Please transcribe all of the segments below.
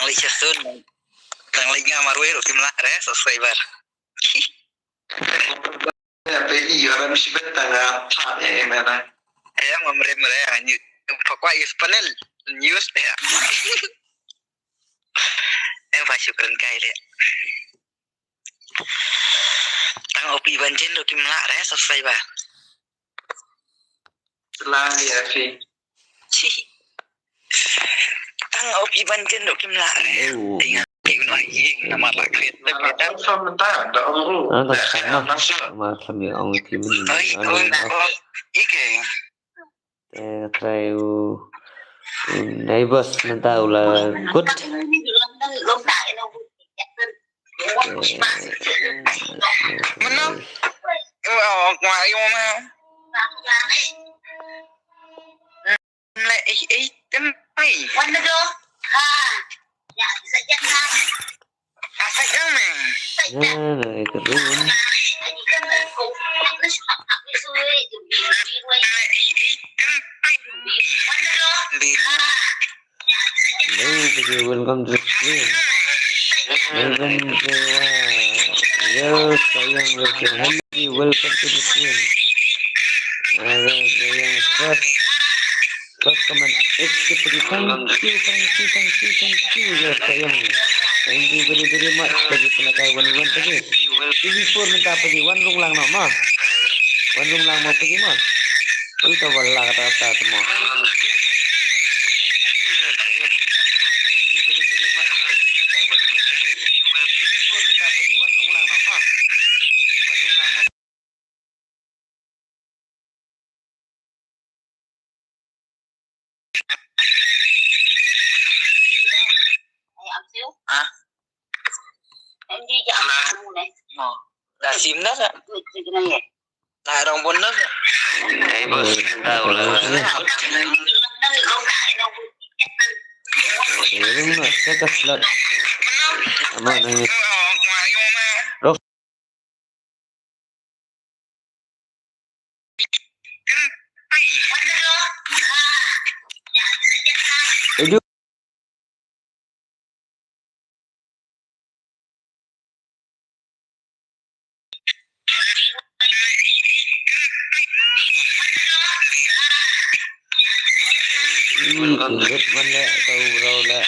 lichasun tang linga marwe ro kimla re subscriber ya pedi orang mesti betang apa mana ya memre anyu pokoknya panel news ya syukran kai le tang opi banjin ro kimla re subscriber lah ya fi tang opi banjin ro kimla re nama lakrit dan sementara ada orang macam ni orang itu ike try neighbors nanti ulah good menang ngoài mà lại cái mày quan được ya sejak nah itu dulu welcome to the stream yes sayang welcome to the stream yang first comment seperti thank you yes sayang thank you very much bagi pelakai wan tadi TV4 minta pergi wan rung lang nak mah wan rung lang mau pergi mah kita wala kata semua là sim đất ạ là đồng bốn đất ạ đấy bớt đầu là đúng rồi cái cách lật mà này rốt itu ingat mana tahu berapa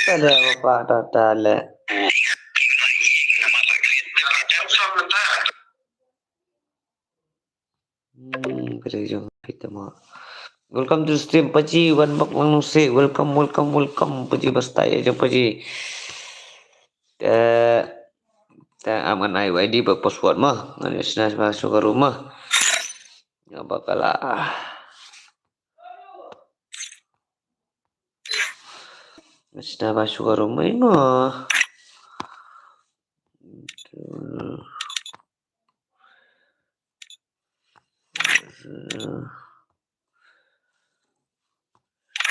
pada bapak tata kerja kita mah welcome to stream Paji wan bak langsung say welcome Paji bastai aja Paji ta aman ai ID berpassword mah ngasih masuk ke rumah nggak bakal ngasih masuk ke rumah ini mah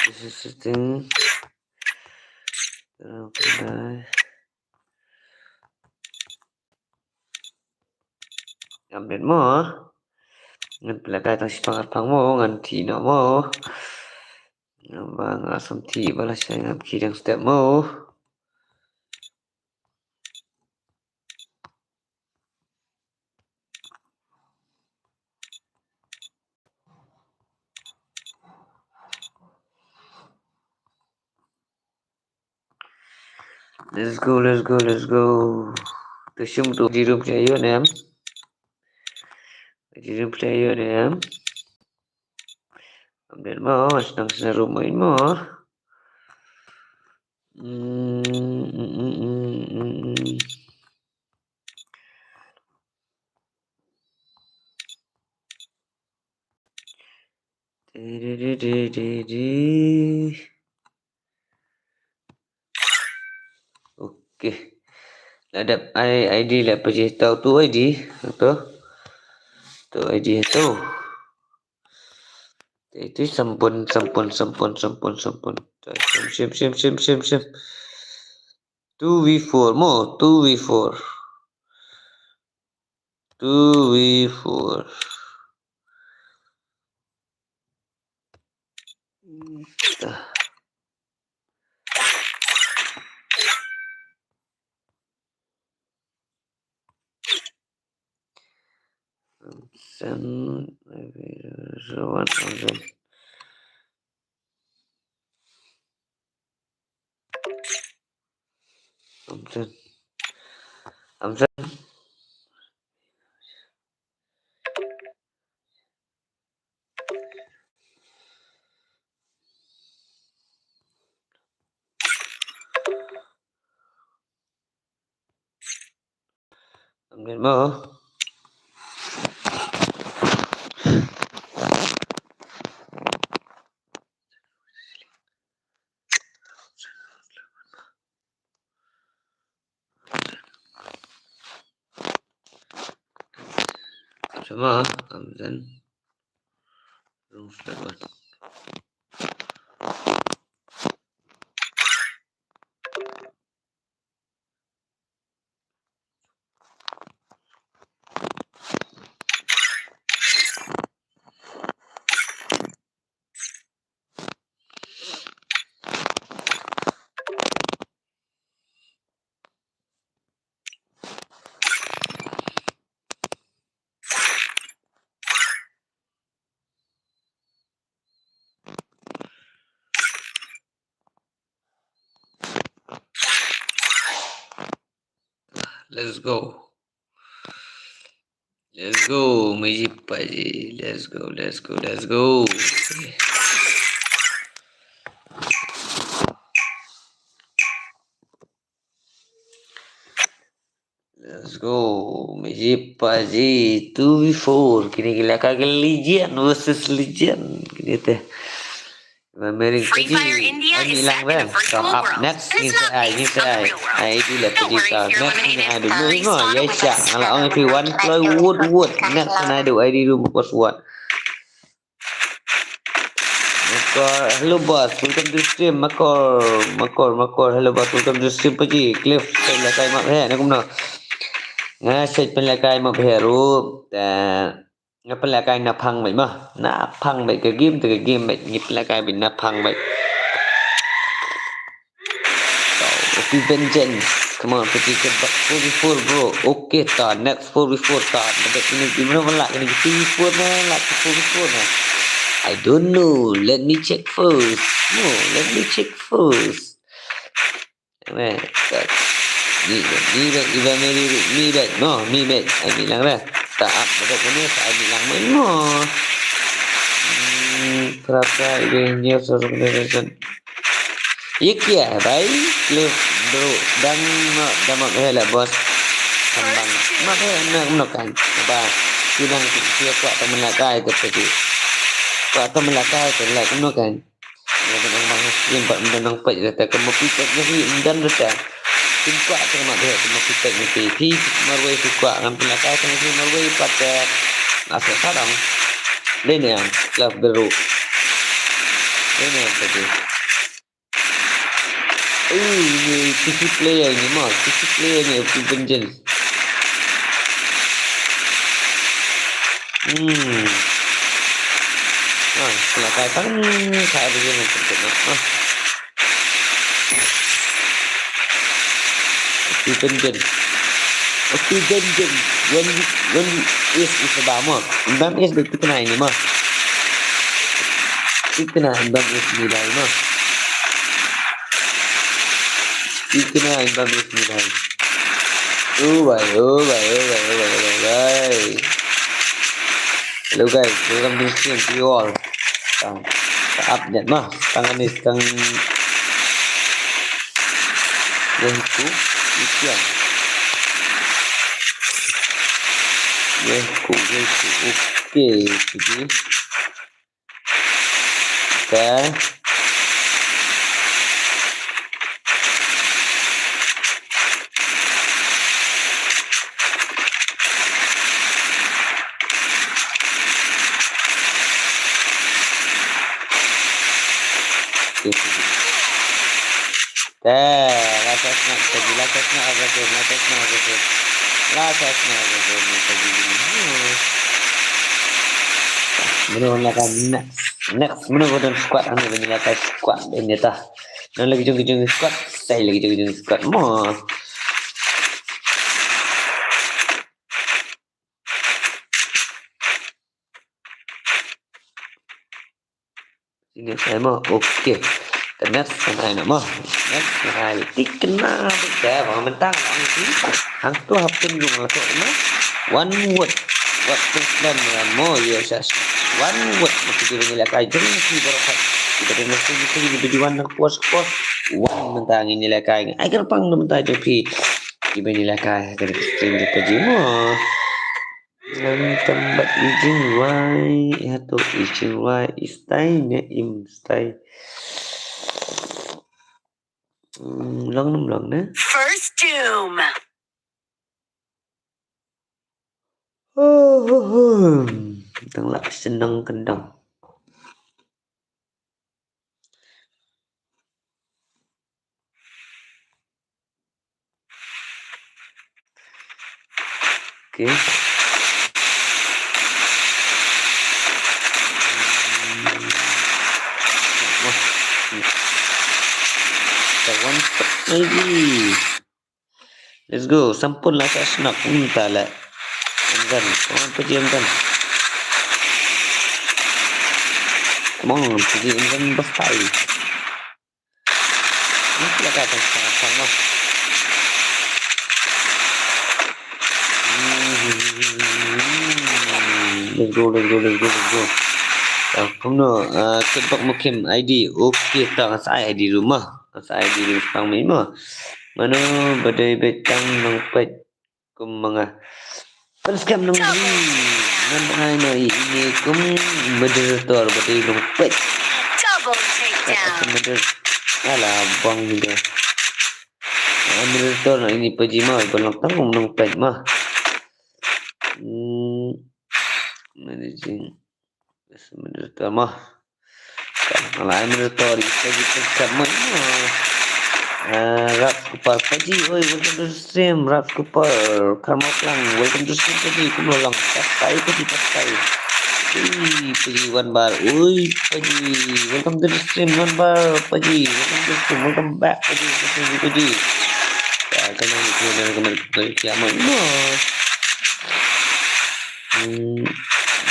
this is the thing update mo ngan pelakay tang sipangat pang mo ngan ti na mo bang asam ti balas siya ngam kidang step mo let's go Tersium tu jirum player ni jirum player ni update mo senang seru main mo Okey. Ada ID lah pergi tahu tu ID tu. Tu ID tu. Itu sampun. Sim. 2v4 mo, 2v4. 2v4. Then maybe 1,000. Amsen. Amsen mo. Sama Amsen. Room flat one. Let's go. Mujib Paji. Let's go. Let's go. Mujib Paji. 2v4. Kini gila kagak Legion versus Legion. Kini teh. Free Fire India is set in a virtual world. Next And ini it's not based on the real world. itulah Don't worry, cerita. you're Next ini eliminated. ada Respawn ya with syak. us. Kalau everyone play wood. Next ini ada ID room bos wood. Makor, hello boss, welcome to stream. Makor, hello boss, welcome to stream Paji. Cliff, saya lakai mak he, nak kumno. Saya penlakai mak heru. Ngapa lakai na phang vậy mà? Na phang vậy cái game vậy, ngip lakai bin na phang vậy. Okay, vengeance. Come on, Paji, get back 4v4 bro. Okay, start next 4v4 start. Macam ni gimana pula? Kena 4v4 na, lah 4v4 na. I don't know. Let me check first. Man, tak. Ni back. No, me back. I bilang dah. Tak up. Betul ni saya bilang mana. Terasa ini sesuatu. ये क्या है भाई clip bro dan mak hela bos sambang mak nak kan ba sidang dia kuat temen lakai ke tadi kuat temen lakai ke lah kuno kan dengan bang yang pak menang pak kata kamu pikat ni dan dah tim kuat sama dia kamu pikat ni pi marwai si kuat kan lakai kan ni marwai pada asal sarang ini yang klub bro ini yang tadi ini PC player ni Open Vengeance. Kalau kata saya begini tentunya. Open Vengeance. When is sebama. Bam is betul kena ini mah. Kena bam is ni dah mah. Kena bam is ni dah. Oh bye. Hello guys, welcome to stream to you all. Update mah, tangan ni tang yang tu, ikan. Yang ku, okey, jadi, okay. Last na tadi last na agad. Last na agad ni tadi ini. Menurut lakan next menurut squad anu banyak squad ini tah. Dan lagi jung squad, saya lagi jung squad mo. Ini saya mau okey. Next sampai nak mo. Next sampai tikna betul. Orang mentang orang ini. Hang tu hapun jung lah tu no. One word. What Islam mo ya sas. One word mesti dia lakai jeng si barakat. Kita mesti di one puas. One mentang ini lakai. Agar pang mentang jopi. Iba ni lakai dari stream di pejimo. Yang tempat ijing wai atau ijing wai istai ne im stai. Long ne. First Doom. Tang lak senang kendang. Okay. One lagi. Let's go. Sampun lah saya senak. Entah lah. Enggan. Orang pergi enggan. Come on. Pergi enggan berstay. Nanti lah kata sama. Let's go. Không nữa. Kết bọc một kiếm ID. Okay. Tak saya ID rumah. Saya ID rumah pang mấy mà. Mana badai betang nang pet kumanga. Perskam nang ni. Nan ai no ini kum moderator badai nang pet. Double takedown. Moder. Ala bang ni dia. Moderator no ini pejima balong tanggung nang pet mah. Managing. Moderator mah. Kalau moderator itu perskam mah. Rap Kupar Paji, oi welcome to the stream. Rap Kupar, Karma Plang, welcome to the stream Paji. Kumlolang, pastai Paji. Paji one bar, oi Paji, welcome to the stream one bar Paji. Welcome to the stream, welcome back Paji. Ya, kembali kiamat no.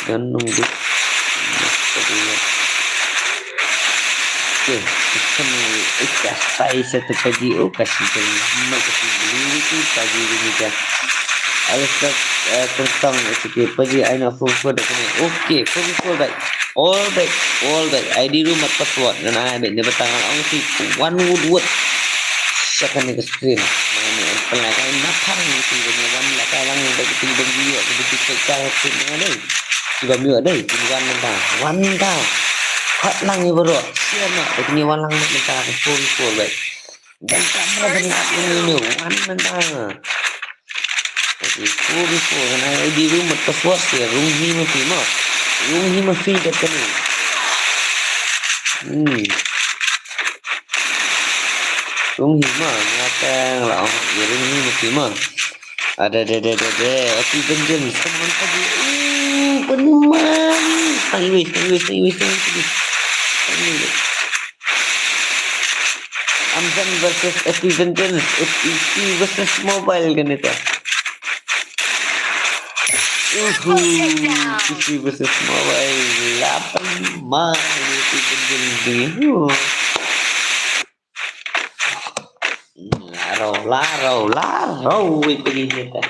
Dan nunggu. Okay, kita stay satu pagi. Oh, kasih beli tu pagi ini kan. Alasan tentang itu pagi aina full dah kena. Okay, full back. All back. ID room at password. Dan I back ni bertangan orang si one word. Siapa ni ke stream? Mana pelakon napang ni tu ni one lakai lang bagi tinggal dia begitu cekal stream ada. Tiba mio ada, tiba one dah. Hot lang ni bro. Siapa nak? Begini walang nak minta full baik. Dan kamera benar ini one mentah. Jadi full kan ada di rumah password ya. Rumah masih dekat ni. Rumah ngata lah. Rumah masih mah. Ada. Api benjam. Teman tadi. Penuman. Stay. Amazon versus Accidental. FEC versus mobile kan itu. PC versus mobile. 8 mah Accidental ni. Larau itu kita.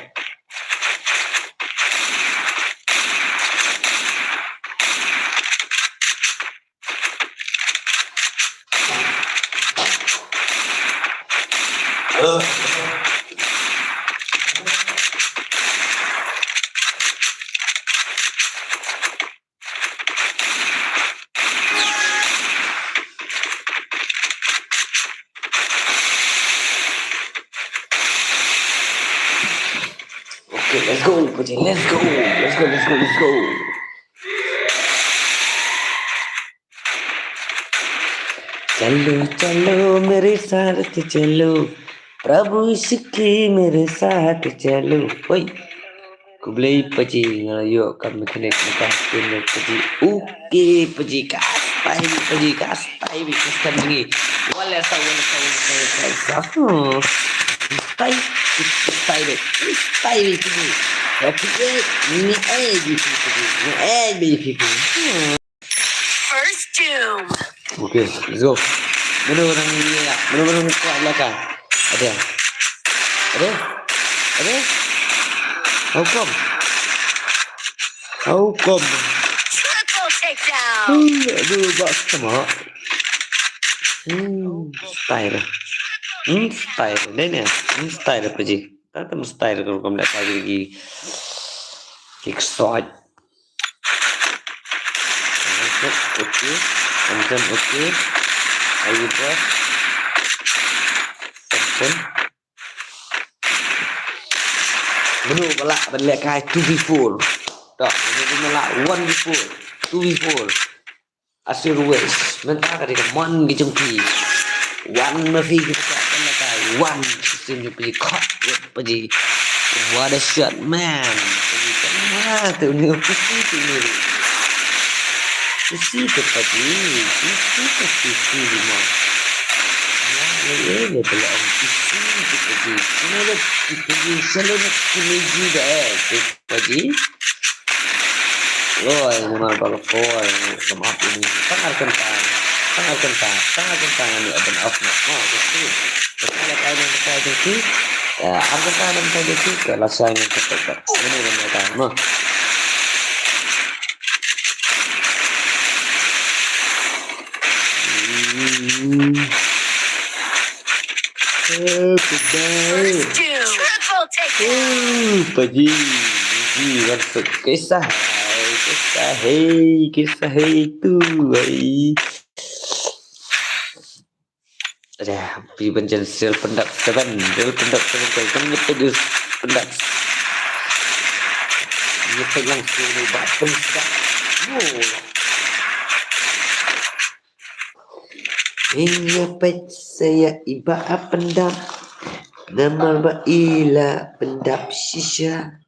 Okay, let's go. चलो चलो मेरे साथ चलो प्रभु इसकी मेरे साथ चलो oi Kublai paji ngayo kami kena kita kena paji oke paji kastai kastan lagi wala sa kastai paji okay ni First doom. okay let's go mana orang ni ya mana orang kuat belakang ada How come? Triple takedown. Aduh, bak sama. Style. Style. Ini ya. Style apa sih? Tata style kalau kamu dah tahu lagi. Kick shot. Okay. Anjam okay. Ayo bos. Sampai. Benar balak balik kai 2v4. Tak, ini malah 1v4, 2v4. Asal ruwes, mentah kali man gijung pi. One mafi kita kena kai, one sistem pi cut pergi. What a shot man. Pergi kena tu ni pusi tu ni. Pusi tu pergi, pusi di mana. Ini pula pusi tu pergi. Kenapa pergi selalu pergi dah pergi. Oi, mana kalau koi, maaf ini sangat kentang ini open off nak. Oh, betul. Kalau kau yang kita jadi, apa kau yang kita jadi, kalau saya yang kita ini yang kita mau. Triple takedown. Paji, masuk kisah itu, ada penjual sel pendak seven kalau kan nyepet pendak nyepet langsung di bottom sudah. Nyepet saya iba pendap nama baila pendap sisa.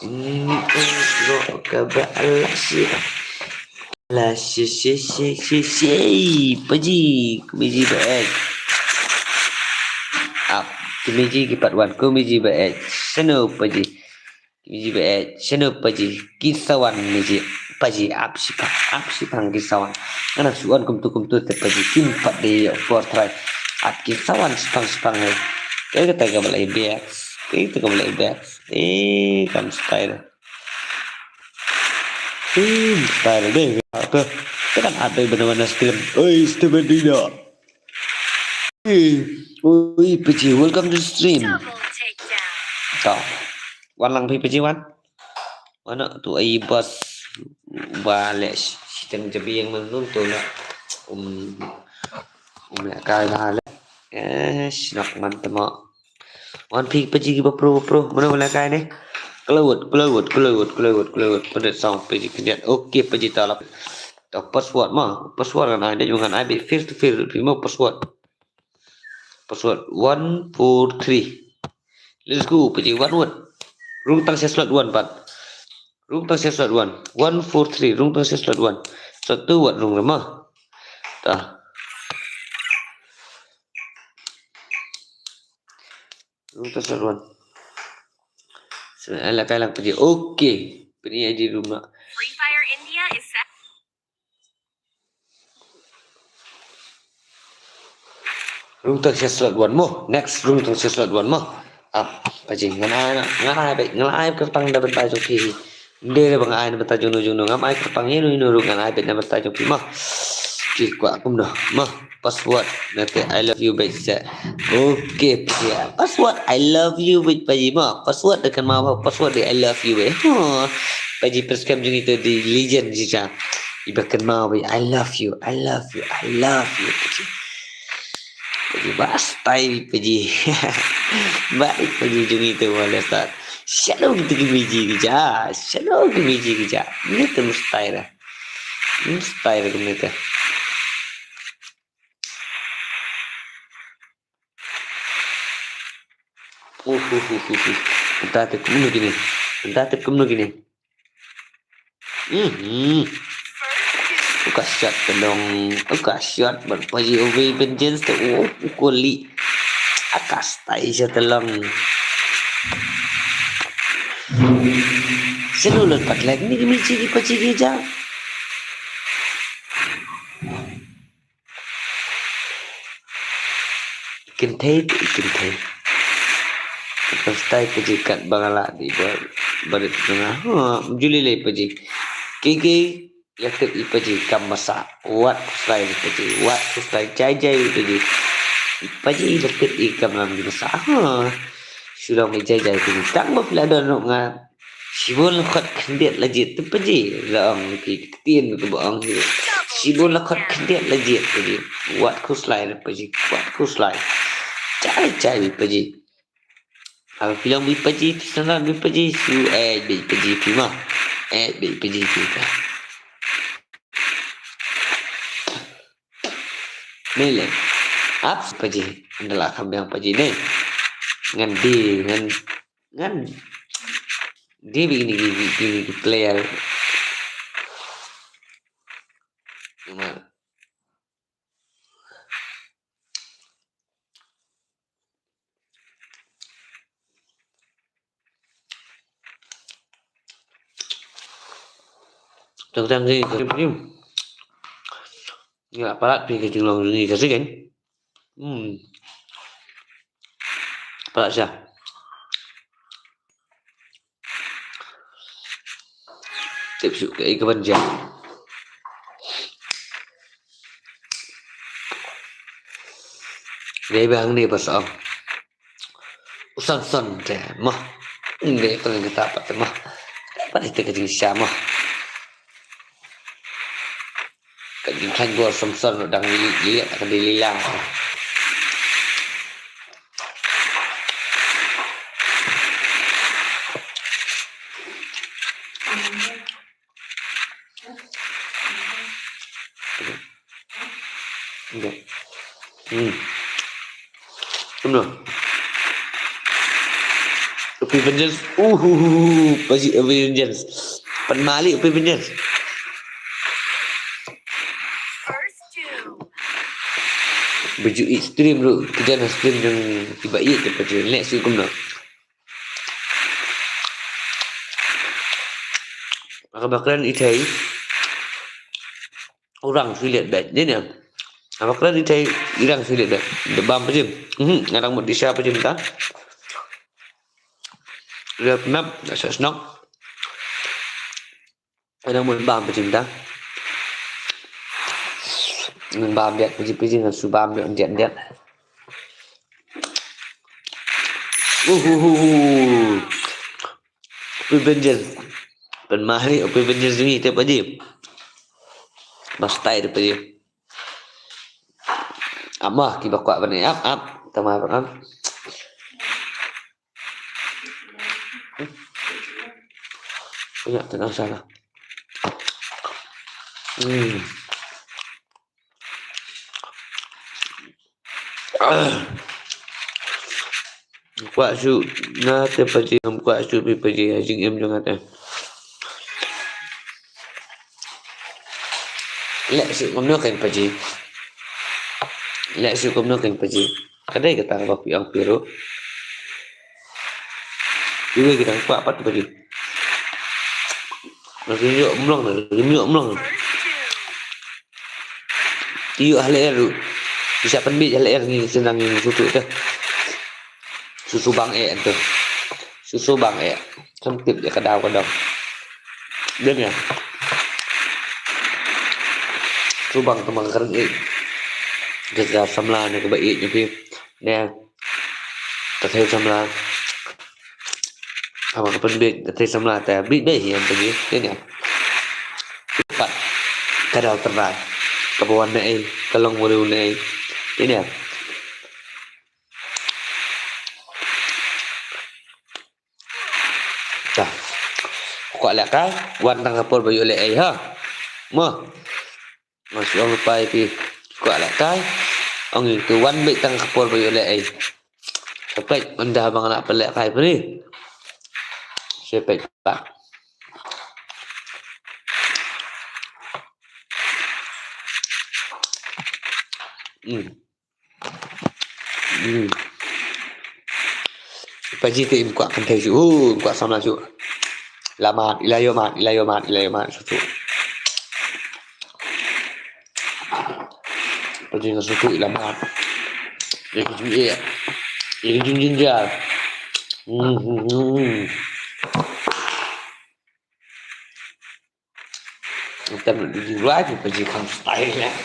Ini lo kabar alasy paji kumiji baik up kumiji ki part 1 kumiji baik seno paji kumiji baik seno paji kisawan miji paji up sipang kisawan ana suan kumtu te paji kimpat de for try at kisawan sipang hai kita ga balai back kan style style deh apa kan ada benar-benar film Steven Dina PG welcome to stream Double takedown. tak walang PG wan mana tu ai bos balik sistem jabi yang menonton nak nak kaya nak mantap One peak pergi ke pro mana belakang ni keluar pada sound pergi kemudian okey pergi talap password kan ada juga kan ada face to face mau password 143 let's go pergi one room tang slot 1 pat room tang slot 1 143 room tang slot 1 satu word room mah dah Untuk seruan. Soalnya kalang pergi. Okey. Pergi aja rumah. Free Fire India is set. Room tak slot 1 mo. Next room tak slot 1 mo. Paji nganai ke pang dapat tajuk pi. Dia bang ai dapat tajuk juno ngamai ke pang ini room nganai dapat tajuk pi mah. Ki kuat pun dah. Mah password nanti I love you baik saja. Okey ya. Password I love you baik paji mah. Password dekat mah password I love you baik. Paji prescribe jung itu di legend saja. Ibakan mah baik I love you paji. Paji bastai paji. Baik paji jung itu wala start. Shalom kita ke biji kerja. Ini tu mustahil lah. Mustahil kita. Entah tekum gini. Entah tekum gini. Buka shot tendong. Buka shot berpaji away vengeance tu. Kuli. Akas tai siya telang. Selulut patlag ni kimi chigi pachigi ja. Ikin thay. Pastai pajikat bangala di barit tengah. Juli lay paji. Kiki yakit ipaji kamasa. Wat kusrai paji. Wat kusrai jai paji. Paji yakit ikam lam masa. Sudah menjai paji. Tak mau pelada nak ngat. Sibun lakot kendiat lajit tu paji. Laang kitin tu baang. Sibun lakot kendiat lajit paji. Wat kusrai paji. Wat kusrai. Jai paji. Kalau film BPJ tu sana BPJ su BPJ prima BPJ kita. Mele, apa BPJ adalah kami yang BPJ ni. Ngan dia begini player. Tentang ni kau ya aparat pergi ke Long ni kasi kan aparat siya tips ke ikaban dia dia bang ni pasal usan deh mah ini paling kita apa mah apa itu kerja siya mah kan gua samson đang lihat akan dililang Benar. Upi vengeance pasti vengeance penmali upi vengeance baju ekstrim dulu kerjaan ekstrim yang tiba ia daripada next week kumna maka bakalan itai orang sulit dah dia ni bakalan itai irang sulit dah debam pajim ngarang mod disya pajim ta dia penap asa snok ngarang mod bam pajim ta mình bám điện cái là số bám điện Vengeance penmahli Vengeance ni tiap aja bastai depan amah ki bakwa bani ap tama ap banyak tenang salah Kuat su na te paji ham kuat su pi paji jing em jong ata lek su komno kan paji kadai kata ba pi ang piro iwe kita kuat pat paji lagi yo umlong iyo hale ru bisa penbit hale ni senang ni susu tu susu bang tu susu bang sempit dia kadang dia ni susu bang teman kering jaga samla ni kebaik ni pi nè terthay samla apa penbit terthay samla ta bit deh yang tadi dia ni cepat kadang terbaik kawan ni kalong mulu ni ini dah kok lek ka wan tang kapur bayu lek ai ha mo masuk ang pai pi kok lek ka ang itu wan be tang kapur bayu lek ai Sepek benda abang nak pelak kai beri. Sepek pak. Paji tim kuat kan kai su. Kuat sama su. Lamat ilayomat su. Paji na su ilamat. Ini juga. Ini jinjal. Kita di luar tu paji kan style lah.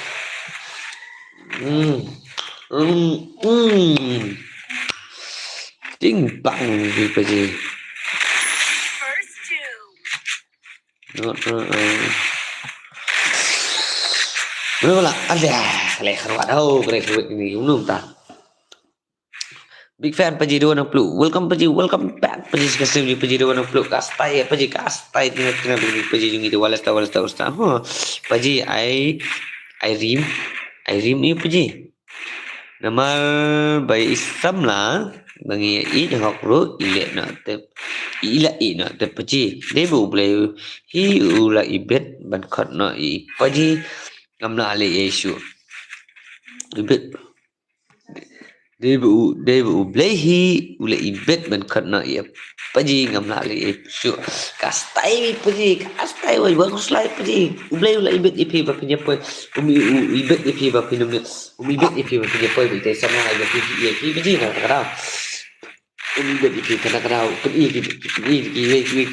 Ding bang di paji. Mula ada lekar wadah keren ini unum tak. Big fan paji 260. Welcome paji, welcome back paji sekasih di paji 260. Kastai tina begini paji jungi di walas ta. Paji I rim ni paji. Nama bayi Islam lah. Bangi i dah hokro ilek nak te paji. Dia boleh hi ula ibet ban khat na i paji ngamla ale Yesu. Ibet dia boleh hi ula ibet ban khat na i paji ngamla ale Yesu. Kastai wai bagus lah paji. Ula ibet ipi ba punya apa? Ibet ipi ba punya ibet ipi ba punya apa? Kita sama ada paji nak kata. Ibet ipi kena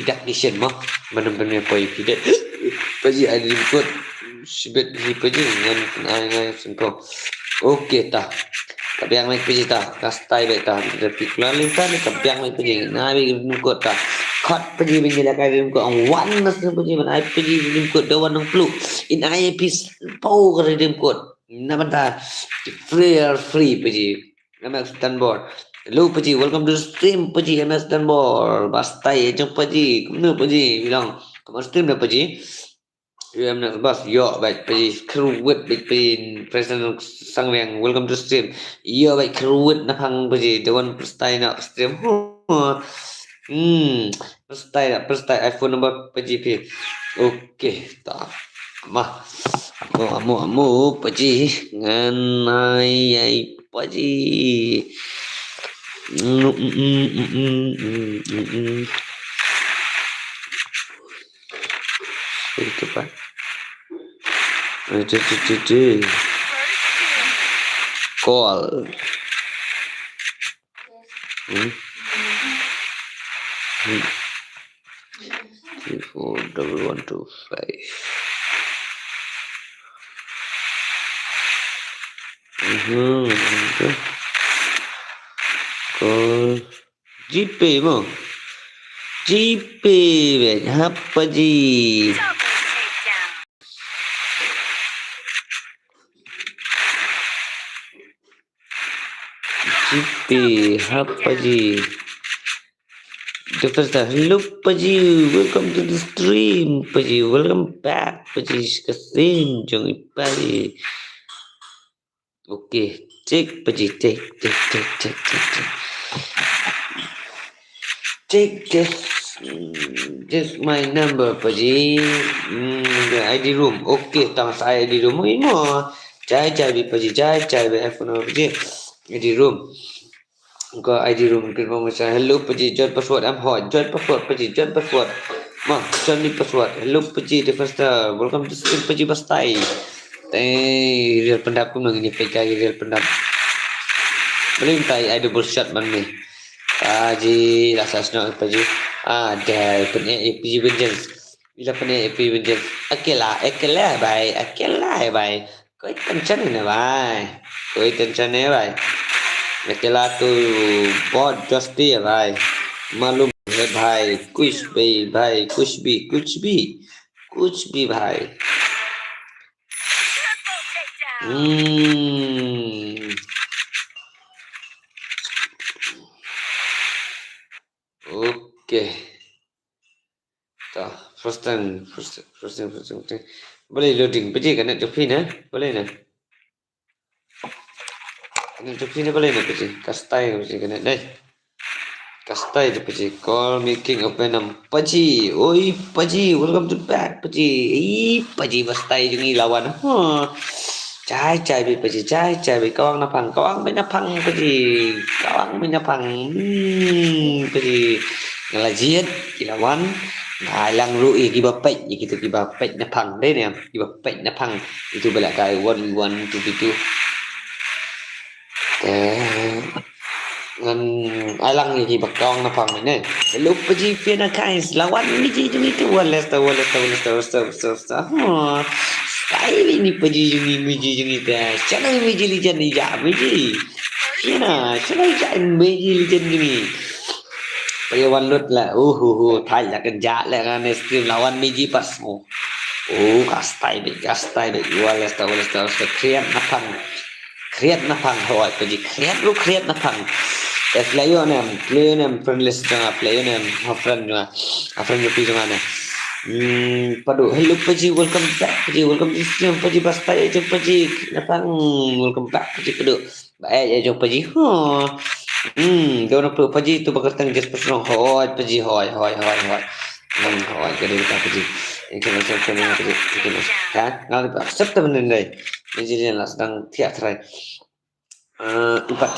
tidak mission mah mana apa ipi det. Paji ada ikut sibet hi paji ngan sengko. Okey tah. Kabiang mai paji tah. Kastai baik tah. Tapi kelalin tah ni kabiang mai paji. Nabi ikut tah. Kat paji binjala kai ikut ang wan nas paji mana paji ikut dawan nang pluk. In IP pau kare ikut. Namanta free paji. Nama Stanford. Hello paji, welcome to the stream paji MS Stanford. Bastai jom paji. Kemana paji bilang kamu stream dah paji. I'm not bus. Yo, baik paji kruwet baik paji President Sangweng. Welcome to the stream. Yo, baik kruwet nak hang paji. Dewan Prestai nak stream. Prestai iPhone number paji pi. Okay, tak. Mah. Amu paji nganai paji. Itu pak. Call. 341125. Call GP mo. GP apa ji? GP apa ji? The first time, hello Paji, welcome to the stream Paji, welcome back Paji ke stream jangan Paji. Okay, cek Paji, cek this my number Paji. The ID room, okay, tang saya ID room ini mo. Cai bi Paji, cai bi iPhone Paji ID room. Go ID room confirm saya. Hello Paji, join password. I'm hot. Join password Paji, join password. Ma, join ni password. Hello Paji, the first welcome to stream Paji Bastai. Real pendap pun ini PK real pendap. Boleh minta ada bullshit bang ni. Paji rasa senang Paji. Ada punya APG vengeance. Bila punya APG vengeance. Akelah bye. Kau tension ni bye. अकेला तो बहुत जस्ती है भाई मालूम है भाई कुछ भी भाई ओके तो first time boleh loading pergi kan nak jopi na boleh na Ini chụp sini boleh nih peci. Kastai peci kena deh. Kastai tu peci. Call making open nam. Peci. Oi peci. Welcome to back peci. Peci bastai jungi lawan. Chai chai bị peci. Chai bị kawang napang. Kawang bị napang peci. Kawang bị napang. Peci. Ngelajian lawan. Halang rui kibapet gitu kibapet napang deh nih. Kibapet napang. Itu bela kai 1v1 2v2. Ngan alang ni bakong na pang ni hello paji fiana guys lawan ni ji jung itu wala style ni paji jung mi ji jung itu chana mi ji lijan ni ja mi ji fiana chana ja mi ji lijan ni payawan lut la thai la kan ja la kan stream lawan mi ji pas kastai be wala kreat na pang hoy paji kreat na pang player name friend list jangan player name friend yo pi jangan padu hello paji welcome back paji welcome to stream paji basta aja paji napang welcome back paji padu baik aja paji don't perlu paji tu bakatang just personal hoy paji hoy jadi kita paji ini kan paji kan ngal accept temen dai jadi lah sedang tiap Ipat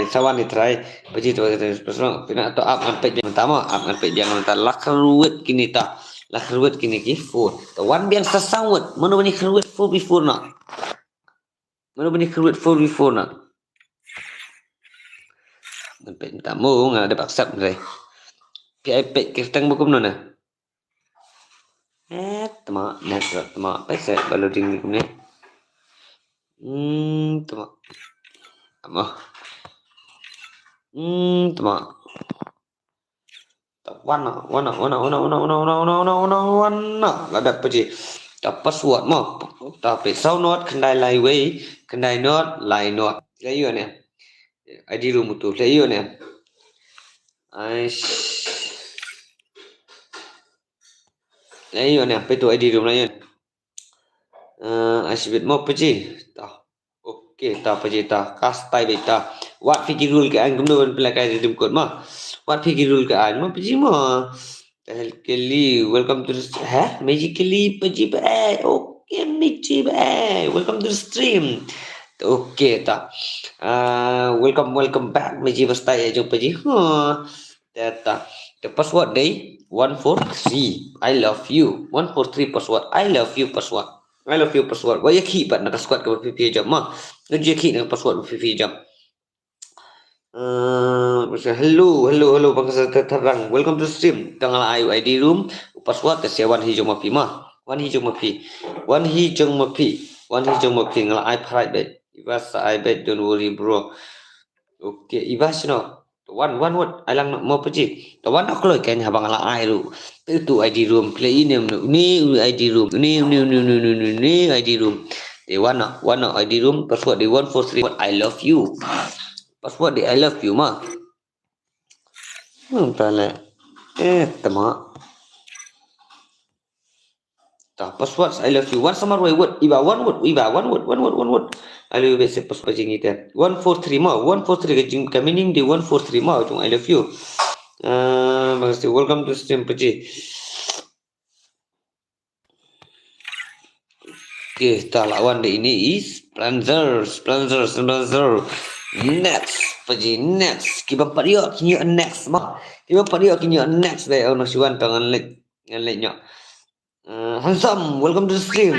sawan ni try paji tu personal pina to up sampai dia pertama up sampai dia ngata lakruit kini ki food the one biang sasawut mana bani kruit food before nak sampai tamu ngada paksa ni pi ipad kita bukum nona tama pesa baloding ni kumne tama wana ada paji tak password mo tapi sau not kendai lai way kendai not lai not layo ne ID room tu layo ne layo ne apa tu ID room layo asibit mo paji okay ta paji ta kastai beta what figure ke an gumno pelakai redeem code ma what figure ke an ma paji ma Kelly welcome to the magically paji ba okay michi ba welcome to the stream okay ta welcome back maji bastai aja paji ta the password day 143 I love you 143 password I love you password why you keep nak squad ke PPP jam mah dia keep dengan password PPP jam hello bangsa terang welcome to stream tanggal ayu ID room password tersewan hijau mapi wan hijau mapi ngal ai private ibas I bet don't worry bro okay ibas no one what alang mau pergi the one nak keluar kan abang ala ai lu itu ID room play ini ID room ni ID room they wanna ID room password they 143 I love you password they I love you ma tala tama ta password I love you one sama word iba one word I love you bese password jing itu 143 ke jing meaning di 143 ma jung I love you makasih welcome to stream paji okay ta lawan de ini is Splenzer next paji next kiba pariok kini next be ono siwan tangan lek nyok handsome welcome to the stream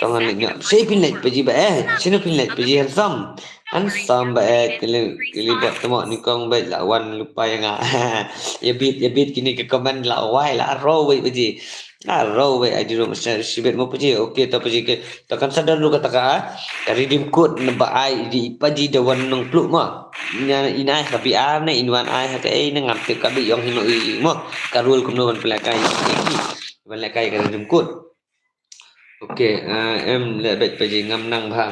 tangan lek nyok saya pinlet paji ba sino pinlet paji handsome ba kili buat temo ni kong baik lawan lupa yang ya bit kini ke komen lawai la row paji row ID room sibet mo paji okay ta paji ke takkan sadar lu kata ka redeem code neba ai di paji dawan nong pluk ma inai tapi ane inwan ai ha kai nang ngap ka bi yong hino i mo karul kumno ban pelakai ka redeem code okay em le bet paji ngam nang ba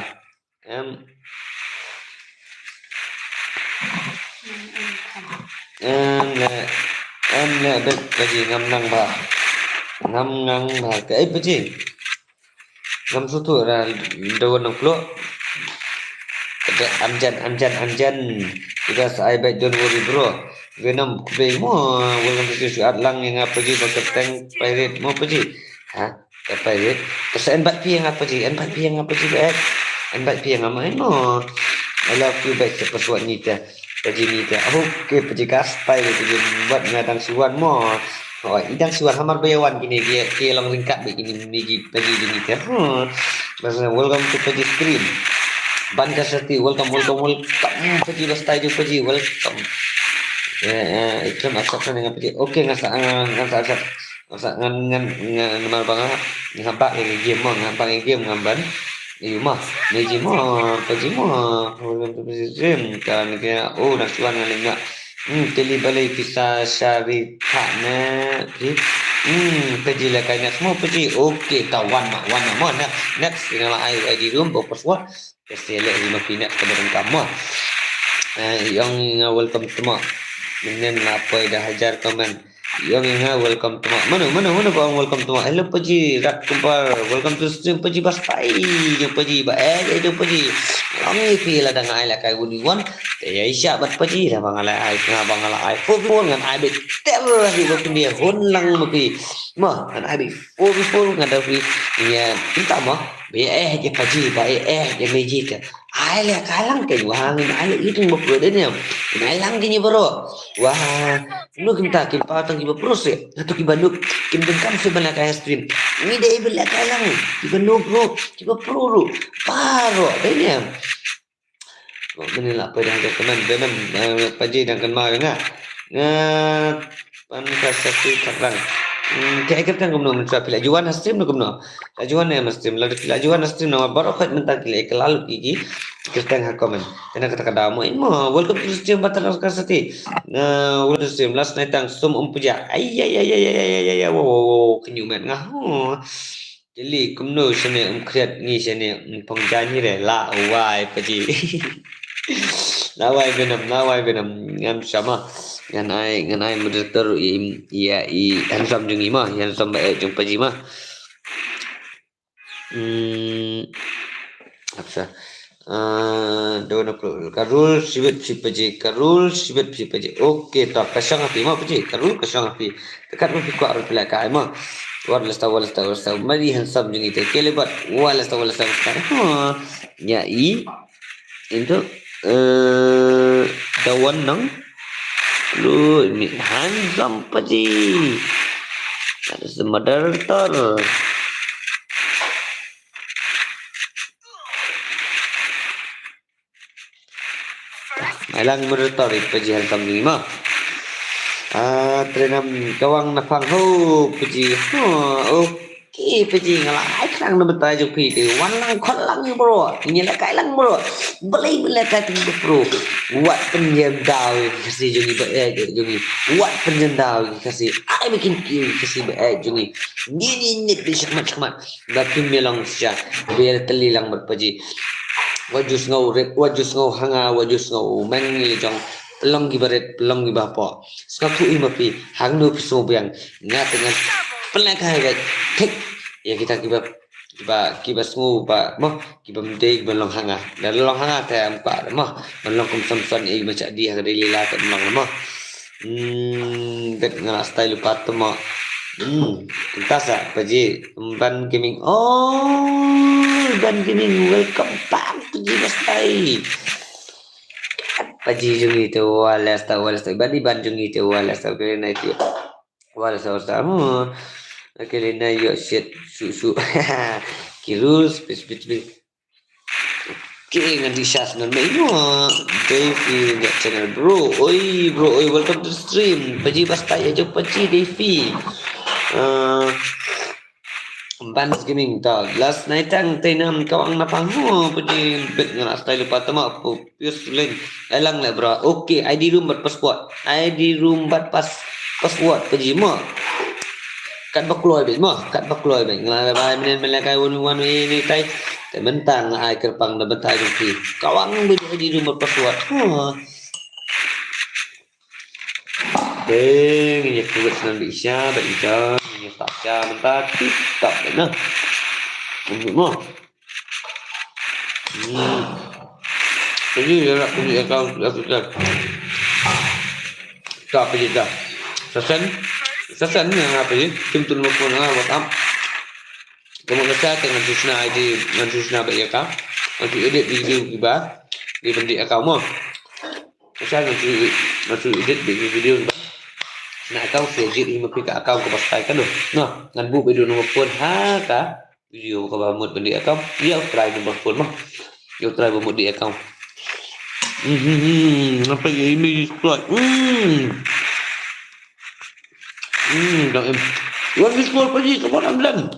em le bet paji ngam nang ba cái ấy gì ngâm số tuổi là đâu nông lúa Amjan. Because I bet don't worry bro. Venom kubay mo. Welcome to the show. Lang yang apa ji pakai tank pirate mo apa ji? Ha? Ke pirate. Terus N4P yang apa ji? N4P yang apa ji bet? N4P yang apa mo? I love you bet sepasuat ni ta. Paji ni ta. Okay paji kastai paji buat ngadang suan mo. Oh, idang suan hamar bayawan gini dia long ringkat begini biji paji ni ta. Welcome to paji screen. Ban kasati welcome paji bastai ju paji welcome. Ikram acceptan dengan paji. Okay ngasa ngan nomor bang ngabak ni game mo ngabak game ngamban. Iyo mah, meji mo, paji mo, welcome to paji stream. Kan kaya nak suan ngalingga. Teli balai pisah syari tak na. Paji lah kaya semua paji. Okay, kawan mak mo. Next dengan ID room berpasword. Pasti elok 5 pinat pada kamu. Yang welcome semua. Menen apa dah hajar komen. Yang welcome semua. Mana kau welcome semua. Hello paji, rak kumpar. Welcome to stream paji bastai. Jom paji jom paji. Kami pilih dengan ai lah kai uniwan. Ya isya bat paji dah bangalai ai. Football dengan ai bet terror di bawah dia honlang maki. Mah kan ai before ngadawi ya kita mah je paji je magic. Ai lah kalang ke wang ai itu bapa dia ni. Ai lang dia bro. Wah, lu kita patang kita proses atau kita nuk kita kan sebenarnya kayak stream. Ni dia bela kalang. Kita nuk bro, kita pro paro dia ni. Oh, benilah pada ada teman benam paji dan kenal enggak. Panas satu terang. Kayak kita gumno mencoba pilih juan stream no gumno. Juan yang stream lalu pilih juan stream no baru kat mentak pilih kelalu gigi kita yang komen. Karena kata kata mo welcome to stream batal kasati. Welcome to stream last night ang sum puja. Ay wow kenyuman ngah. Jadi gumno sini create ni sini pengjanji re la wai paji. Nawai benam ngam sama. Ngan ai moderator handsome jeung imah handsome bae jeung paji mah apa dono karul sibet si paji oke tak kasang api mah paji karul kasang api dekat mah ku arep pelaka mah walas tahu mari handsome jeung itu kelebat walas tahu ya itu dawan nang lu ini handsome paji ada moderator Mailang moderator paji handsome ni mah trenam kawang napang ho paji okay paji ngalai kang na betai ju pi tu wan lang khon lang bro ini la kai lang bro belai kai tu bro wat penjendau kasi jungi jungi wat penjendau kasi ai bikin ki kasi jungi ni bismat da pimelong sia biar teli lang berpaji wajus ngau hanga wajus ngau mengi jong pelong gi bapa skatu imapi hang no piso biang ngat dengan pelakai bet tek ya kita kiba semua pak mah kiba mendek belong hanga dan long hanga teh empat mah belong kum samson macam dia kada lila kat belong mah bet ngala style pat mah tuntas paji ban gaming ban gaming welcome back paji bastai paji jungi tu walas badi ban jungi tu walas kali na itu walas sama kali na yo shit su kirul spit king and disas nan mai no Davey net channel bro oi welcome to stream paji bastai aja paji Davey Bans gaming dog last night ang tinam kawang napang paji bet ngana style patama pius link elang la bro okay ID room bat password paji mo kat bakloy bet ngala ba menen melakai wan ini tai tementang ai kerpang da bentai ki kawang ID room bat password ini kuat nan bisa bet tak jam tak TikTok na. Mo. Jadi ya nak punya account dah. Tak apa je dah. Sasan ni apa je? Tim telefon WhatsApp. Kemudian saya dengan Susna ID dengan Susna bagi account. Nanti edit video kita di bendik account mo. Saya nanti edit video kita. Nak tahu edit ini mesti account ke pasal kan tu. Nah, ngan bu video nombor phone ha ka video ke bamut bendik account. Dia try nombor phone mah. Dia try bamut di account. Apa yang ini exploit? Dah em. One exploit pergi ke mana bulan?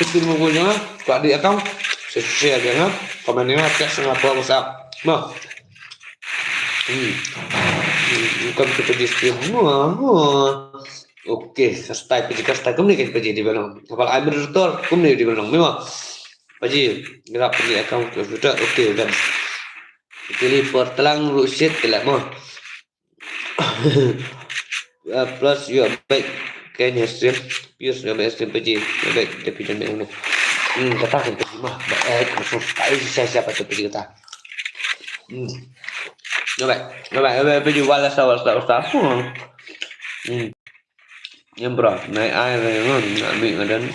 Kecil mungkin tak ada account. Share dia ngah. Komen dia chat sama apa WhatsApp. Nah. Bukan kita di stream. Okey, style kamu ni kan pergi di belong. Kalau I betul, kamu ni di belong. Memang. Pergi gerak pergi account sudah okey dan. Pilih pertelang rusit kelak mo. Plus you baik kan ya stream. Use your best stream pergi. Baik tapi jangan ni. Kata kan pergi mah. Baik masuk siapa tu pergi kata. Rồi bây giờ qua là sao nhưng bro này ai rồi nó bị mà đến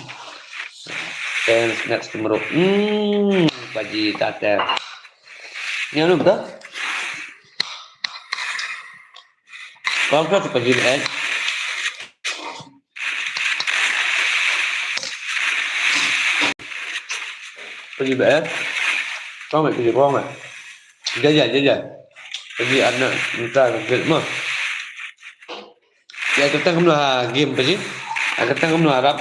ten next tomorrow pagi tata nhớ đúng đó con có pagi đấy pagi bé con mày pagi con mày giờ pergi anak minta game mah. Ya kita kamu game pergi. Kita kamu rap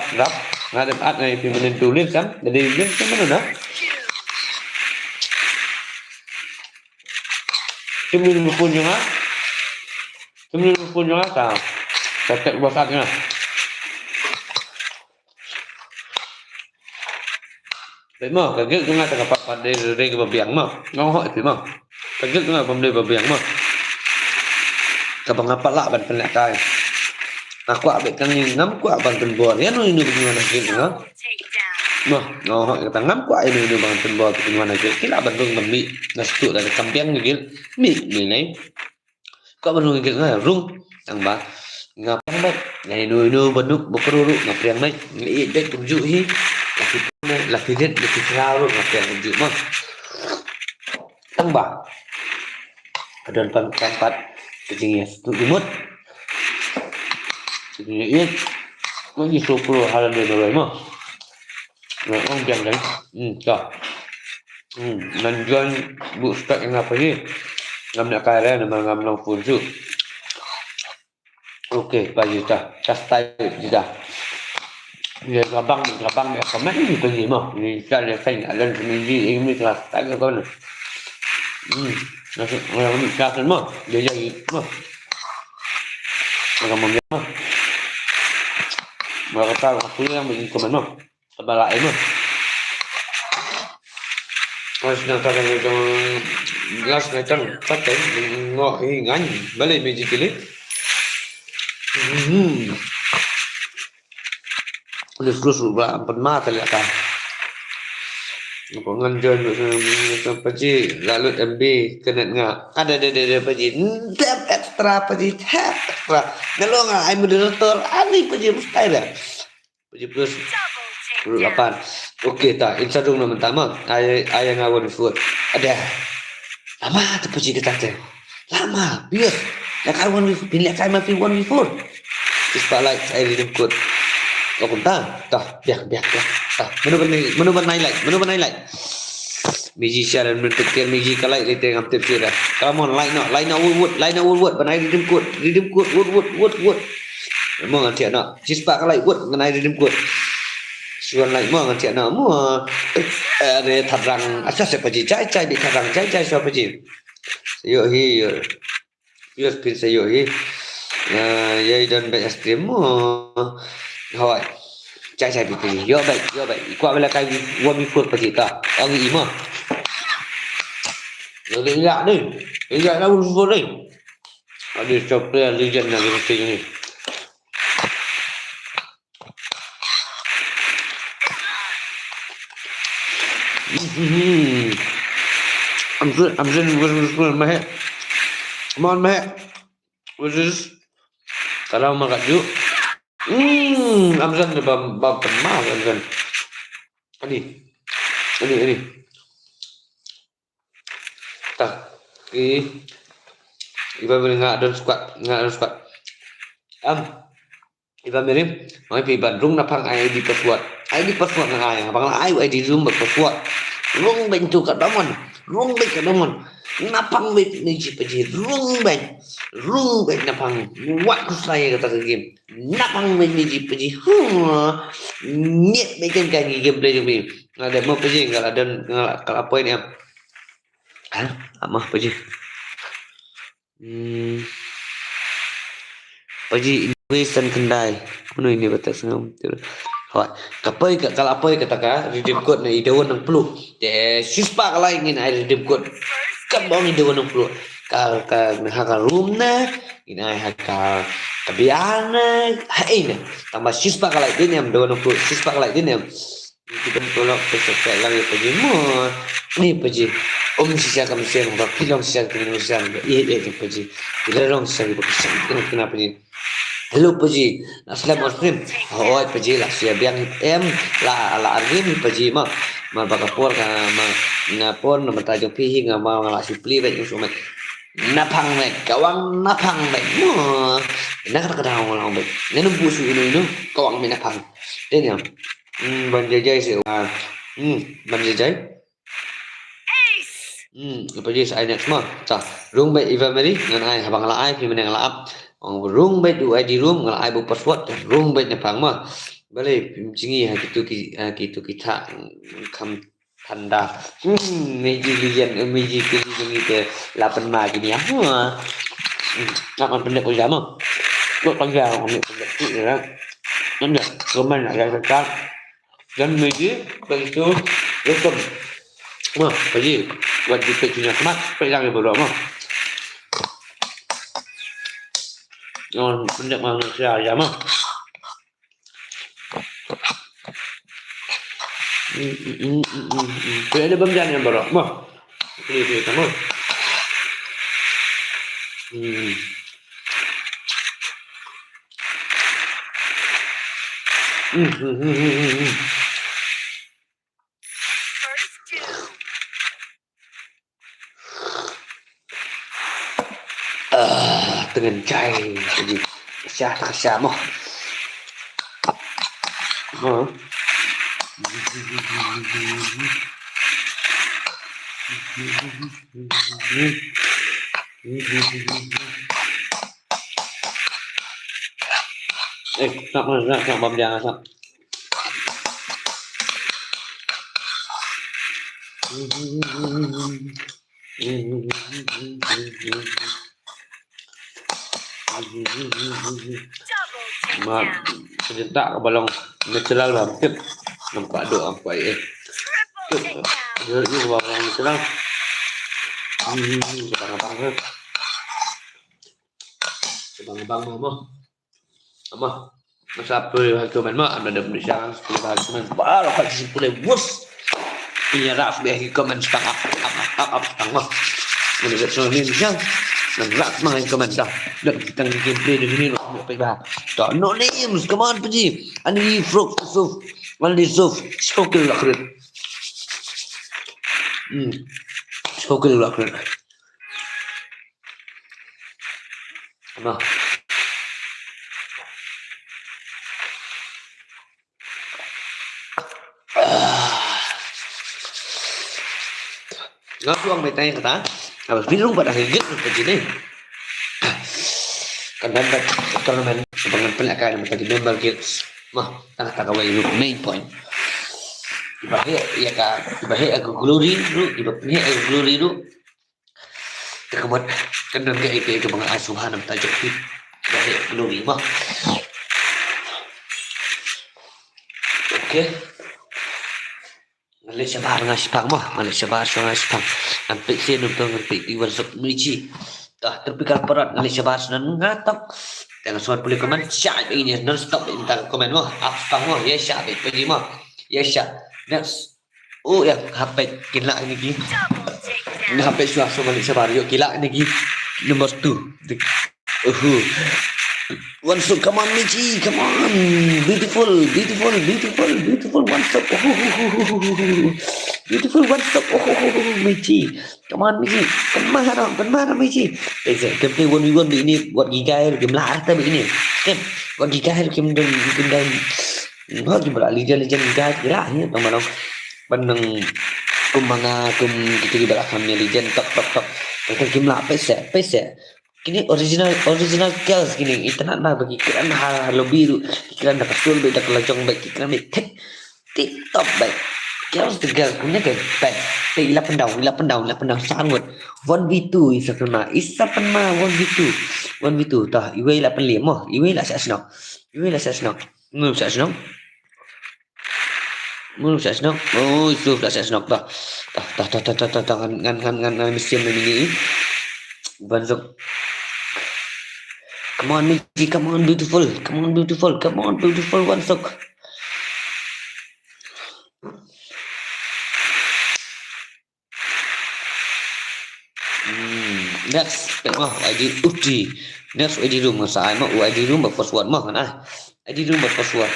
ngadep at ngai pimenen tulis kan. Jadi game kan mana dah? Cuma pun juga tak. Tetek basatnya. Vậy mà cái việc chúng ta gặp phải đây cái biển mà ngon hỏi thì mà cái việc chúng ta bấm đây vào biển mà kapag ngapala ban penakay aku abek kan ngam ku aban tenbor ya no ini bagaimana gitu no no hỏi kata ngam ku ini bang tenbor bagaimana gitu kila ban rung ban mi nastu dari kampiang gitu mi này kok ban rung gitu rung ang ba ngapang ba này nuôi ban nuk bokru ngapriang nai li dek tunjuk hi laki dia lebih terlalu ngapain tunjuk mah tembak ada tempat kecilnya tu imut kecilnya ini lagi 10 hal dia boleh mah orang biang kan tak nanjuan bu stok yang apa ni ngam nak kaya nama ngam long phun tu okey pagi dah kastai dah dia labang dia komen ni pergi mah ni saya alan seminggu ini kelas tak ke mana orang ni kelas mah dia jadi mah orang mungkin mah mereka tahu aku yang begini komen mah sebalai mah harus nak yang gelas macam pakai ngok ingan balik biji kili udah terus ubah pernah terlihat kan penganjuan sampai ji lalu MB kena nggak ada paji tab ekstra paji tab ekstra kalau nggak ai moderator ani paji mustahil lah paji plus 8 okey tak Instagram nama pertama ayah ngawal food ada lama tu paji kita tu lama biar ya kawan pilih kawan mafi one before spotlight saya di dekat kau dah biar menu highlight Miji share dan menentukan Miji kalau like kita ngam tip share come on like now wood banai redeem code wood mau nganti nak cispa kalau like wood banai redeem code suan like mau nganti nak mau ada tharang asas apa ji cai di tharang cai siapa ji yo hi yo pin saya hi ya dan baik stream hỏi chạy bị gì do vậy qua bên là cái qua bị phượt và gì cả ông nghĩ mà rồi đi lại đi đâu vô đi ở đi chụp liên dân là cái gì này I'm good, mate. Come on, mate. What's this? Kalau makan yuk. Amzan bab pemah Amzan. Ini. Tak. Iba beri ngak dan squat. Iba beri. Mai pi Bandung napang ID password. ID password ngai. Abang lai ID Zoom password. Rung bentuk kat damon. Napang bet ni cipaji rung ben napang buat ku saya kata ke game napang ben ni cipaji nyet bikin kaki game play ni ada mau paji kalau apa ini amah paji paji innovation kendai mana ini batas ngam Hỏi, kapai kalau apa kata ka redeem code na idawan ng pulu. Sispa ka lang ingin ay redeem code. Kabang idawan ng pulu. Ka room na, inay haka kabiyan na, hain na. Tama sispa ka lang din yan, idawan ng pulu. Sispa ka lang din yan. Hindi ka matulog, pasakay lang yung paji mo. Ini paji. Siya kami siya, pilong siya, kami siya. Iya yung paji. Pilarong siya, kenapa ni? Hello Paji, Assalamu alaikum. Hoy Paji lah siya biang em la argim Paji ma bakapor ka ngapor na matajong pihi nga mga supli ba yung sumat. Napang me kawang napang me mo. Nakakadaw mo lang ba. Nganong puso ino kawang me napang. Din yan. Banjajay siya. Banjajay. Paji sa next mo. Ta, rung ba iba mari ngan ay habang laay pi menang laap. Rung bed du ID room ngal ai bu password rung bed nepang ma bale jingi ha kitu kita kam tanda meji jingi te lapan ma gini ya nak pendek ko jama ko pangga ni pendek ni ya nanda komen ada kata dan meji begitu rekom ma paji buat di page-nya kemat pegang ibu ma Ngon pendek manusia aja mah. Ada bamjan yang baru mah. Pilih kamu. Dengan cai jadi syah mah. Nak bam jangan sak. Mak pencetak ke balong natural lah tip nampak doa apa dia balong natural abang mama masa apa hal tu mak ada berbicara 10 hal tu baru kat 10 bus punya raf dia komen setengah up setengah menurut soal ni siang dan rak main komen dah dan kita gameplay di sini nak pegang tak no names come on Paji ani Suf skokil lah keren skokil lah keren apa ngasuang betanya kata habis bingung pada gigit Paji ni kan dapat tournament sebangan pelakan menjadi member guilds mah tengah kawai itu main point ibahe aku glory dulu terkebut kan dan ke itu bang asuhan tajuk ibahe glory mah oke Malaysia bar ngasipang sampai sini untuk ngerti di WhatsApp Michi terpikir perat Malaysia bar dan ngatak dengan suara boleh komen siap ini non stop minta komen mah apa mah ya siap Paji mah ya siap next Oh ya, HP gila ini ki. Ini HP suara balik sebario gila ini ki. Nomor 2. One stroke, come on, Michi, come on, beautiful, beautiful, beautiful, beautiful, one stroke, beautiful, one stroke, Michi, come on, Michi, kemana, Michi? Game play 1v1 ini buat giga game lah tapi ini, game buat giga game dan nó game bala legend giga gila ya teman-teman, peneng kumanga kita belakangnya legend top, game lah pese. Kini original kills kini internet na bagi kiran halo biru kiran na kasul beda kelajong baik kiran baik TikTok baik kills the girl punya ke baik ila pendau sangat 1v2 isa pernah 1v2 tah iwe ila penlim moh iwe ila sasno move sasno oh itu sasno tah ngan mesin ini banyak. Come on, Michi, come on, beautiful, one sock. Next, ID Uti. Next, ID room, saya mau ID room berpasword mah kan? ID room berpasword.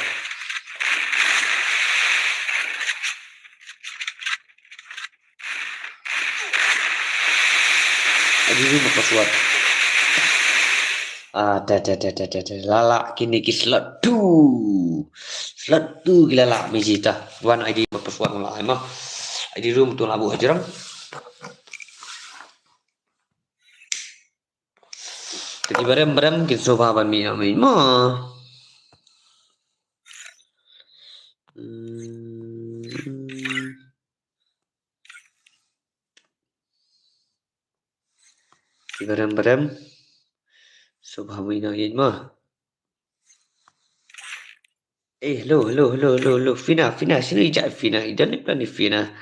ID room berpasword. Ada. Lala kini ki slot 2 gila lah Mijita. One ID berpasword lah emang. ID room tu labu ajarang. Jadi barem kita coba mi mah. Barem Subhamina mah. Hello. Fina, sini je Fina. Idan ni plan ni Fina.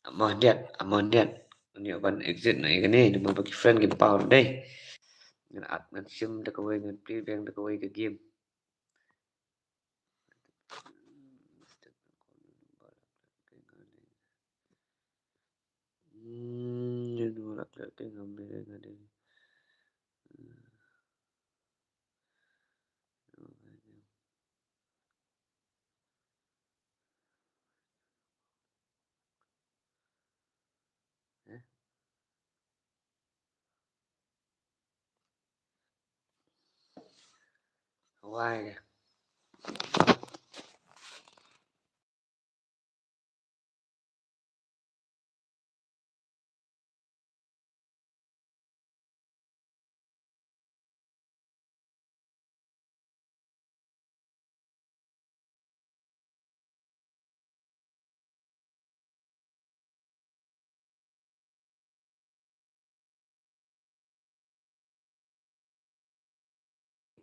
Amah dia. Ni aban exit na ikan ni. Nama bagi friend game power deh. Ngan sim dah kawai ngan play bang dah kawai ke game. Nolak tengok mereka ada. Why?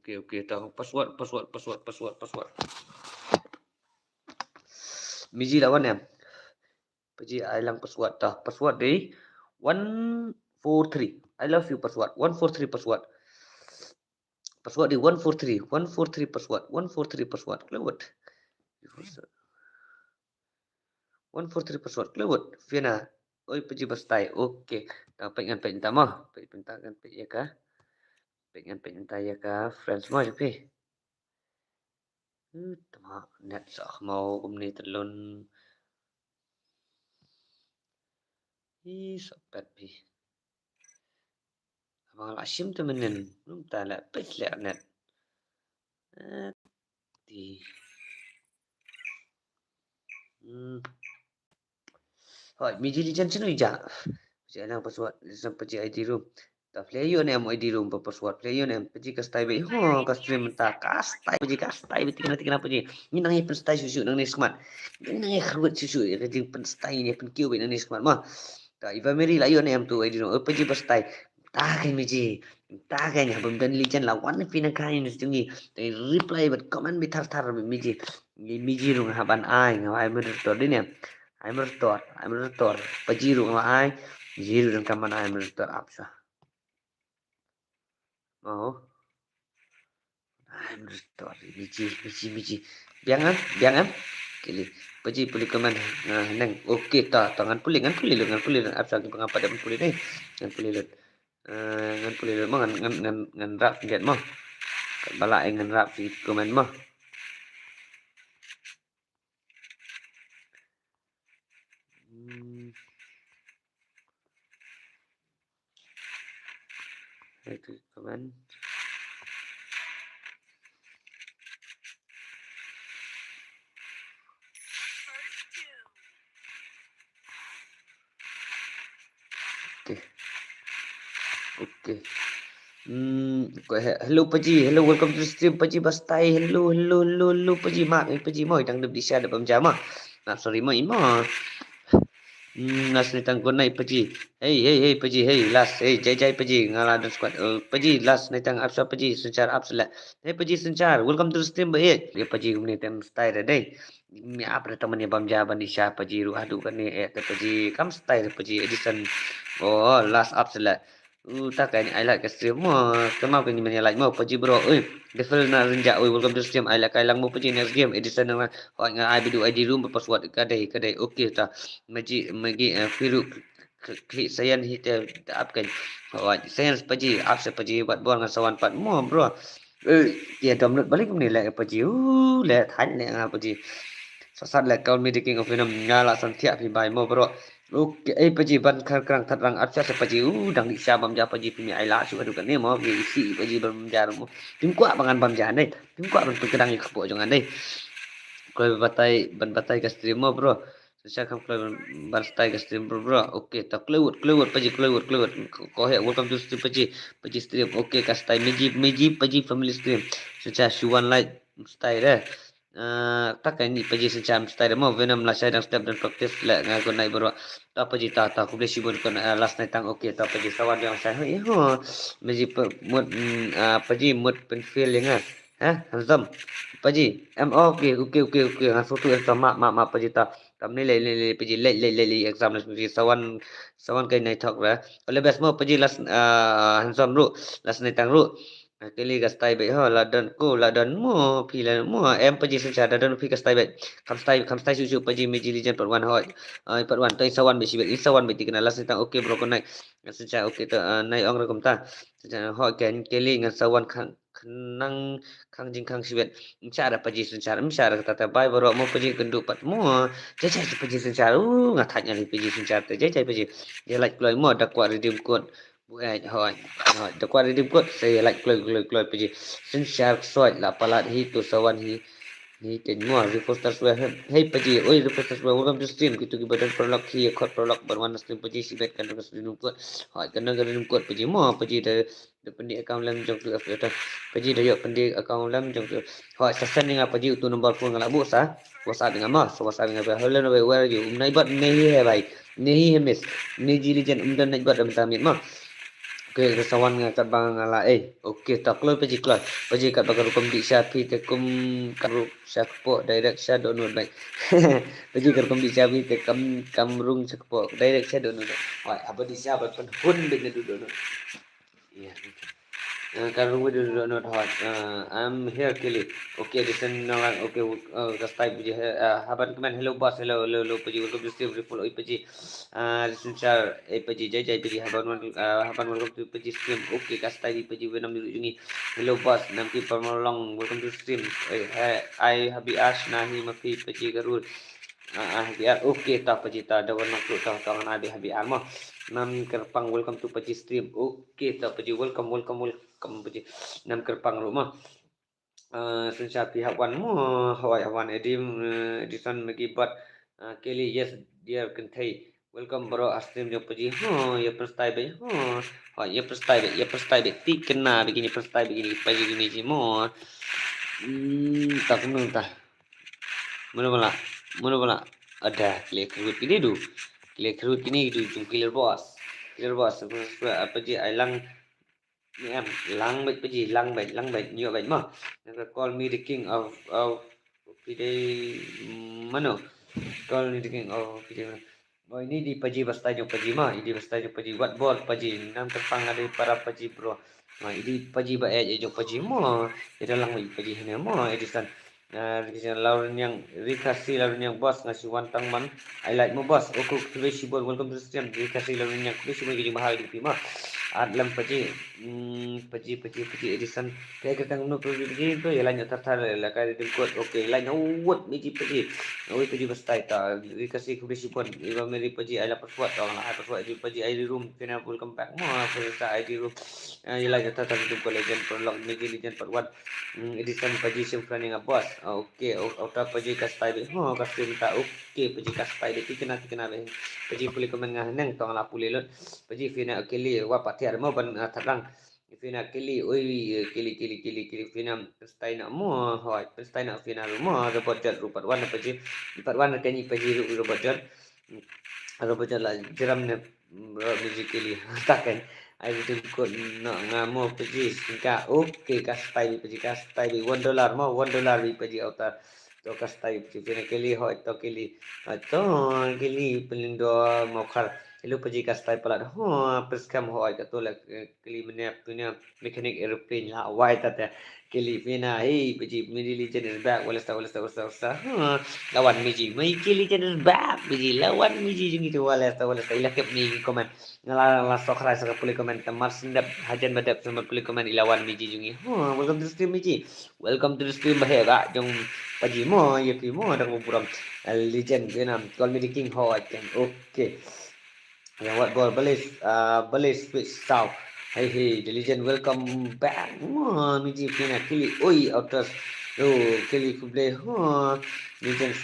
Okay, tahu password. Miji lawan ya. Paji ailang password tah. Password deh 143. I love you password. 143 password. Password di 143 password. 143 password. Kelewat. 143 password. Kelewat. Fiona. Oi paji bastai. Okay. Dapat ngan pengen tamah. Pengen ya kah? Pengen tanya kah? Friends semua je. Tama net sah mau kumni telun. Sobat pi. Abang Asim tu menen. Belum tahu pes lek net. Di. Hoi, miji lijan sini ja. Jangan password sampai ID room. Ta player ni am ID room password player ni pergi ke stay be. Ke stream ta kastai pergi kastai betul kenapa je. Ni nang pen stay susu nang ni smart. Ni nang khruat susu ke jing pen stay ni pen kiu be nang ni smart mah. Ta iba meri la yo ni am tu ID room pergi pas stay. Ta kan miji. Ta kan ya bam dan lijan la wan pina kain stungi. Tai reply but comment bi thar miji. Ni miji rung haban ai ngai mer to ni. I'm restore. Pajiru ng ay. Jiru ng kaman I'm restore apsa. Oh. I'm restore. Biji. Biangan. Kili. Paji puli kaman. Nang. Okay ta. Tangan puli. Ngan puli. Apsa ki pangapa dapat puli ni. Ngan puli lut. Ngan puli lut mo. Ngan rap. Get mo. Balak ngan rap si kaman mo. Itu kaman. Okay. Hello Paji. Hello, welcome to the stream Paji Bastai. Hello Paji. Mak Paji moi đang được đi xe được bấm giá mà. Sorry moi mà. Last night ang kunay Paji. Hey Paji. Hey last. Hey Jai Paji. Ngala dan squad. Paji last night ang apsa Paji sencar apsa. Hey Paji sencar. Welcome to the stream baik. Ya Paji kumni tem stay day. Mi apa teman ni bam jaban di syah Paji ru adu kan ni Paji kam stay Paji edition. Oh last apsa. Tak kan I like stream mo. Kemau kan ni like mo Paji bro. Devil na renjak. Welcome to the stream. I like kailang mo Paji next game edition nang hot nga I bidu ID room password kadai. Okay ta. Magi firu klik sayan hita upkan. Hot sayan Paji apsa Paji buat buang sawan pat mo bro. Dia download balik ni like Paji. Le than le Paji. Sasat le kau mi king of venom ngala san tiap pi bai mo bro. Okay, Paji ban kerang terang apsa Paji dang di syabam ja Paji pi ai la su adu kan ni mo isi Paji bam ja mo. Tim kuat bangan bam ja ni. Tim kuat ban kedang ikpo jangan ni. Kau batai ke stream mo bro. Saya akan ban stay ke stream bro. Okay, tak keluar Paji keluar. Kau he welcome to stream Paji stream. Okay, ka stay meji Paji family stream. Saya Shuan like stay dah. Tak ni Paji secam stay mo venom lah saya dan step dan practice lah ngaku naik bro. Tak Paji tak aku boleh sibuk kan last night tang okay tak Paji sawan yang saya meji mood Paji mood pen feeling handsome Paji okay ngan foto exam mak Paji tak ni le Paji le exam Paji sawan kai naik talk lah oleh best mo Paji last handsome ru last night tang ru kali ka stay baik ladan mo pila mo Paji secara ladan pi ka stay baik kam stay susu Paji meji legend part 1 hoi part 1 tai sawan besi baik sawan beti kena last night tang okay bro naik secara okay ta naik ong rekom ta secara hoi kan kali ngan sawan nang jing sibet cara Paji secara kata bai bro mo Paji kenduk pat mo jajai Paji secara ngatanya ni Paji secara jajai Paji dia like keluar mo dak kuat redeem code buat hoi dak kuat redeem code saya like keluar Paji secara soi la palat hi tu sawan hi ni ten mo reposter sudah hey Paji reposter sudah welcome to stream gitu ki badan prolog hi kod prolog berwarna stream Paji sibet kan redeem code hoi kan redeem code Paji mo Paji dah pendik account lam jong tu after Paji dah yok pendik account lam jong tu hoi sesen dengan Paji tu nombor phone ngala bu sa WhatsApp dengan mas WhatsApp dengan hello no where are you naibat nehi hai bhai nehi hai miss neji legend umdan naibat dam tamit ma okay kesawan kat bang ngala okay tak keluar Paji kat bakal hukum di syafi tekum karu syakpo direct sya download baik Paji kat hukum di syafi tekam kamrung syakpo direct sya download hoi apa di syabat pen hun dengan download iya Karung video not hot. I'm here Kelly. Okay, listen now. Okay, just type Paji. Haban comment. Hello boss. Hello Paji. Welcome to stream. Follow Paji. Listen share. Paji. Jai Paji. Haban welcome to Paji stream. Okay, just type Paji. Wenam dulu ini. Hello boss. Nanti permolong. Welcome to stream. I habi ash nahi mafi Paji garul. Biar okay tak Paji tak ada warna tu tak tangan habi armah. Nam kerpang welcome to Paji stream. Okay tak Paji welcome Paji. Nam kerpang rumah. Sensa pihak wan mo hawai wan edition megibat Kelly yes dear kentai. Welcome bro stream jo Paji. Ya perstai be. Ya perstai be. Ti kena begini perstai begini Paji gini ji mo. Tak kena tah. Mana pula ada clear root ini tu. Clear root ini tu clear boss. Apa je lang ni lang baik nyo baik mah. Call me the king of today mana Kalau ni diking paji. Oh ini di paji bastajo paji mah, ini bastajo paji what ball paji. Nam terpang ada para paji bro. Ini paji ba jo paji mo. Ida lang mai paji hene mo edisan. Kita lawan yang Rikasi lawan yang bos ngasih wantang man. I like mo bos. Oku kubesi bol welcome to the stream. Rikasi lawan yang kubesi mo gini mahal di mah. Adlam paji paji edisan. Kayak kita ngunu paji itu ya lanjut tertar lah kayak di kuat. Oke, lanjut what paji. Oi paji bastai ta Rikasi kubesi pun. Iba meri paji ala persuat orang lah persuat di paji ID room kena welcome back. Mo persa ID room. Ya lanjut tertar di kuat legend prolog legend part 1. Edisan paji simpan yang bos. Okey, outer paji kastai be. Kastai minta okey paji kastai be kena be. Paji pulih komen ngah neng tong la pulih lot. Paji fina kili wa patiar mo ban terang. Fina kili oi kili fina kastai nak mo hoi kastai nak fina mo robot jat rupat warna paji kanyi paji robot jat. Robot jat la jeram ne paji kili takkan. Ai tu kot nak ngamo paji singka okey kastai be $1 mo $1 bi paji outer to kastai paji fina kili hoi to kili pelindo mau khar Hello paji kastai palat perskam hoi ka tolak kili menep punya mechanic aeroplane la wai tata kili pina hey paji mini legend is back wala sta lawan miji mai kili legend is back paji lawan miji jung itu wala sta ila kep ni komen ngala sokra sa pulih komen tamar sindap hajan badap sama pulih komen ilawan miji jungi welcome to the stream miji welcome to the stream bahega jong paji mo yaki mo ada buram legend benam call me the king hoi kan okay. Yang what ball balis switch south. Hey, the legend welcome back. Miji pina kili oi outer. Kili kuble. Legend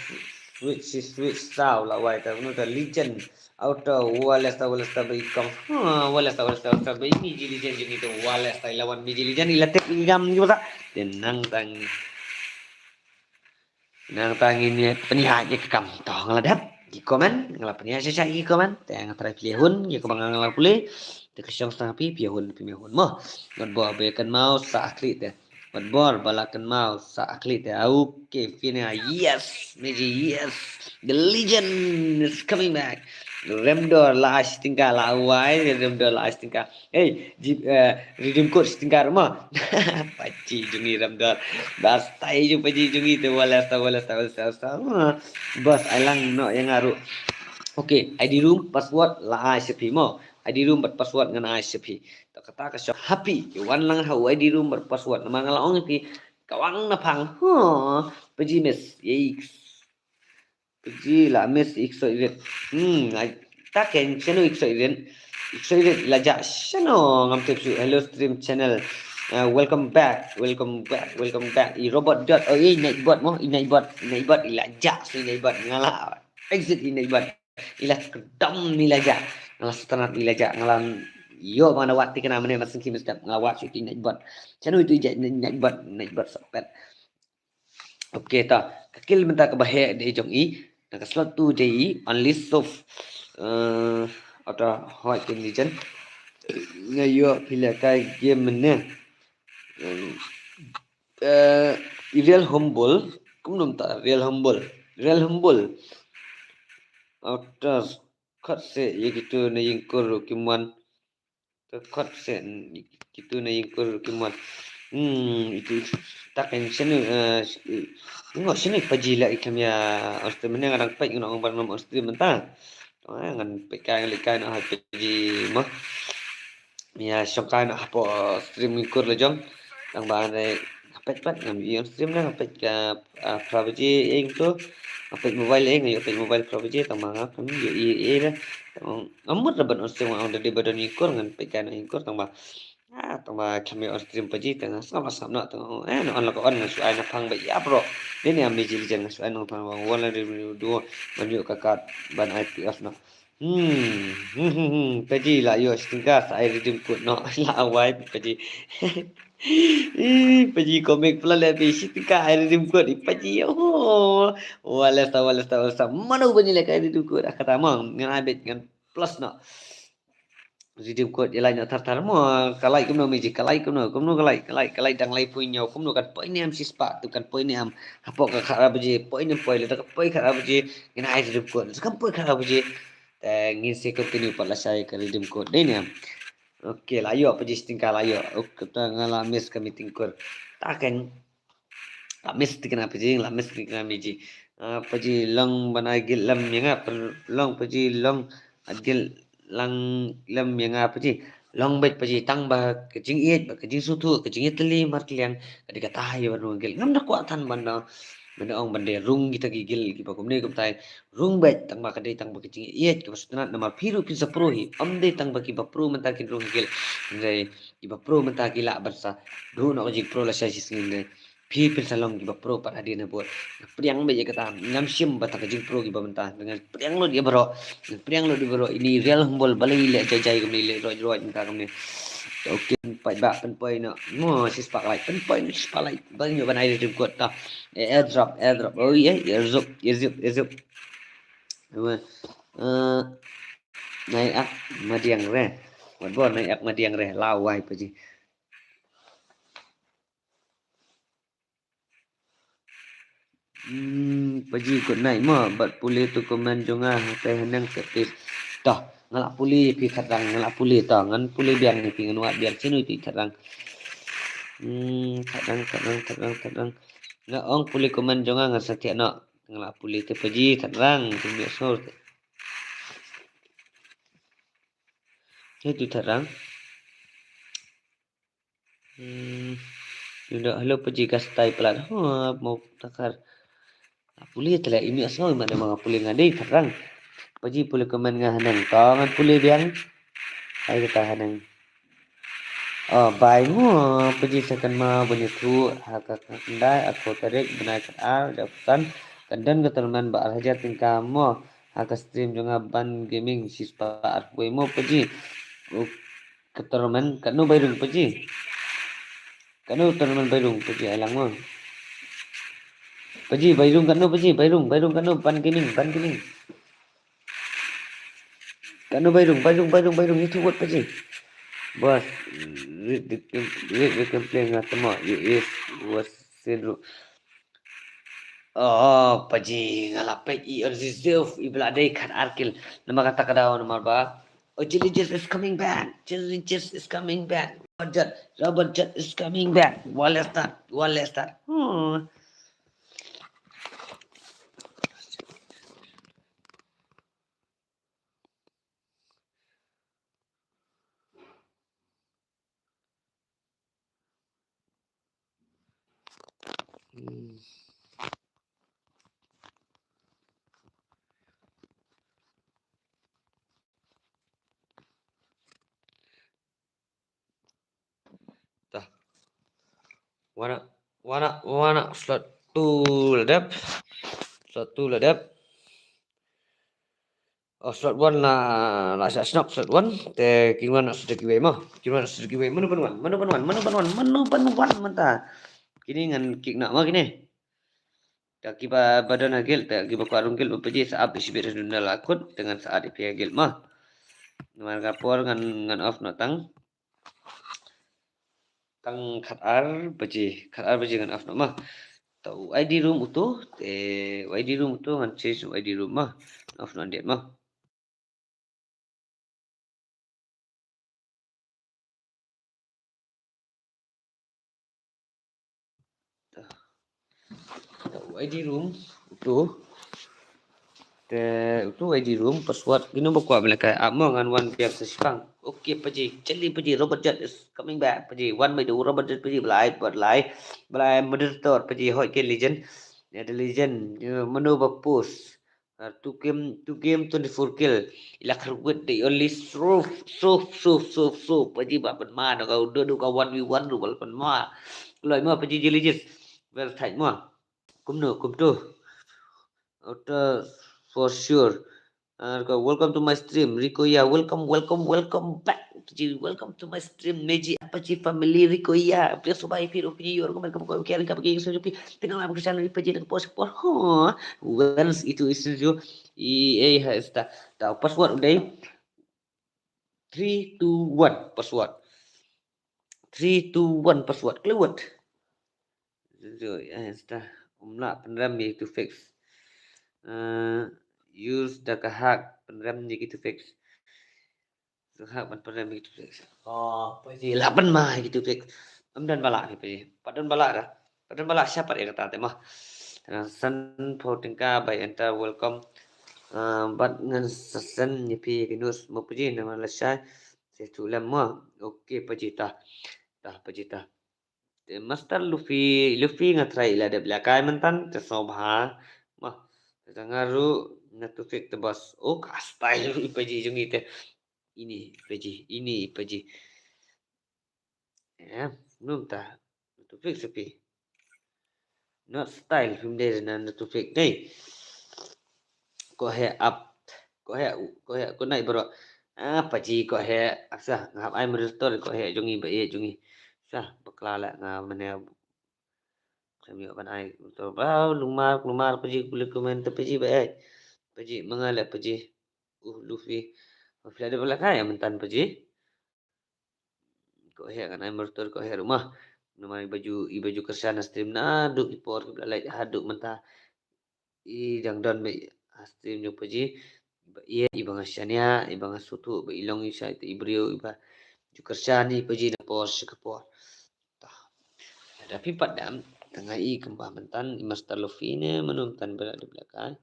switch south la wai ta the legend outer walesta bai kom. Walesta bai miji legend jini to walesta lawan miji legend ilatek igam juga. Tenang tang ini penihanya kam tong ladap. Di komen ngalap ni aja di komen tang try pilihun ya kebang ngalap pulih te kesyong setengah pilihun mo god bo bekan mau sa akli te god bor balakan mau sa akli te okay fina yes meji yes the legend is coming back Remdor last tingkah lawai Remdor last tingkah hey redeem code tingkah rumah paci jungi Remdor bastai ju paci jungi tu wala bos alang no yang ngaruh okay ID room password la ICP mo ID room password ngan ICP tak kata ka so happy wan lang hau ID room password nama ngalaong pi kawang na phang paci miss Pergi lah miss ikso event. Tak kan channel ikso event lajak channel ngam tepsu hello stream channel. Welcome back. I robot dot nightbot mo nightbot ilajak si nightbot ngala exit nightbot ilah kedam ni lajak ngala setengah ilajak ngalam yo mana waktu kena mana masing kimis dak ngawak si nightbot channel itu nightbot sokat. Okay ta kakil minta ke bahaya de jong i nak slot tu de on list of atau hot condition ngayo pila kai game ne real humble kum ta real humble atau kat se ye gitu na yingkur kiman kat se gitu na yingkur kiman itu tak kan sini tengok sini pajila ikam ya Australia mana orang pek nak orang nama Australia mentang ngan pekai likai nak haji mah ya songkai nak apa stream ikur le jong ang bahane pek ngam Australia nak pek prabaji ing tu pek mobile ing pek mobile prabaji tamang kami ye amut raban Australia ang dari badan ikur ngan pekai nak ikur tambah tama kami stream paji tengah sama-sama nak tengok no on la on suai na phang ba ya bro ni am meji jan suai no phang wala do banyu kakat ban IPF no paji la yo stingka sai redeem code no la awai paji paji komik pula le bi stingka redeem code paji wala sa manu bani le kai redeem code kata mang ngan abet ngan plus no Redeem code jelai nak thar mo kalai kumno miji kalai kumno kalai dang lai punya kumno kan point ni am sispa tu kan point ni am hapok ka khara biji point ni point le tak point khara biji ina ai redeem code kan point khara biji ngin se continue pala saya ke redeem code ni am oke layo biji tingkal layo kita ngala miss kami tingkor taken la miss tikna biji la miss tikna miji biji long banai gil lam yang long biji long adil lang lam yang apa sih long bet paji tang ba kejing iet ba kejing sutu kejing itali mar kliang kadika tahi baru gil ngam dak kuatan banda banda ong bande rung kita gigil ki ba kumne kum tai rung bet tang ba kadai tang ba kejing iet ki basutna nama piru pisa prohi amde tang ba ki ba pro menta ki rung gil ndai ki ba pro menta ki la barsa do no jik pro la sai sing Pipil salong giba pro pat hadir na buat. Priang be kata ngam sim bata kajing pro giba mentah dengan priang lo dia bro. Priang lo di bro ini real humble balai le jai kami le roj mentah kami. Oke pai ba pen poi no. Mo sis pak like pen poi sis pak like bang yo banai di kuat ta. Airdrop. Oh iya airdrop. Dua. Naik ak madiang re. Buat naik ak madiang re lawai paji. Paji ikut naik mah bat pulih tu komen jonga teh henang ketis tah ngalak pulih pi khatang ngalak pulih tah ngan pulih biang ni pi ngan biang sinu pi khatang khatang na ong pulih komen jonga ngan satia nak ngalak pulih te paji khatang tu biak sor tu khatang Tidak halo paji kastai pelat mau takar pulih telah ini asal mana mga pulih ngadi khatang paji pulih komen nga hanang tangan pulih biang ay kita hanang bai mo paji sakan ma bunyitu haka kandai aku tarik benai ar dapatan kandan keterman ba hajar tingkah mo haka stream juga ban gaming sispa aku mo paji keterman kanu bairung paji kanu terman bairung paji alang mo paji bairung kanu kanu ban gaming kanu bairung itu buat paji bos read the complaint nga tamo is was sendro paji ngalapet I reserve ibladai kan arkil nama kata kadaw nama ba Jellyjus is coming back Jellyjus is coming back Robert Jet is coming back let's start Tah. Wana slot 2 ladap. Slot 1 la sa snap slot 1 te kinwan sudah kiwe mah. Manu panuan manta. Kini ngan kick nak mah kini. Tak kiba badan agil tak kiba karung gil upaji saat isbir dunia lakut dengan saat ipi agil mah. Ngan kapor ngan off notang. Tang khatar baji ngan off mah. Tau ID room utuh te ID room utuh ngan change ID room mah. Off non dia mah. ID room itu ID room password gino bakwa melaka amo ngan one biar sesipang okay paji celi paji Robert Jet is coming back paji one by the Robert Jet paji belai moderator paji hot ke legend ya the legend menu bapus two game 24 kill ila karwet the only so paji ba pan ma no ka do ka 1v1 ru bal pan ma loi ma paji legend ver thai ma kum tu for sure welcome to my stream Rico ya welcome back welcome to my stream Meji Apache family Rico ya please subscribe if you your comment kamu kaya ringkap kaya so jupi tinggal apa channel Apache dengan post once itu isu jo esta ta password udah 3, 2, 1 password. 3, 2, 1 password keluar. Rồi dah umla penram ni to fix. Use the hack penram ni gitu fix. So hack penram ni gitu fix. Oh, paji 8 mah gitu fix. Amdan balak ni paji. Padan balak dah. Padan balak siapa dia kata mah. San Potingka by enter welcome. But ngan sasan ni pi kinus mo paji nama lasai. Setu lemah. Okey paji tah. Tah paji tah. Master Luffy nga try ila de belakang mentan tersobha mah tengaru na tu fik tebas oh style ipaji jung ite ini ipaji ya num ta tu fik sepi not style film de na tu fik dei ko he up ko naik bro paji ko he asa ngap ai mertor ko he jungi ba ye jungi sah baklala nga mane kami akan ai betul bau lumar pergi kulit komen terpergi baik pergi mengalah pergi Luffy Luffy ada belakang ya mentan pergi kau hek kan ai mertur kau hek rumah nama baju kerjaan stream na duk ipor ke belai haduk mentah dang don be stream nyu pergi iya ibang asyania ibang asutu be ilong isa itu ibrio iba baju kerjaan ni pergi na pos ke por tapi pada tengah kembah mentan Master Luffy ni menonton berat di belakang.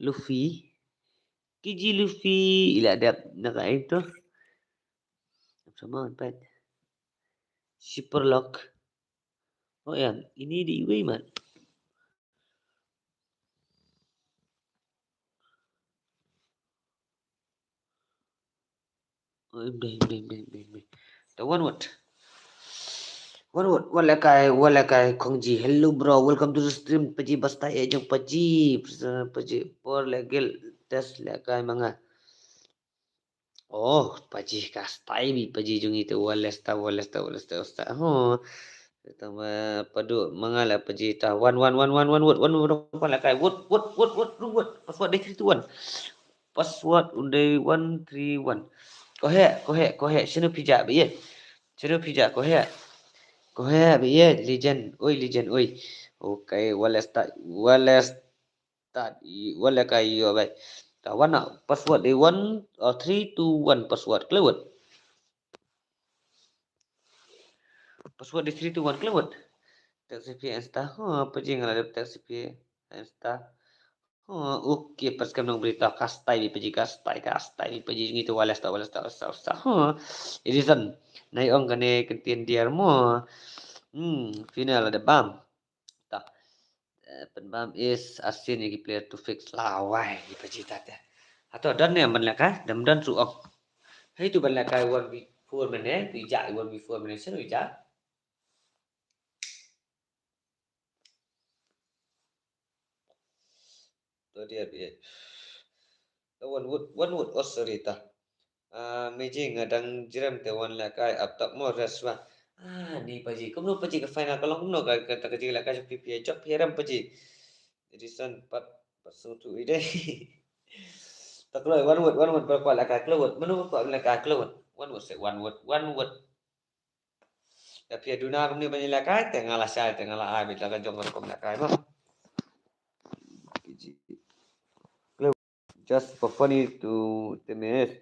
Luffy. Kiji Luffy. Ila ada nak itu. Sama empat. Superlock. Oh ya, ini di Wayman. Oh, dah. One what? Walakai Kongji. Hello bro, welcome to the stream. Paji basta ejong paji por legel test lakai mga. Oh, paji kastai bi paji jung itu walesta. Oh, tama padu mangala paji ta one lakai what password day 321 password unday 131 ko he sino pija bi ye sino pija ko he bi ye legend oi okay walesta walakai yo bai ta wana password day 321 password keluar password day 321 keluar TCP Insta, paji ngala TCP Insta. Okey, pas kami nak berita kastai paji gitu walasta. Edison, naik ong kene kentian dia mo. Final ada bam. Tak. Penbam is asin yang player to fix lawai di paji tata. Atau dan ni menlaka, dan suok. Hai tu menlaka 1v4 mana, tu ijak 1v4 mana sen ijak. Dia one wood osorita meji ngadang jiram te one lakai aptak mo raswa ni paji kumno paji ke final kalau kumno ka kata kecil lakai pipi job hiram paji jadi san pat pasutu ide taklo one wood berapa lakai keluar menu ko lakai keluar one wood tapi aduna kumni banyak lakai tengah lah ai bila ka jong ko lakai mah just for funny to temes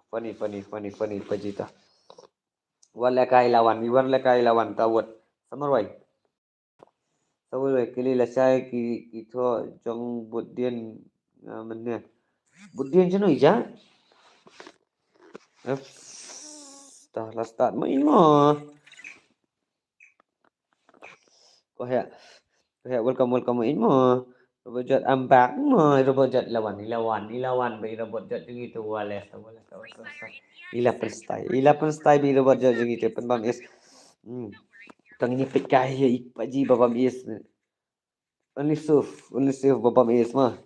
funny pajita walakai lawan tawat samarwai kili lasai ki ito jong budien menne budien chano ija last start mo ko he welcome in mo robot I'm back mo robot lawan by robot jeung itu wales ilapan style by robot jeung itu penbam is tang ni pekai paji babam is only serve babam is mah.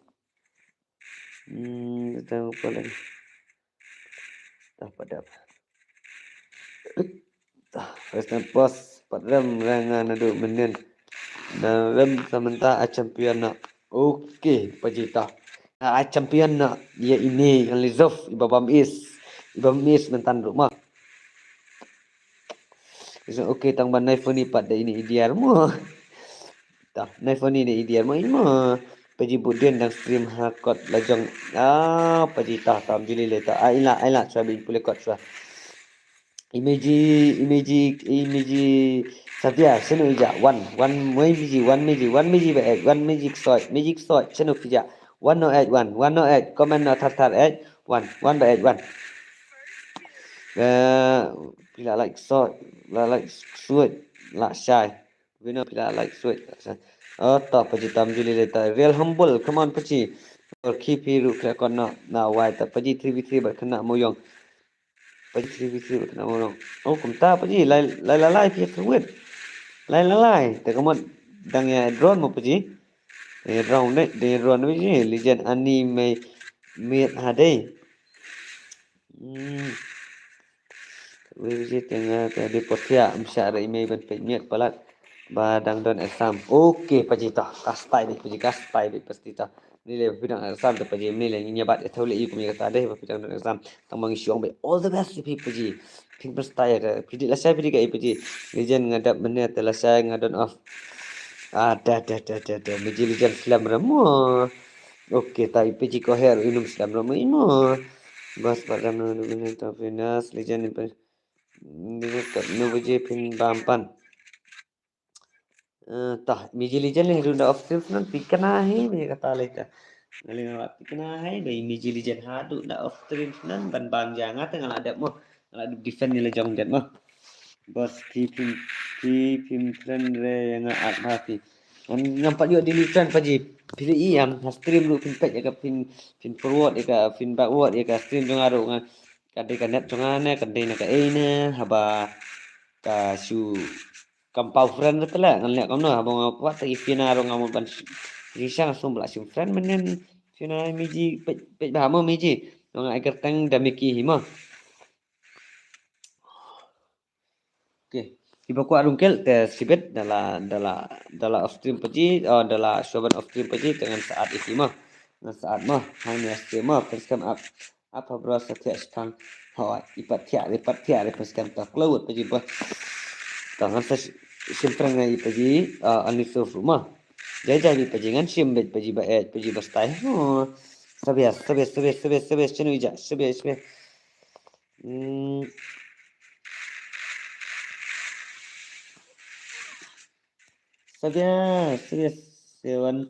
Kita lupa lagi. Dah. First and post padram rangan adu menen. Dalam sementara champion nak. Okey, pajita. Champion nak dia ini yang reserve Ibabam is mentan rumah. So okey tang ban knife ni pada ini ideal mah. Tah, knife ni dia ideal mah. Paji budin dan stream hakot lajang. Pajita tam jili leta. Aila sabi boleh kot sah. Imeji Savia seno ija one magic one magic soi seno kija 108 comment no tar 8 1 by 8 1 pila like soi like sweet la shy we know pila like sweet ta paji tam juli leta real humble come on paji or keep hiru kra kona na wai ta paji 3v3 berkena moyong paji 3v3 berkena moyong kumta paji lai pi sweet lai te kamu dang ya drone mo paji drone paji legend anime miet hade paji tengah tadi potia amsya email ban miet palat badang don exam okey paji ta kastai di pasti ta nilai bidang exam tu paji nilai nyabat thole i kumi kata deh bidang don exam tamang siong be all the best paji ping perstai pidi la sai pidi ga paji legend ngadap menit la sai ngadon off ada meji legend slam ramo okey ta paji ko her inum slam ramo ino bas padam no menit ta finas legend ni kat no paji pin bampan tah meji legend ni runda of truth nan pikana he me kata leta ngaling awak pikana he dai meji legend hadu da of truth nan ban bang jangat ngal ada mo ngal defend ni lejong jet mo bos keep him friend re yang at hati nampak juga di lisan paji pilih iam stream lu pin pet jaga pin forward jaga pin backward jaga stream jong aru ngan kadai kanet jongane kadai nak ene haba ka su kampau friend betala ngalek kono abang apa ta ifina ro ngamun ban risang langsung bela sim friend menen fina miji pet bahama miji nang agar tang damiki hima okey ibu ku arungkel te sibet dala off stream paji dala soban off stream paji dengan saat itu mah dengan saat mah hanya stream mah perskam apa berasa tiap sekang hawa ipat tiap perskam tak cloud paji bah tangan simprang ngai paji anisof rumah jadi paji ngan simbet paji baet paji bastai sabias chenu ija sabias sabias sewan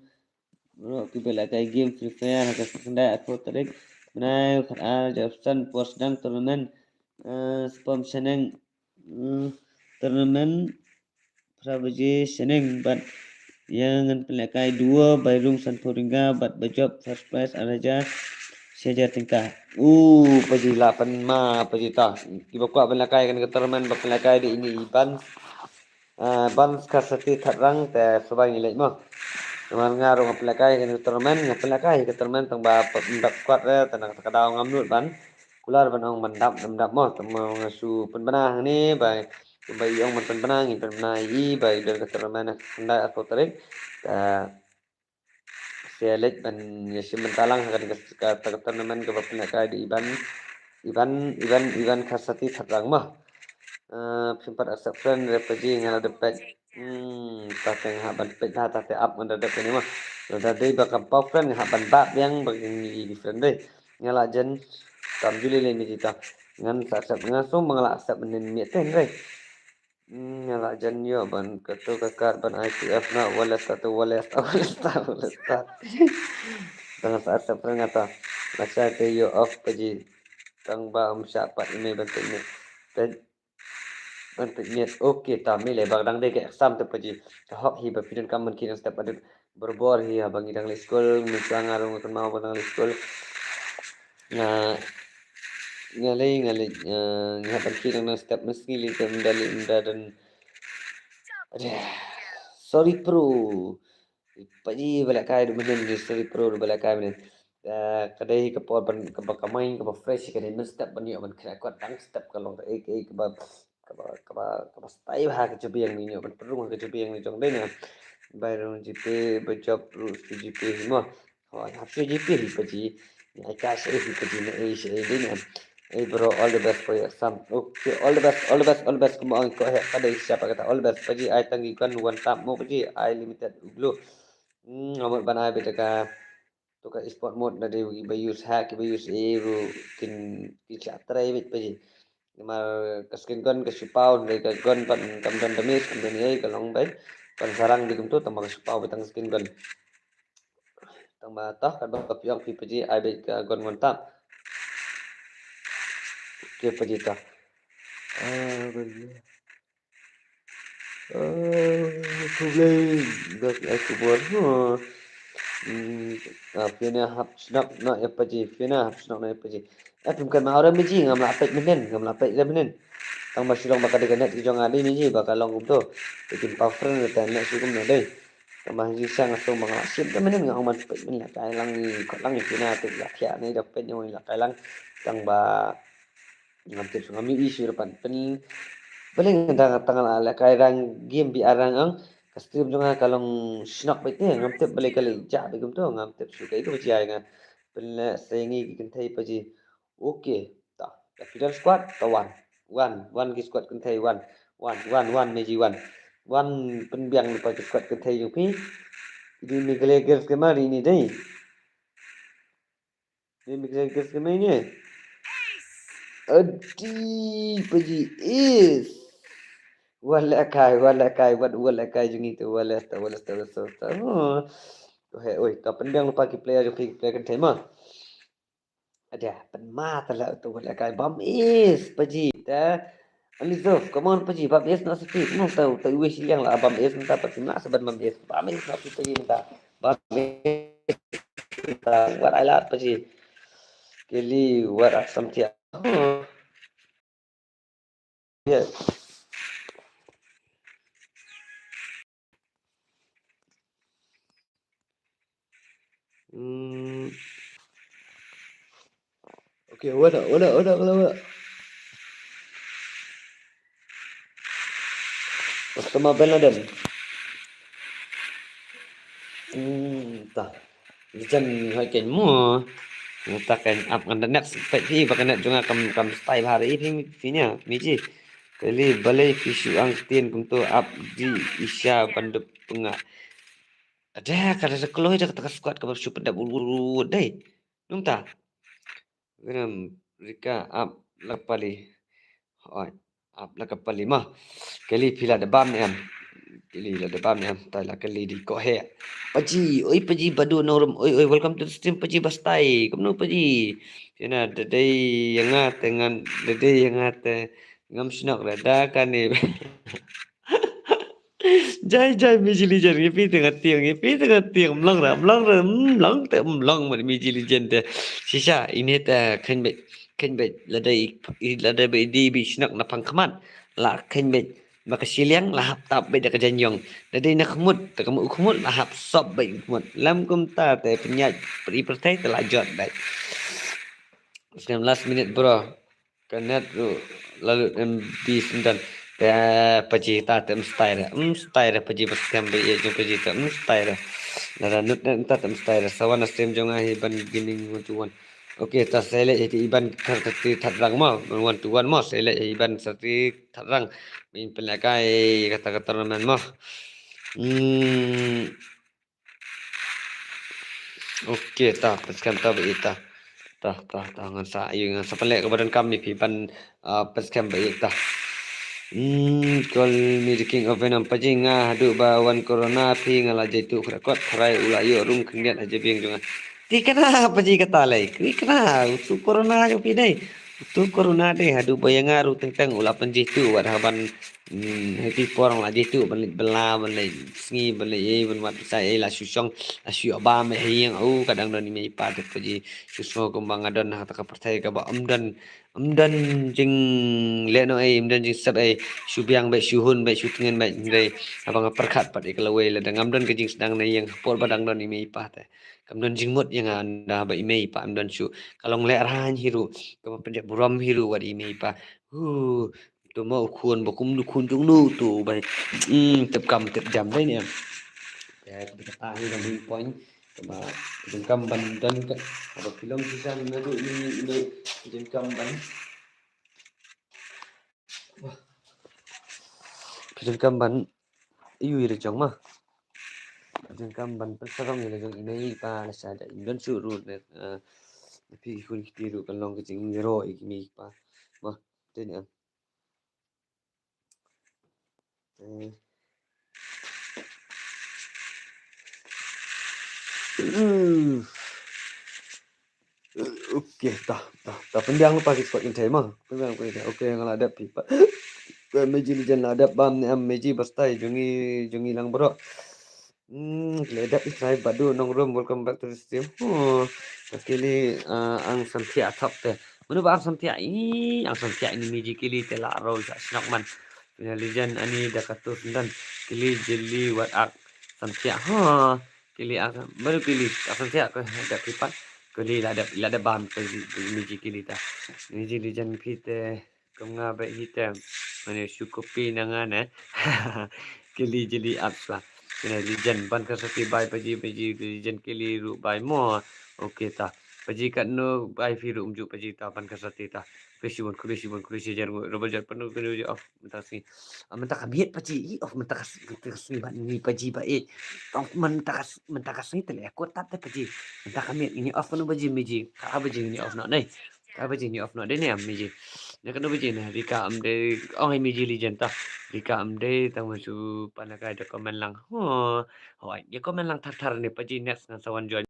kibela kai game free fire haka sekenda aku tarik menai jabsan post dang turnamen spam seneng turnamen prabaji seneng bat yang pelakai 2 Bayrung Sanpuringa bat bajop first prize araja seja tingkah paji 8 ma paji ta kiba kwa pelakai kan turnamen pelakai di ini ban kasati tharang te subai ngilai mo teman ngaru ngapelakai kan turnamen tang ba pendak kuat re tanang takadau ngamnut ban kular ban ong mandap mo temang ngasu penbenah ni bai bai ong penbenah ngi penbenah i bai dan turnamen hendak atau tarik selek ban yesim mentalang akan ke turnamen ke pelakai di Iban kasati tharang mah sempat acceptance repaji ngala dapat tateng haban pet tate up under dapat ni mah tadi bakal pau friend haban bab yang bagi different deh ngala jen tam juli le mi kita ngan accept ngasum ngala accept menen mi ten deh ngala jen yo ban ketu kakar ban ITF na wallet dengan accept friend ngata baca ke yo off paji tang ba siapa ini bentuknya bentuknya okey tamil bang dang dek exam tu paji hok hi bapidon kamen kiran step ada berbor hi abang idang le school misang arung kan mau bang le school ngalai ngapan kiran step meski li dan sorry pro Paji balik kai du menen di seri pro du balik kai menen. Kadai ke por ban ke ba kamai ke ba fresh ke men step ban yo ban kena kuat tang step kalau ke ba ke ba stay ha ke cebiang ni yo ban perung ke cebiang ni jong dai na. Bai rong GP ba job rules to GP mo. Ho hap GP hi paji. Ai ka se hi paji na ai se dai na. Hey bro, all the best for your exam. Okay, all the best, all the best, all the best. Kemauan kau kadai siapa kata all the best. Paji ai tanggikan one tap mo paji ai limited uglo. Amat ban ai beta ka to ka sport mode na de ba use hack ba use ru kin ki chatrai bit paji. Mar ka skin gun ka supau de ka gun pan kam dan damage kam dan ai ka long bai. Pan sarang di kumtu tambah supau betang skin gun. Tambah tah kan ba piang pi paji ai bet ka gun one tap. Okay paji ta. Problem dak aku buat Fina hap snap na epaji Fina hap snap na epaji bukan mau orang meji ngam lapet menen tang masilong baka de net jong ali meji baka long to bikin pafren ta net sukum na dei tang ji sang so mang sim ta menen ngam man pet men la kai lang ni ko lang Fina tu la thia ni da pet nyoi la kai lang tang ba ngam te ngam mi isu depan pen paling tangan ala kai rang game bi arang ang Custom juga kalau snack baik ni ngam tep balik kali ja begum tu ngam tep suka itu baca ai ngam bela sengi kan thai paji okey ta capital squad ta one ki squad kan thai one meji one penbiang lupa ki squad kan thai ju pi di Gallagher ke mari ni dai di Gallagher ke mai ni adi paji is wala kai jungi tu wala ta oh he oi ta pendiang lupa ki player jo ki player kan tema ada penma tala tu wala kai bam is paji ta Alizov come on paji bam is not speed no tahu tu wish yang lah bam is minta pasti nak seban bam is not paji minta bam is minta what I like paji kili what something oh yes Okay, what? Osama bin Laden. Ta. Jangan hakin mu. Takkan up on the next pet hi bakal nak junga kam style hari ini finya miji. Kali balai fisu ang tin kuntu up di isya bandu penga. Ada kada sekolah dah kata squad ka super dah buru dai. Nung ta. Gram Rika up lapali. Oi. Up lakapali mah. Kali pila de bam ni am. Kali la de bam ni am. Tai la kali di ko he. Paji, oi paji badu norum. Oi welcome to the stream paji bastai. Kamu paji. Kena dadai yang dengan dadai yang ngam snok rada kan ni. Jai miji legend ngipi tengah tiang mlang mana miji legend te. Sisa ini ta kenbet ladai di snok na pangkaman. La kenbet maka siliang lahap tap be dak janjong dadai nak khmut tak kamu khmut lahap sob be khmut lam kum ta te penyat pri pertai telajot dai 19 minit bro kanet lalu MB 9 paji ta tem style paji pas kambe ye jong paji ta style nara nut ta tem style sawana stream jong ai ban beginning 1 to 1 okey ta sele iban karti thatrang ma 1 to 1 ma sele iban sati thatrang min pelakai kata-kata naman mo okey ta paskan ta be ita ta ngan sa ayo ngan sa pelek kebadan kami pipan paskan be ita call me the king of Venom pajing hadu bawan corona pi ngala jaitu krakot kharai ulayo rung kendian aja biang jonga ti kana paji kata lai ki kana tu corona jo pi dai tu corona dei hadu bayanga ru teng ula panji tu wadaban Heti porong la jitu balit bela balit sngi balit ban wat sai la susong la syu ba me hiang au kadang don me pa de paji suso kumbang adon ha ta percaya ka ba amdan jing le no amdan jing sab subyang ba suhun ba sutingen ba dei abang perkat pat ikalawe la dang amdan ke jing sedang na yang por badang don me pa te kamdon jing mut yang anda ba me pa amdan su kalong le arhan hiru ka penjak buram hiru wa di me pa tụi mà khuôn mà cũng khuôn chúng nu tụ bài tập cầm tập jam đấy nè để kita tahu yang di point mà jengkam ban dan apa film season na do ini jengkam ban jengkam ban iu ira jong ma jengkam ban pasarong ira jong ini pa la sada indon suru ne pi kun tiru kan long ke jing ro ikmi pa ma tên Okey, dah pendiang lepas kita spot intai mah. Pendiang ko intai. Okey, yang ada pipa. Meji lijan ada bam ni meji bastai jungi lang bro. Ledak isai badu nong room welcome back to the stream. Kili ang santia top teh. Menu bang santia ini ang santia ini meji kili tela ro snok man. Punya lijan ani dakatus dan kili jeli wat ak santia. Kili baru kili santia ko ada pipa. Kali lada bam pe miji kili ta miji lijan pite konga ba hita mane syukupi nangan kili jeli apsa kena lijan ban ka sapi bai paji lijan kili ru bai mo okey ta paji kat no bai fi ru umju paji ta ban ka sati ta kurisi jar robo jar panu kenu off mentasi mentaka biet paji off mentaka ban ni paji ba off mentaka ni tele ko tat paji entah kami ini off kan baji miji ka baji ini off nak nai ka baji ini off nak deh ni am miji nak kan baji nah rika am de oh miji lijen ta rika am de tang masu panakai de komen lang hoi ya komen lang tar ni paji next ngan sawan join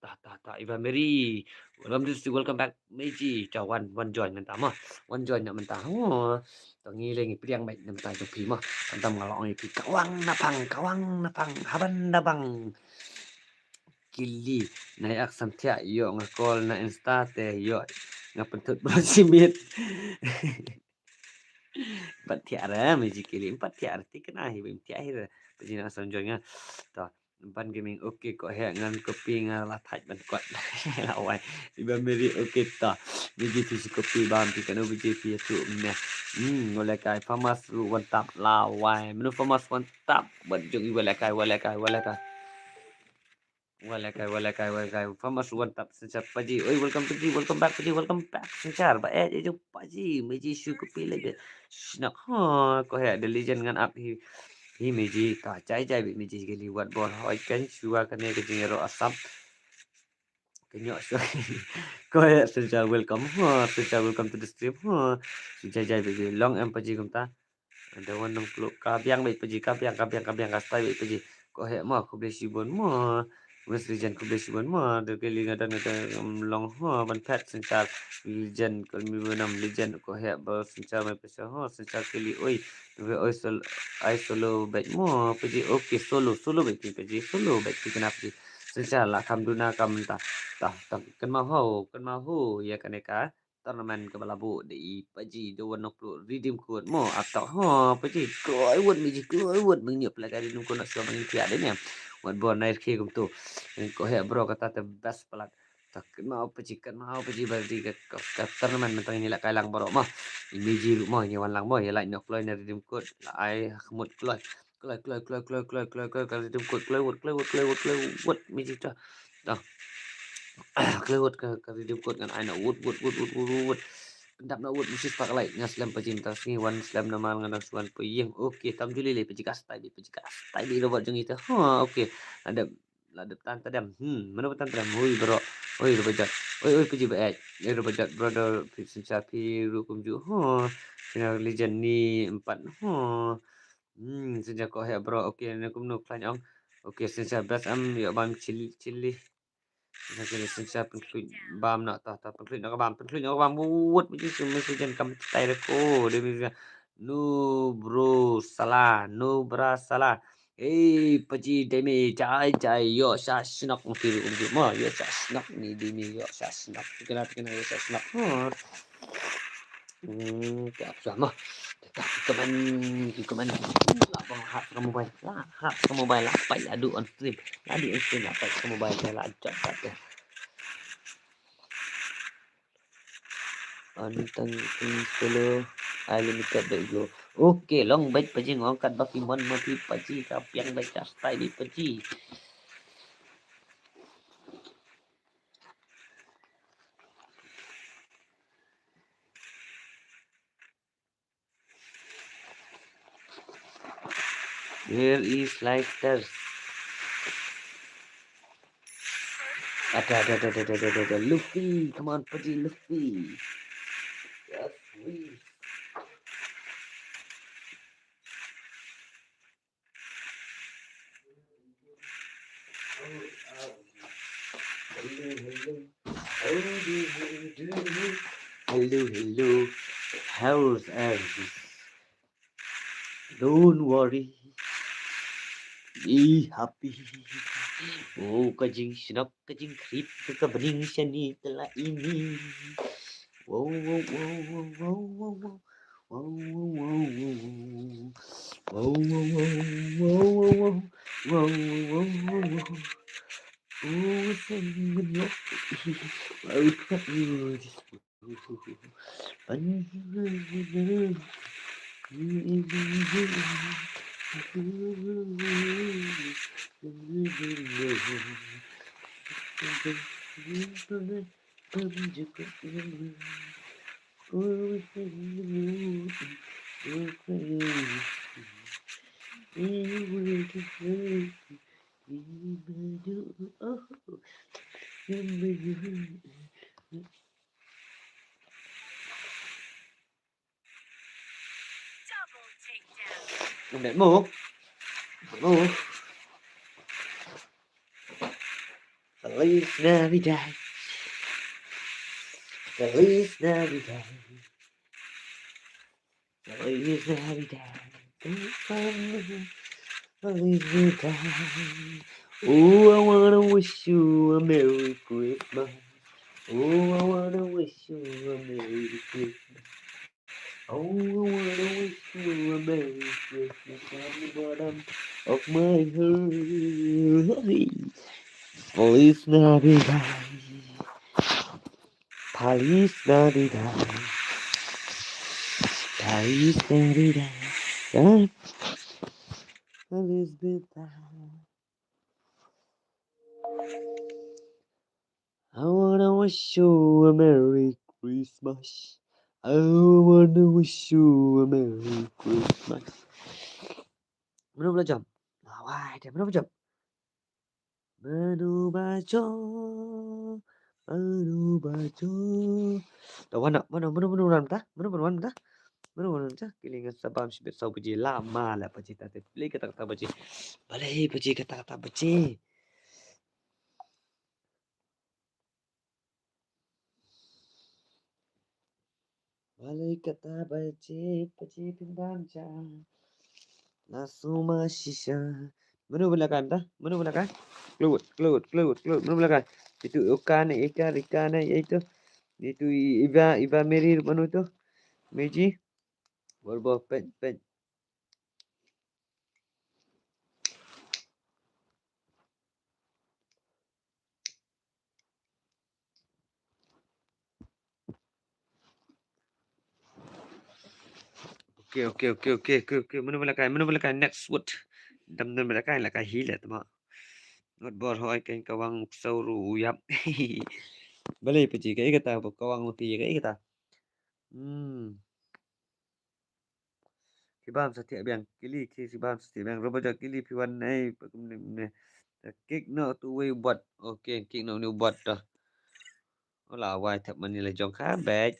ta Iva Mary welcome back miji cawan one join ngan ta mah one join nak mentah tang ngi lengi priang baik nak mentah pi mah antam ngalong pi kawang napang haban nabang kili na aksam tia yo ngakol na insta te yo ngapentut simit pat tiara meji kili pat tiara ti kena hi bim tia hi pejina sonjonya to ban gaming okay ko he ngan kopi ngala thaj ban kwat lawai iba meri okay ta meji fi kopi bam ti kanu meji fi tu ne oleh kai famas ru wantap lawai menu famas wantap ban jong iba lekai walakai Famas wantap sencar paji. Oi welcome back sencar. Ba je paji meji shu ko pile de. Nak ko he the legend ngan up hi meji ka chai bi meji ke liwat bor hoi kan shua kan ke jingero asap. Kenyok so. Ko he sencar welcome. Sencar welcome to the stream. Jai bi long em paji kumta. Ada wanang peluk kabiang baik paji kabiang kastai baik paji. Ko he ma ko bless you bon ma. West region ko bless you bon ma. De kali ngadan long ban pet sencar region ko mi bonam region ko he ba sencar mai pesa sencar kali oi. Ai solo baik mo paji okay solo baik paji solo baik kenapa paji. Sencar lah kam duna kam ta kan mau ya kaneka tournament ke balabu di paji do wanok pro redeem code mo atau paji kloi wot mengyop la kali nung kono so mangin tiada ni wat bon naik ke kum tu ko he bro kata the best pelat tak mau paji berarti ke tournament mentang ni la kailang bro mah imiji mo ni wan lang mo ya la nok kloi na redeem code la ai khmut kloi redeem code kloi wot miji ta klewot ka redeem code kan aina wood pendap na wood mesti pak lai ngaslam pecinta sini one slam nama ngan suan peyeng okey tam juli le pejikas tai di robot jeng itu okey ada tante dam mana tante dam oi robot oi peji baik robot brother fiction sapi rukum ju final legend ni 4 sejak kau he bro okey nakum no plan ong okey sejak best am ya bam chili Nakini siya bam na ta penklit nak bam wut mesti jen kam tai ko dia No bro, salah. No bra salah. Hey, paji demi jai jai yo sasnak mungkin mo yo sasnak ni demi yo sasnak kena yo sasnak. Kaya sama. Keman lapang hap ke mobile. Lah hap ke mobile lapai adu on stream. Adi on stream lapai ke mobile saya ajak kat. Antang solo unlimited baik lo. Okey, long baik paji ngangkat baki mon mati paji kapiang baik castai di paji. Where is lighters? Ada. Luffy, come on paji Luffy. Yes, please. Hello. How's everything? Don't worry. Be happy. Oh, kajing sinap, kajing krip, kebening seni telah ini. Wow. Oh, seni Move. Feliz Navidad. Feliz Navidad. Feliz Navidad. Feliz Navidad. Oh, I wanna wish you a Merry Christmas. Oh, I wanna wish you a Merry Christmas. Oh, I wanna wish you a Merry Christmas from the bottom of my heart. Feliz Navidad. Feliz Navidad. Feliz Navidad. Feliz Navidad. I wanna wish you a Merry Christmas. I wanna wish you a Merry Christmas. Berapa jam? Wah, dia berapa jam? Berubah jauh. Mana kilingan sabam sibet sau baji lama lah baji tadi beli kata-kata baji. Balai baji kata-kata baji. Balai kata baji pindang jam. Nasuma shisha. Mana belakang dah? Mana belakang? Keluar. Mana belakang? Itu ikan itu. Itu Iva Mary mana tu? Meji. Berbuah pen. Okay. Mana belakang? Next word. Dam belakang lah kahila tama. Not bor hoy kan kawang sauru uyap. Balai paji kai kata kawang mati kai kata. Kibam setiap biang kili kibam setiap biang roba kili piwan ai kik no tu we buat. Okay, kik no ni buat dah. Olah wai thap mani le jong kha bek.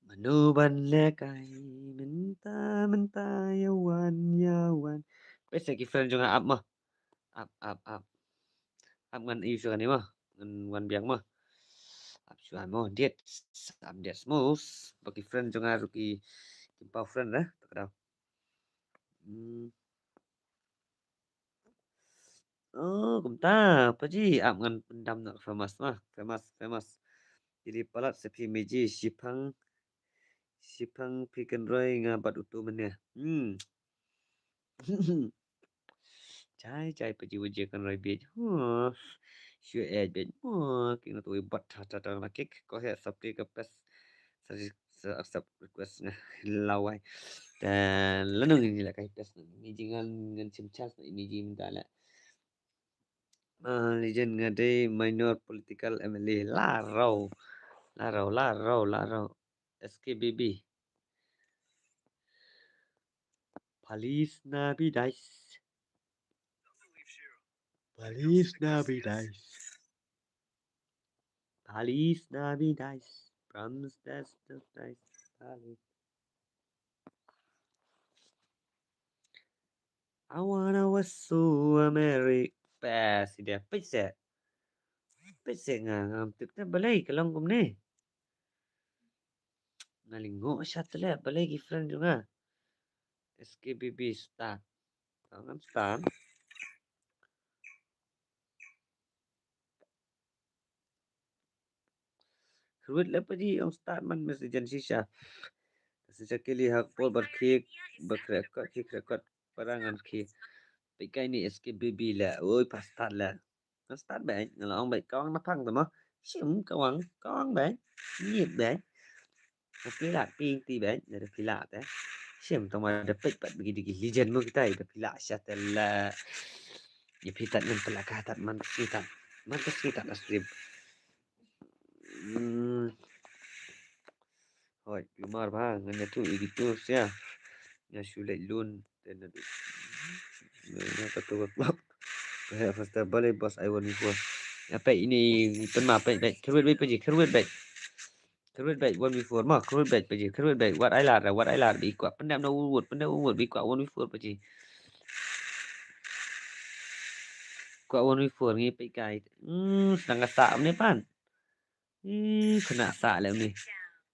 Manuban lekai menta yawan. Pesa ki friend jong up mah. Up. Up ngan i suka ni mah. Ngan wan biang mah. Absuan mo diet sam dia smus bagi friend jonga ruki kimpa friend lah tak tahu. Oh, cũng ta, apa ji? Am ngan pendam nak famous mah, famous. Jadi palat sepi meji sipang pikan roy ngabat utu meneh. Chai paji wuje kan roy bej. Sure ed bej. Kina tu ibat ta na kek ko he sabti ke pes sa accept request na lawai. Dan lenung ini lah kai pes ni jingan ngan simchas ni ji minta lah. Legend ngade minor political MLA larau SKBB Palis Nabi Dice Promise that's the dice Palis I wanna was so America Pas dia pese ngam tipnya balai kalong kumne nalingo syatle balai ki friend juga SKBB start tangan start Kruit lepa ji ang start man mesti jan sisa sisa kili hak pol berkik berkrekot kik rekot parangan ki pikai ni SKBB lah oi pas start lah start bạn là ông bạn con nó phăng tụi nó xỉm con bạn nhiệt bạn tapi lah pinti bạn dari pila teh xỉm tụi mà dapat pat begini legend mo kita itu pila syatella ya pitat man pelakatan man kita asli Rồi, Umar ba, nganya tu gitu sia. Ya sulit lun dan ada. Ya kata klub. Kayak fasta balik bos I want go. Apa ini penma apa baik. Kerut baik pergi, kerut baik. Kerut baik one before mah, kerut baik pergi, kerut baik. What I lar bi kuat pendam na urut bi kuat one before pergi. Kuat one before ni pai kai. Setengah sak ni pan. Kena sak lah ni.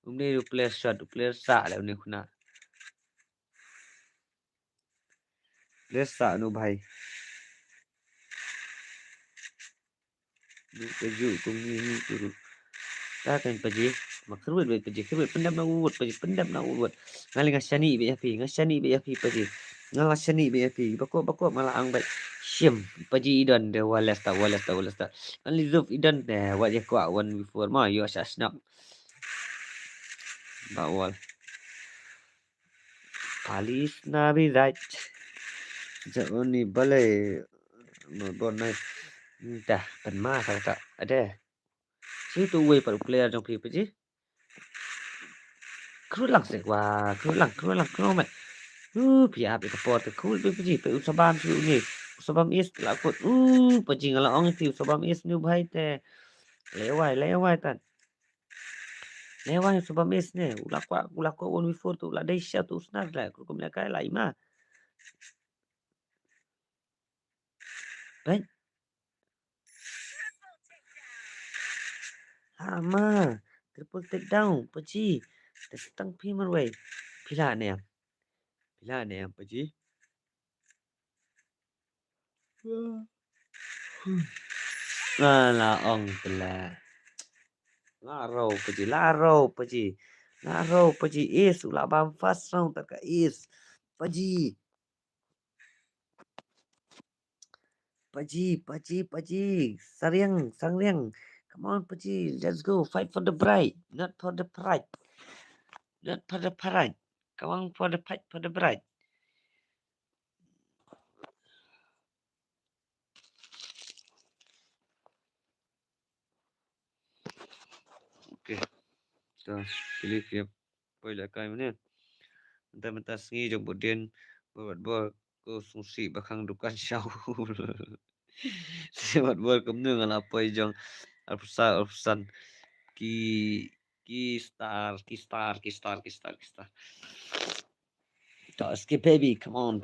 Ni player shot, player sak lah ni kena. Player sak nu bhai. Ni keju ni turu. Ta kan paji makrut be paji kerut pendam na urut paji pendam na urut. Ngali ngasani be api paji. Ngalasani be api bakok malah ang baik. Syem paji idan de walas ta. Ngali zuf idan de wat je kuat one before ma yo asasnak. Bawal. Palis nabi right. Jauh ni balai bon nai. Dah penma tak ada. Situ way pada player trong phi paji. Kerut lang se wa kerut lang mai. Pihak ke pot kerut be paji pe usabam su ni. Usabam is lakut. Paji ngala ong ti usabam is ni bhai te. Lewai tan. Lewai usabam is ni. Ulakwa one before tu la dai sha tu snar la ku kom la kai lai ma. Baik. Lama. Triple take down paji. Testang phi marwai. Pila ni paji. Lah ong telah. Larau paji is ulah bam fast round tak is paji sariang come on paji let's go fight for the bride not for the pride come on for the fight for the bride okay so pilih siap boleh kai mana mentah sengi jom budin buat ko sungsi bakang dukan syau Sebat buat kemnu ngala apa jong Alfusan ki star tak skip baby come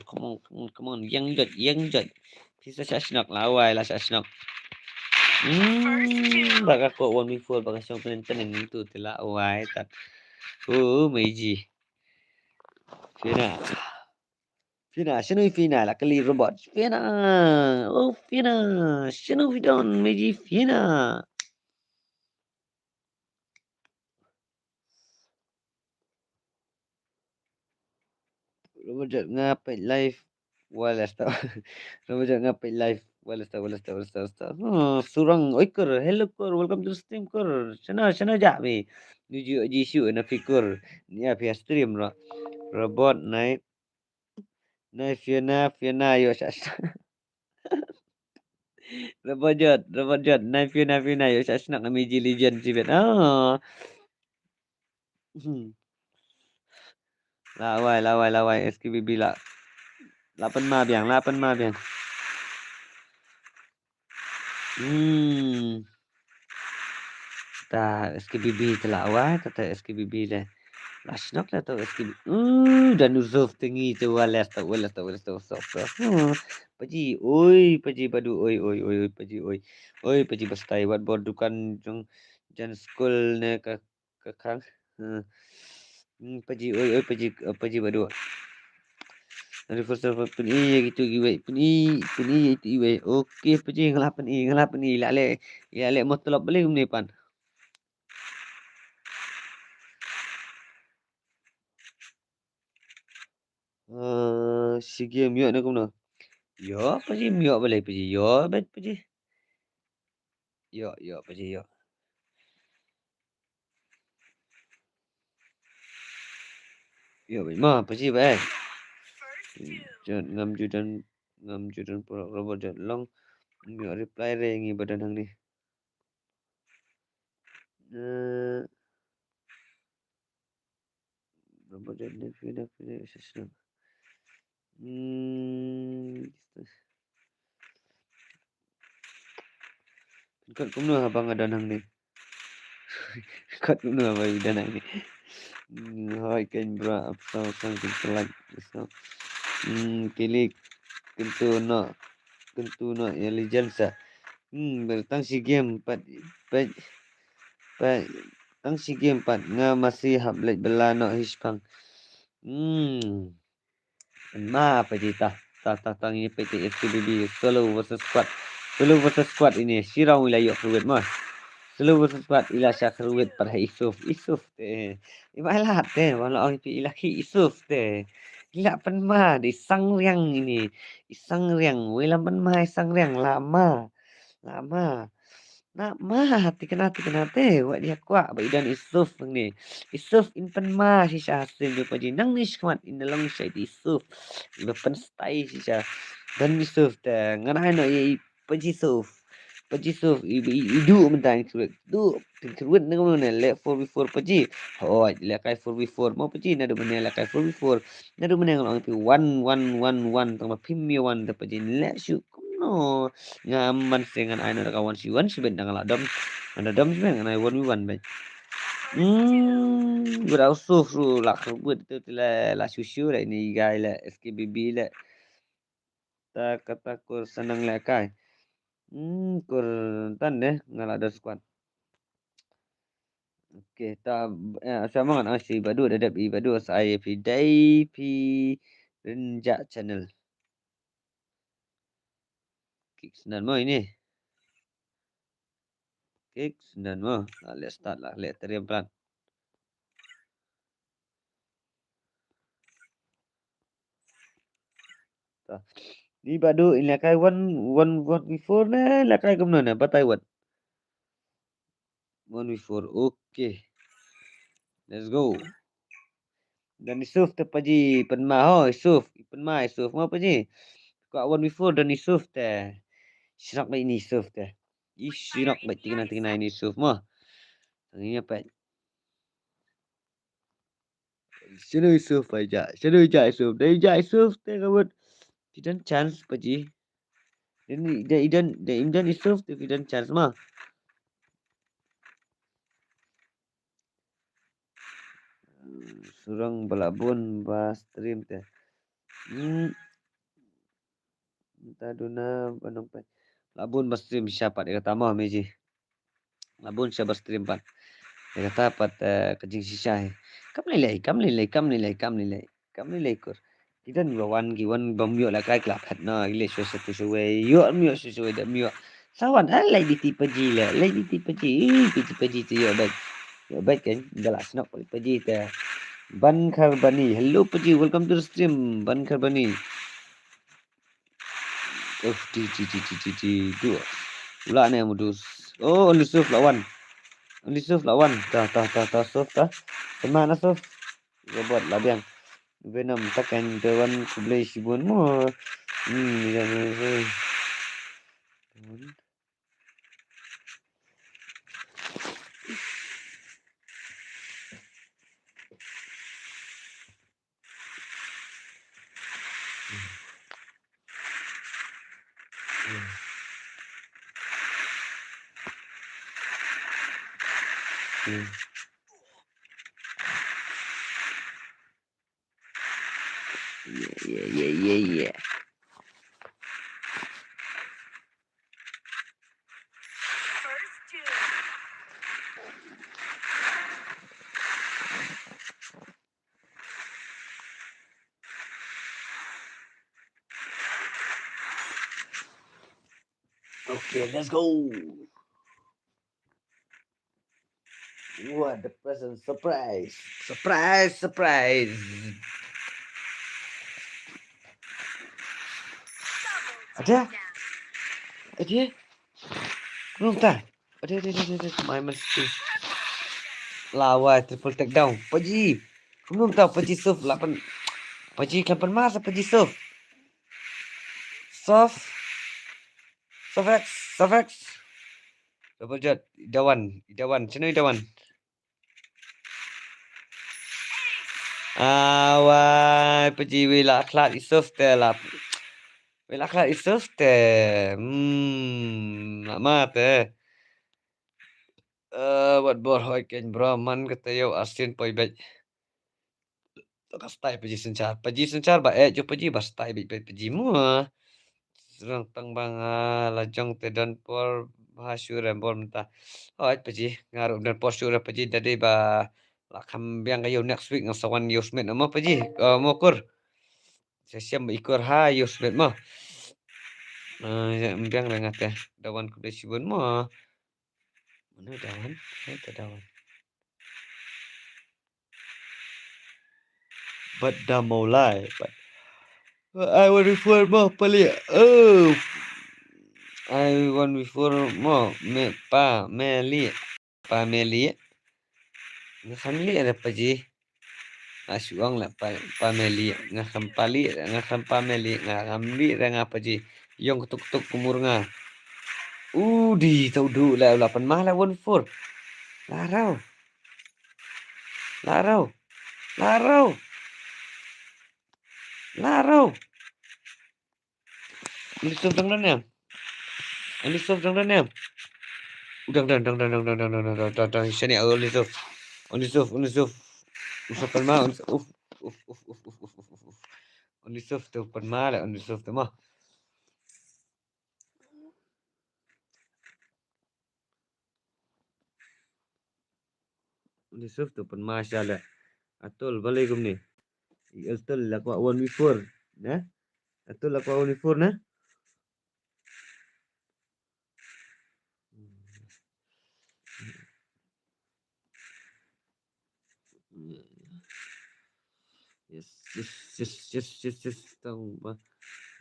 on yang jod bisa sasnak lawai lah sasnak Baka ko 1v4 baka siyang tanin tu tila away tat. Meiji. Fina. Sino yung Fina? Luckily robot. Fina. Fina. Sino Vidon? Meiji Fina. Robot ngapay live. Walas tau. Robot ngapay live. Walas tau. Surang. Oi kur. Hello kur. Welcome to the stream kur. Sana jabi. Nuju jisu na fikur. Ni api stream ro. Robot naik. Naik Fiona yo sas. Robot jod. Naik Fiona yo sas nak Meiji Legend sibet. Lawai SKBB lah. Lapan ma biang. Ta SKBB telah awal kata SKBB dah. Lasnok lah tau SKBB. Dan uzuf tinggi tu walas tau. Paji, paji badu, paji, paji bastai buat bordukan jong jan school ne ke kang. Paji, paji badu. Dari first of all gitu giwe peni itu iwe. Okey paji ngelapan lale motlop balik ni pan. Sige miok na kumno. Yo paji miok balik paji. Yo bet paji. Yo paji yo. Yo ma paji ba. Ngam judan robot jad long. Miok reply rengi badan hang ni. Robot jad ni fina sesenang. Kat kumno abang ada nang ni. Kat kumno abang ada nang ni. Hai kan bra apa sang telat so. Kilik kentu no ya legend sa. Bertang si game pat tang si game pat nga masih hablet bela no hispang. Ma apa cerita? Tang ini PT SPBB solo versus squad ini sirau wilayah Ruwet mah. Solo versus squad ila syak Ruwet pada Isuf teh. Ibalah teh wala orang pi ila ki Isuf teh. Gila penma di Sangriang ini. Sangriang wila penma Sangriang lama. Nak mah tikena teh wak dia kuak ba idan Isuf ni. Isuf in penma si Hasim dia paji nang ni skmat in dalam side Isuf. Iba pen stay si dan Isuf teh nganai no i paji Isuf. Paji Isuf idu mentan kuat. Du kuat nang mana le 4v4 paji. Oh le kai 4v4 mau paji nadu mana le kai 4v4. Nadu mana ngong pi 1 tama pimmi 1 paji le syuk no ngaman dengan aina kawan siwan sibet nang ladam ada dam sibet nang 1v1 baik berausuh ru lak buat tu la susu la ini gai la SKBB la ta kata kur senang la kai kur tan deh ngala ada squad okey ta sama kan si badu ada badu saya pi dai pi renjak channel kik senan mo ini kik senan mo let's start lah let teriam pelan Di badu ilakai one before na ilakai kumno na batay one before okay let's go dan Isuf te paji penma ho Isuf mo paji ko one before dan Isuf te sirak ba ini Isuf te sirak ba tingna ini Isuf mo ini apa Sino Isuf aja Isuf dari Isuf te kabut tidak chance paji ini idan Isuf te tidak chance mah surang balabun ba stream teh taduna banong pa labun stream siapa dia kata mah meji. Labun siapa stream pan. Dia kata pat kejing sisa. Kam nilai kur. Kita lawan giwan bamyo la kai klap hat na ile satu suwe yo myo suwe da myo. Sawan lai di tipe ji la, lai di tipe ji, tipe ji tu yo baik. Yo baik kan jelas nak paji ta. Ban Kharbani. Hello paji, welcome to the stream Ban Kharbani. Oh, dua. Pula ni modus. Oh, Yusuf lawan. Yusuf lawan. Tah Yusuf tah. Kemana Yusuf? Buat lah biang. Venom takkan dewan kublai sibun mo. Jangan. Yeah. Okay, let's go. What the present surprise. Surprise. Ada? Belum tak? Ada. Main mesti. Lawa triple takedown. Paji. Belum tahu Paji surf 8. Paji 8 masa Paji surf. Soft X. Double jet. Idawan. Sini Idawan. Wai Paji wila klat surf lah. Wila klat surf lama teh. What bor hoi ken Brahman kata yo asin poi bet. Kastai Paji sencar ba jo Paji bastai bet Paji mua. Serang tang bang lajong te dan por bahasur bor mentah. Hoi Paji ngaruh dan por syur Paji tadi ba lakam biang kayo next week ngasawan Yosmet nama Paji. Mokur. Sesiam ikor ha Yosmet mah. Biang lengat ya. Dawan kuda sibun mah. Mana dawan? Dawan. But dah mulai. I want before more pali. I want before more pa meli. Ngakam li ada Paji. Asuang lah pa meli. Ngakam pali, ngakam pa meli, ngakam li dengan Paji. Yang ketuk kumur nga. Di tahu du lah 8 mah lah 14. Larau. Yusuf dang dan. Udang. Sini Yusuf. Yusuf palma. Yusuf tu palma lah. Yusuf tu mah. Yusuf tu palma syala. Atul balik kum ni. Atul lah kuat 1 before. Nah. Atul lah kuat 1 before nah. Yes. Tahu bah.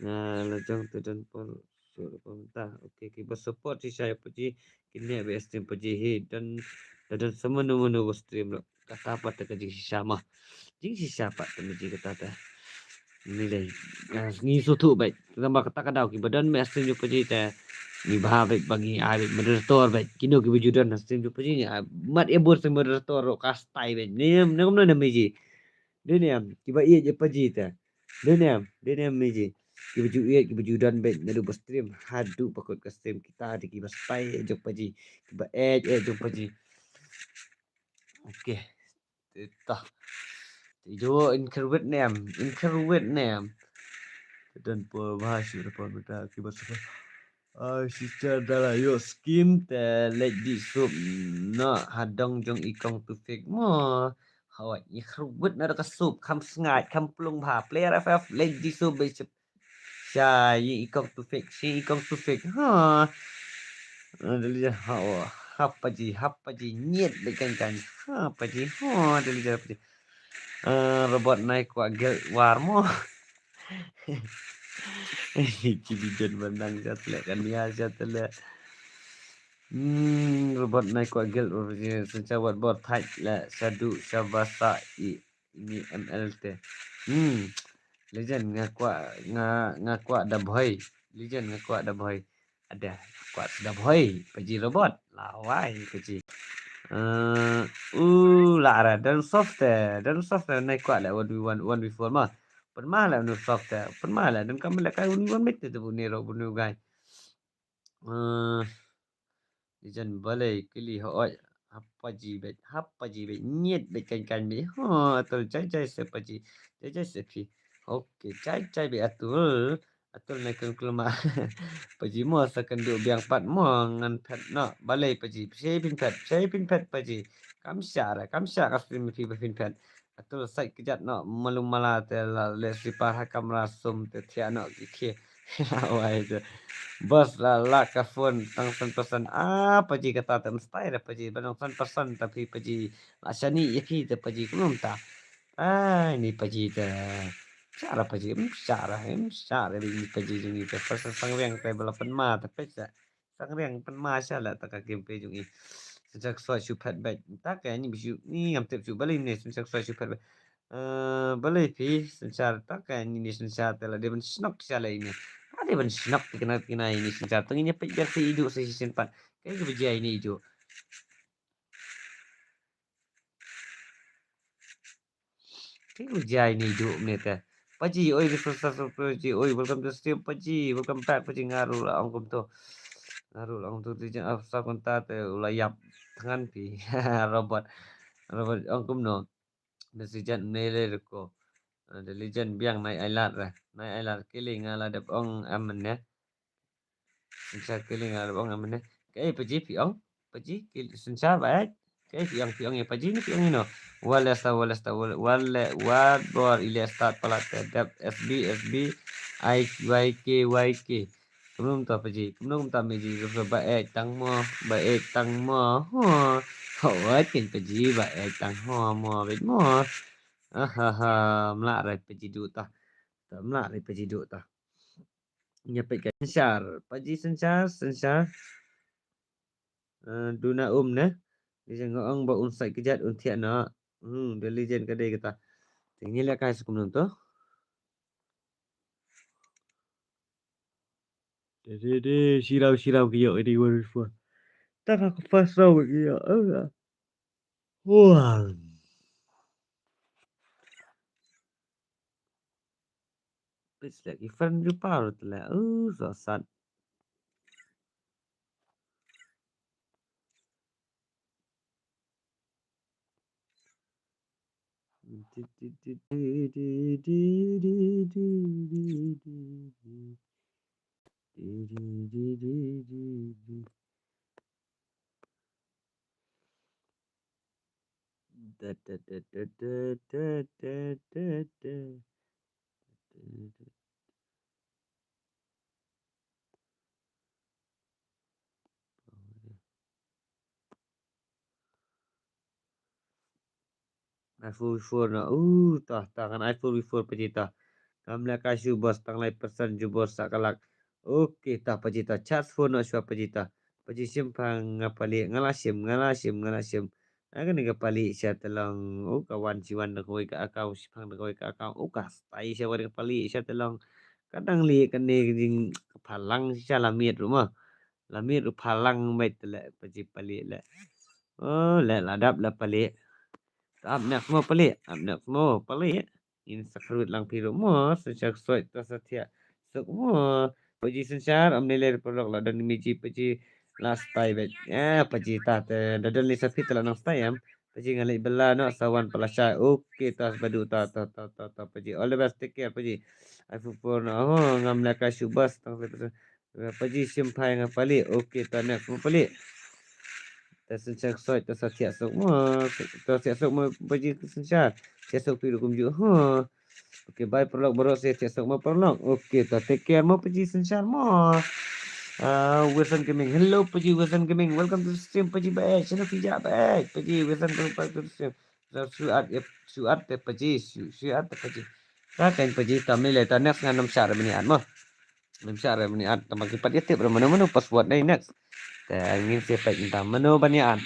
Nah, lajang tu dan por pemerintah. Okey, kita support si saya Paji. Kini BS stream Paji dan semenu stream lo. Kata apa tak jadi sama. Jing si siapa temeji kata dah. Nilai. Ni sutu baik. Tambah kata kadau ki badan BS stream Paji dah. Ni baik bagi ari moderator baik. Kino ki wujudan stream Paji ni. Mat ebor stream moderator ro kastai baik. Ni nama meji. Deniam, kiba iya je Paji ta. Deniam meji. Kiba judan bet nadu stream hadu pakut ke stream kita di kiba spy jok Paji. Kiba jok Paji. Okey. Tah. Jo incredible name. Dan per bahasa depan kita kiba secara yo skim te let di sup na hadong jong ikong tu fik mo hawai ni khrubut na ka sup kham sngai kham plung bha player ff let di sup be sha yi ikong tu fik si ikong tu fik ha dali ha hapa ji nyet be kan ha pa ji ha dali ja robot naik kwa gel war mo Cibijan menang satu kan ya satu robot naik kwa gel original sencawat bot tight la sadu sabasa ini MLT legend ngakwa ada boy legend ngakwa ada boy ada kuat ada boy paji robot lawai paji lara dan software naik kuat lah 1v1 mah pernah lah nu software pernah lah dan kami lah kau 1v1 met tu bunu guys Dijan balai kili hoi hapa ji bet nyet bet kan be ha atul cai se pi okey cai be atul naik kelma paji mo sakan du biang pat mo ngan phat no balai paji sei pin phat paji kam sya ka pin phat atul sai kejat no malum mala te la le sipar kamera sum te thia no ki awai tu bos la ka phone tang pesan paji kata tak mesti dah paji banang pesan tapi paji asani yaki te paji kulum ta ini paji te cara paji cara ini paji jungi te pesan sangreng te balapan ma tapi sangreng pen ma sala tak game pe jungi sejak soal syupat baik tak ni bisu ni am tep ju balai ni sejak soal syupat baik balai pi sencar tak ni sencar te la dia ben snok sala ini ada ban snap kena ini senjata tengahnya pejar si hidup season 4 kayak berjaya ini hidup kayak berjaya ini hidup meneta paji oi susah paji oi welcome to stream paji welcome back paji ngaruh lah angkum tu region afsa konta te ulayap tangan pi robot angkum no decision nele ko the legend biang naik ailat killing ala de ong amen ya Sensa killing ada bang amane. Kay paji piong. Paji sensa baik. Kay piong ya paji ni piong ino. Wala wala wad bor ile start pala tap SB YK. Kumnum ta paji. Kumnum ta meji baik tang mo. Ho. Hawat kin paji baik tang ho mo bet mo. Ahaha melak paji du ta. Melak paji du ta. Menyampaikan Sensar. Paji Sensar. Duna ne. Dia jangan orang buat unsai kejat untiak nak. Dia legend kedai kata. Tinggi lah kai sukum tu. Dede sirau kiok ini warifah. Tak aku pasau kiok. Wah. It's like ifan jupar tu lah. Sosat. iPhone 4 na. Kan iPhone 4 pecita. Kamla kasih bos tang lai persen ju bos sakalak. Okey tah pecita. Charge phone na syua pecita. Peci simpang ngapali ngalasim. Akan ni kapali siya telang. Kawan siwan na koi ka akau simpang na koi ka akau. Kas tai siya wari kapali siya telang. Kadang li kan ni jing palang siya lamit rumah. Lamit ru palang mai tele peci pali le. Le ladap la pali. Abnak semua pelik. Ini sakrut lang piro mo, sejak soit tasatia. Sok mo, paji sensar amnele produk la dan miji paji last time bet. Paji ta te dadan li sapi telah nang stayam. Paji ngali bela no sawan pelasai. Okey tas badu ta paji. All the best take care paji. iPhone 4 no ngam la ka subas tang Paji simpai ngapali. Okey, ta next ngapali. Ta sencha soi ta sa sia sok mo. Ta sia sok mo paji sencha. Sia sok pi kum ju. Okey, bye prolog baru sia sok mo prolog. Okey, ta take care mo paji sencha mo. Wilson Gaming. Hello paji Wilson Gaming. Welcome to the stream paji baik. Channel pijak baik. Paji Wilson Gaming to the stream. Suat te paji. Suat te paji. Ta kain paji tamni le ta next nganam syar bini mo. Namsyar bani at tamang kipat yatip mano password na next. Ingin siapa minta mano banian.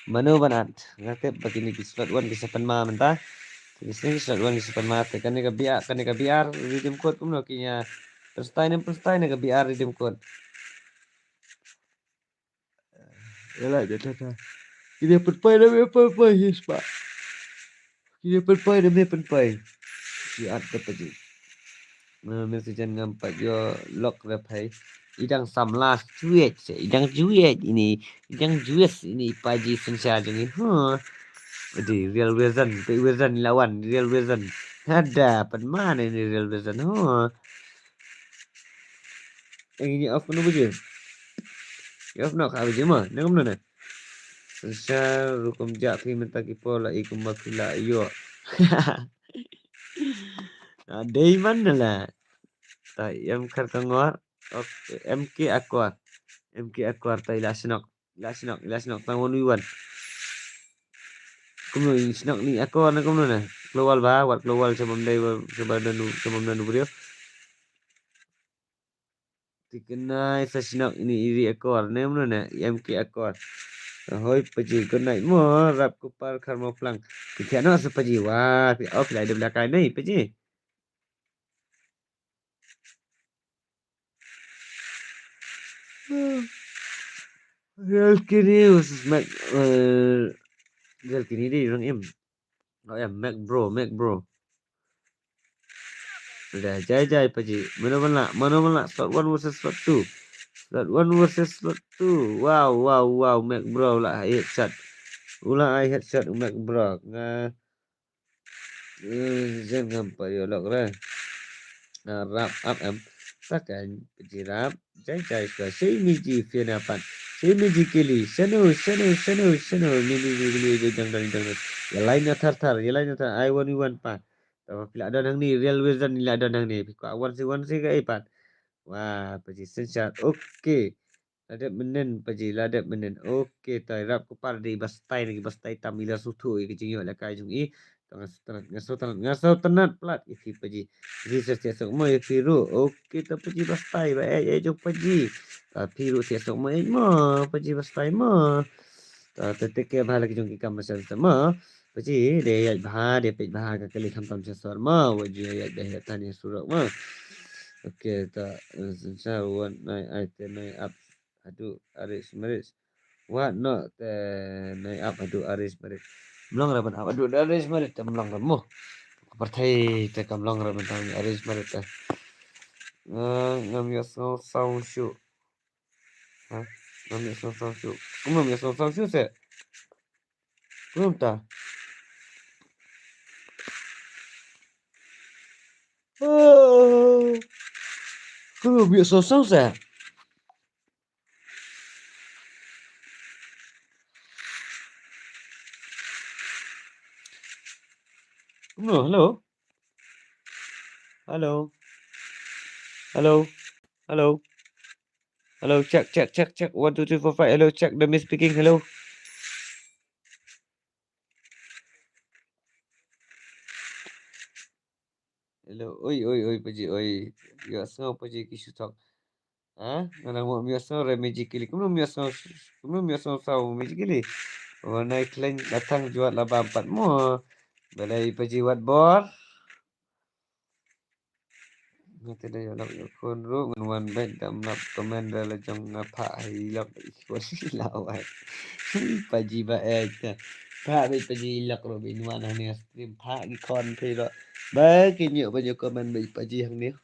Mano banat. Ngatip begini di slot 1 kisapan ma mentah. Di sini slot 1 kisapan ma kan ka biar redeem code kumno kinya. First time ka biar redeem code. Yalah dah. Ini penpai dah penpai yes pak. Ini penpai dah penpai. Si at kepaji. Mesti jangan ngampak yo lock repai. Idang samlas juet, idang juet ini paji sensa ini. Jadi real version lawan real version. Ada pen mana ini real version? Yang ini off mana baju? Ya off nak habis mah, nak mana? Sensa rukum japi mentaki pola ikum makila yo. Ada mana lah? Tak yang kertangor. Okey, MK Aquar tai lasnok tang 1v1. Kumno snok ni Aquar na kumno na. Global ba, wat global sebelum dan beliau. Dikenai sa snok ini iri Aquar na kumno na MK Aquar. Hoi paji ko naik mo rap ko par karmo plang. Kiano sa paji wah, pilai di belakang ni paji. Real kini usus Mac real kini di orang em. Oh ya Mac bro. Udah jai paji. Mana slot 1 versus slot 2. Slot 1 versus slot 2. Wow Mac bro lah headshot. Ulah headshot Mac bro. Jangan apa yo lok re. Rap up em. Takkan paji rap jai suka miji fianapan. Miji kili. Seno. Ni jangan. Ya lainnya tar. I want pa. Tapi pila ada nang ni real version ni ada nang ni. Ko awan si ke ipat. Wah, paji sensyat. Okey. Ladat menen. Okey, tai rap ko par di bastai tamila sutu ke jingyo la kai jung i. Ngasau tenat plat ifi paji. Research tiasok mo ifi ru. Okey, ta paji bastai ba jung paji. Tapi ru tiasok mo paji bastai mo. Ta take bhala ke jung ki kam masal sama. Paji de yat bah ka kali tham sesor mo. Wajib yat dah tani surak mo. Okey, ta sensa wan naik up. Aduh, aris. What not naik up aduh aris merit. Melong raban up aduh aris merit melong ramu. Partai te kamlong raban tang aris merit. Ngam ya song shu. Ngam ya song shu. Ngam ya song shu se. Ngam ta. Ngam ya song se. No, hello, check 1 2 3 4 5. Hello, check the me speaking. Hello. Oi paji oi. Ya so paji kishu talk. Nang mo miaso re magically. Kumno miaso sao magically. Naik lain datang jual laba 4 mo. Balai paji wat bor. Nanti dah yo nak kon ru ngan baik dam nak komen dalam jong ngapa hilap ikon lawan. Paji ba Pak baik paji hilap ro bin mana ni stream pak di kon pe ro. Ba kinyo paji komen baik paji hang ni.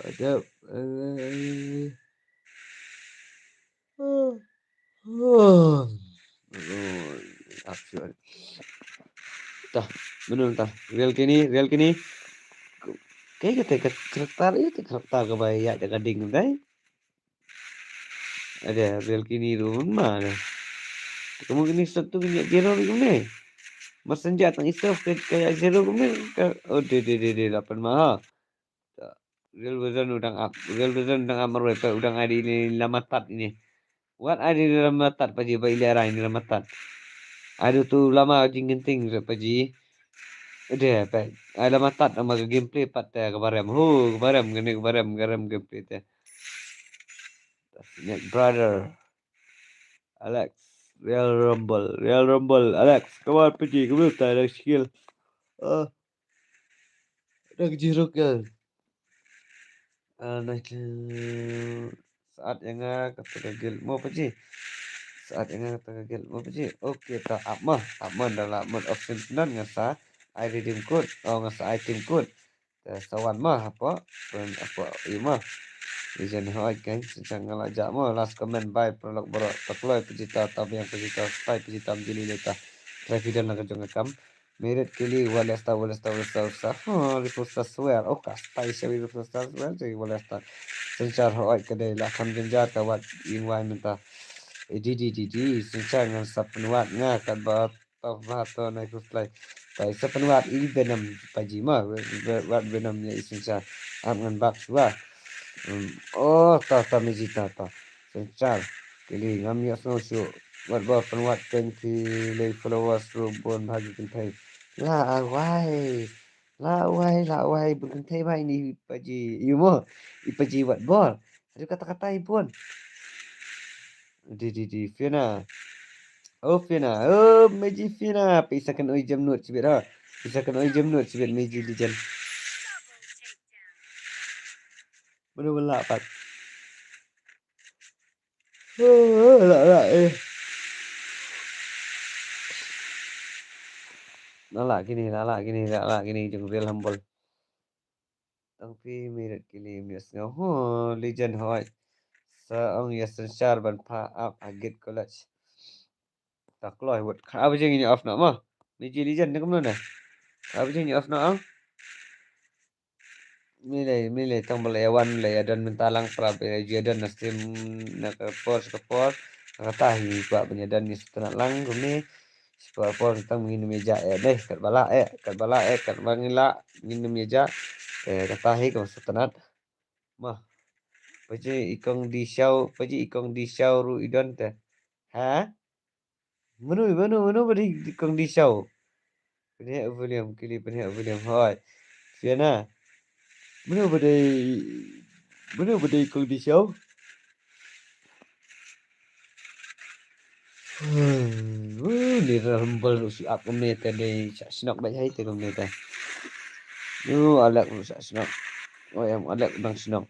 Ada actually. Dah. Benar tak? Real kini. Kayak kita karakter ke bayar jaga ding dai. Ada real kini tu mana? Kemungkinan satu punya zero ni. Messenger tang isaf kayak zero ni. Oh de 8 mah. Real version udang amar wepa udang ada ini lamatat ini. What ada di lamatat paji bayi liara ini lamatat. Aduh tu lama jing genting paji. Udah apa? Ada matat sama gameplay pat ya kebarem. Gini kebarem gameplay teh. Net brother. Alex. Real Rumble. Alex, come on pergi. Kamu tak ada skill. Dah jeruk kan. Saat yang kata gagil mau pergi. Saat yang kata gagil mau pergi. Okey tak apa dalam mode option nan ngasa redeem code. Ngasa item code. Sawan mah apa? Pun apa? Ima. Legend hoi kan jangan ngajak mo last comment by prolog borok takloi pejita tab yang pejita stay pejita jili leta traffic nak jong kam merit kili walesta riposta swear stay sewi riposta swear jadi walesta sencar hoi kedai lah kam jenjar kawat ingwai minta sencar ngan sapenwat ngakat bat to naik play pai sapenwat i benam paji ma wat benamnya sencar ngan bak wah ta mejita ta sencar kili ngam ya so wat ba penwat kan ki le followers ro bon bagi kentai la wai bukan kentai bai ni paji yumo ipaji wat bol ada kata-kata pun di Fiona meji Fiona pisakan oi jam nut sibet ha pisakan oi jam nut sibet meji legend benar pat Lala gini jeng real humble. Tapi mirat kili mias ngau legend hoi. Saong ya sensyar ban pa up agit college. Tak loy buat apa jeng ini off nak mah. Niji legend ni kemana? Apa jeng ini off nak ang? Milih tong belayawan dan mentalang prabe jadan nastim nak kepor katahi buat penyadan ni setelah lang guni sepapor tentang minum meja deh kat bala kat bangila minum meja katahi kau setenat mah paji ikong di show ru idon teh ha menu beri ikong di show punya William hoi Fiona menu beri ikong di show ni rumble si up kami tadi snok baik hai tu kami teh alak rusak snok yang alak bang snok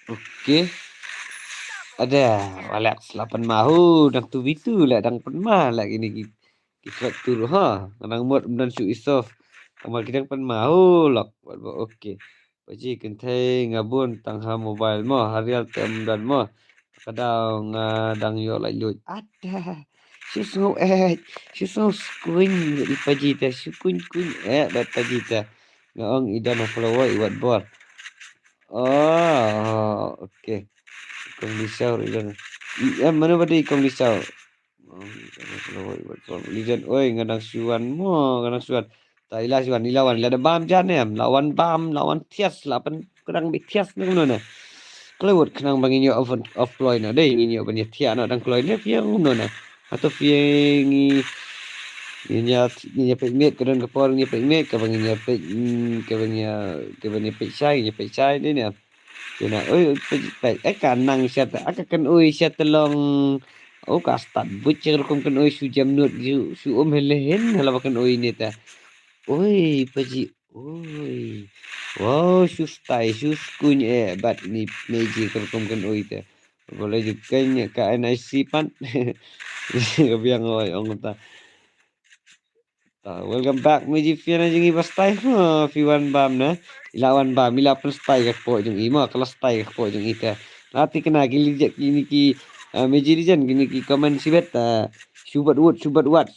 okey ada alak 8 mahu dang tu bitu lah dang penmah lagi ni kita tur ha nang mod dan su isof kamal kita pen mahu lok okey paji kentai ngabun tangha mobile mo harial tem dan mo kadang ngadang yo lai lut ada susung screen di paji teh sukun dat paji teh ngaong idan follower iwat bor okey ikong lisau idan mana badi ikong lisau legend oi ngadang suan tak ilah suan ilawan ada bam jan lawan tias 8 kadang big tias ni mana kelewat kenang bangin yo off ploy na dei nginyo banya tia na dang ploy ne pia na atau pia ngi nya pekmet kadang kapor nya pekmet ka bangin nya pek chai ni ne kena oi kanang siat akan oi siat telong kastat butcher kum kan oi su jam nut su helehen hala kan oi ni ta oi paji oi wow su style su kun bat ni meji kum kan oi ta boleh juga ka NIC pan biang oi ta welcome back meji fiana jingi bastai fi wan bam na Ilawan ba mila plus tay ka po jung ima kelas tay ka po jung ita. Lati kena gini ki meji region gini ki comment sibet subat hut bat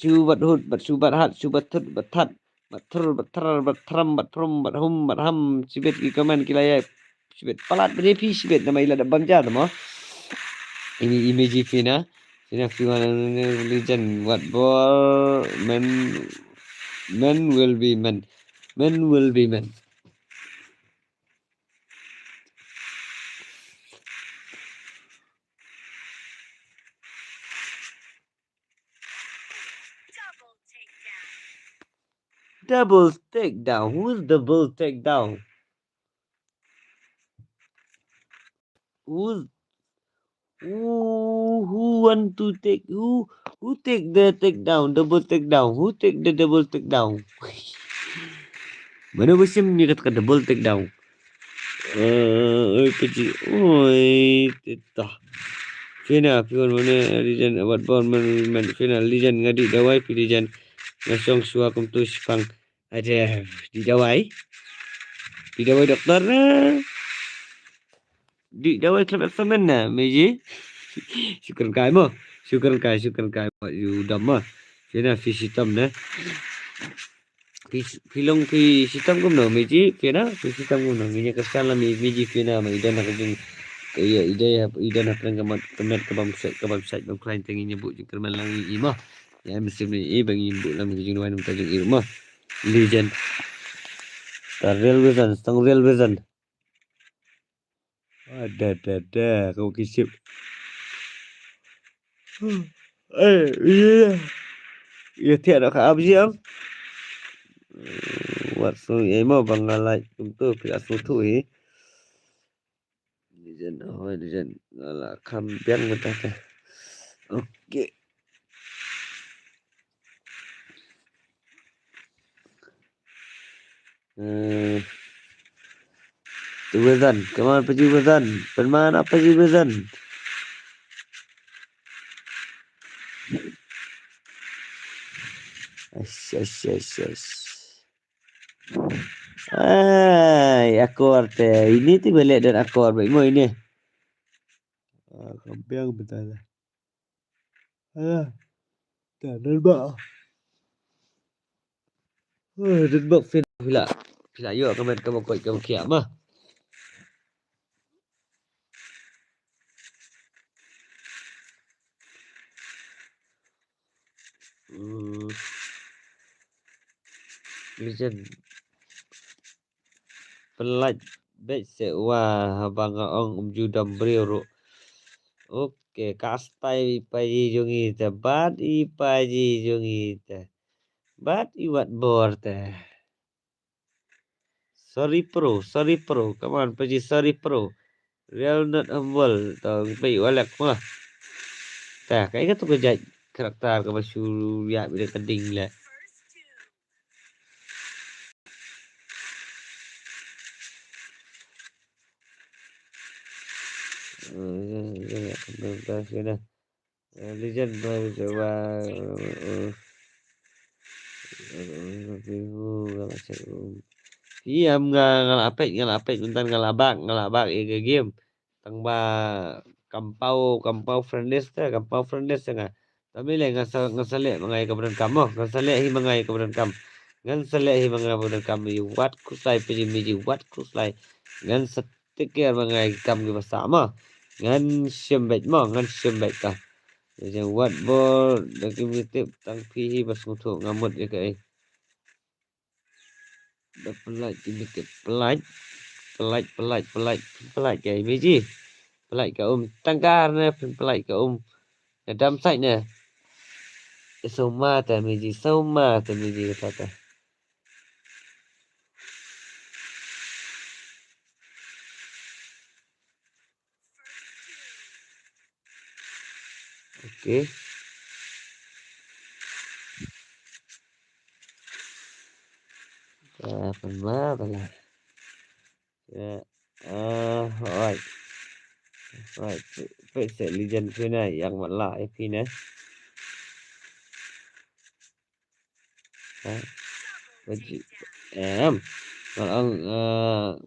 subat hat subat thut bat that bat thur bat thar bat thram bat thrum bat hum bat ham sibet ki comment kilaya sibet palat berepi sibet nama ila da bangja mo. Ini imeji fina fiwana religion what ball men will be men will be men. Double takedown. Who's double takedown? Who want to take who take the takedown? Double takedown. Who take the double takedown? Mana musim ni kata double takedown? Kecil. Oi, tetah. Fina, mana legend awat born man Fina legend ngadi dawai legend ngasong suwa kum tu sipang ada di dawai doktor di dawai club examen na meji syukur kai mo you dam mo Fina fi sitam na filong fi sitam kum no meji Fina fi sitam kum no minya kesan la meji Fina mai dan nak jung iya ida nak kamat ke website bang client tengi nyebut jung kerman lang ima ya mesti ni bang ibu lam jung wan tajung irma legend real vision ada kau kisip iya tiada ka abjiang wat so emo bangalai untuk pihak sutu legend ala kampian kata oke. Wazan, kemana pergi wazan? Permana apa pergi wazan? Akor teh. Ini tu balik dan akor baik mo ini. Kampiang betul. Dan ba. Dan ba pila yo kamen kamu koi kamu kia mah. Legend pelat bet sewa habang ong judam brio. Oke, kastai paji jungi te bat I paji jungi te. Bat iwat bor te. Sorry pro. Come on, paji sorry pro. Real not humble. Tau pai walak mah. Tah, kayak tu kerja karakter ke basu ya bila keding lah. Legend baru coba iya ngalapet bentar ngalabak ya game tang ba kampau friendless nga tapi le ngasale mangai keberan kamu ngasale hi mangai keberan kam ngan sale hi mangai keberan kam what kuslai piji what kuslai ngan setikir mangai kam ke bersama ngan syembet ka jadi what ball daki mitip tang pihi bas mutu ngamut ya kai dah pelat mitip pelat kai biji pelat ka tangkar ne pelat ka dam sai ne soma ta miji kata okay. Pernah pala. Alright. Phải legend phía này yang vẫn lại khi nè. Em Ang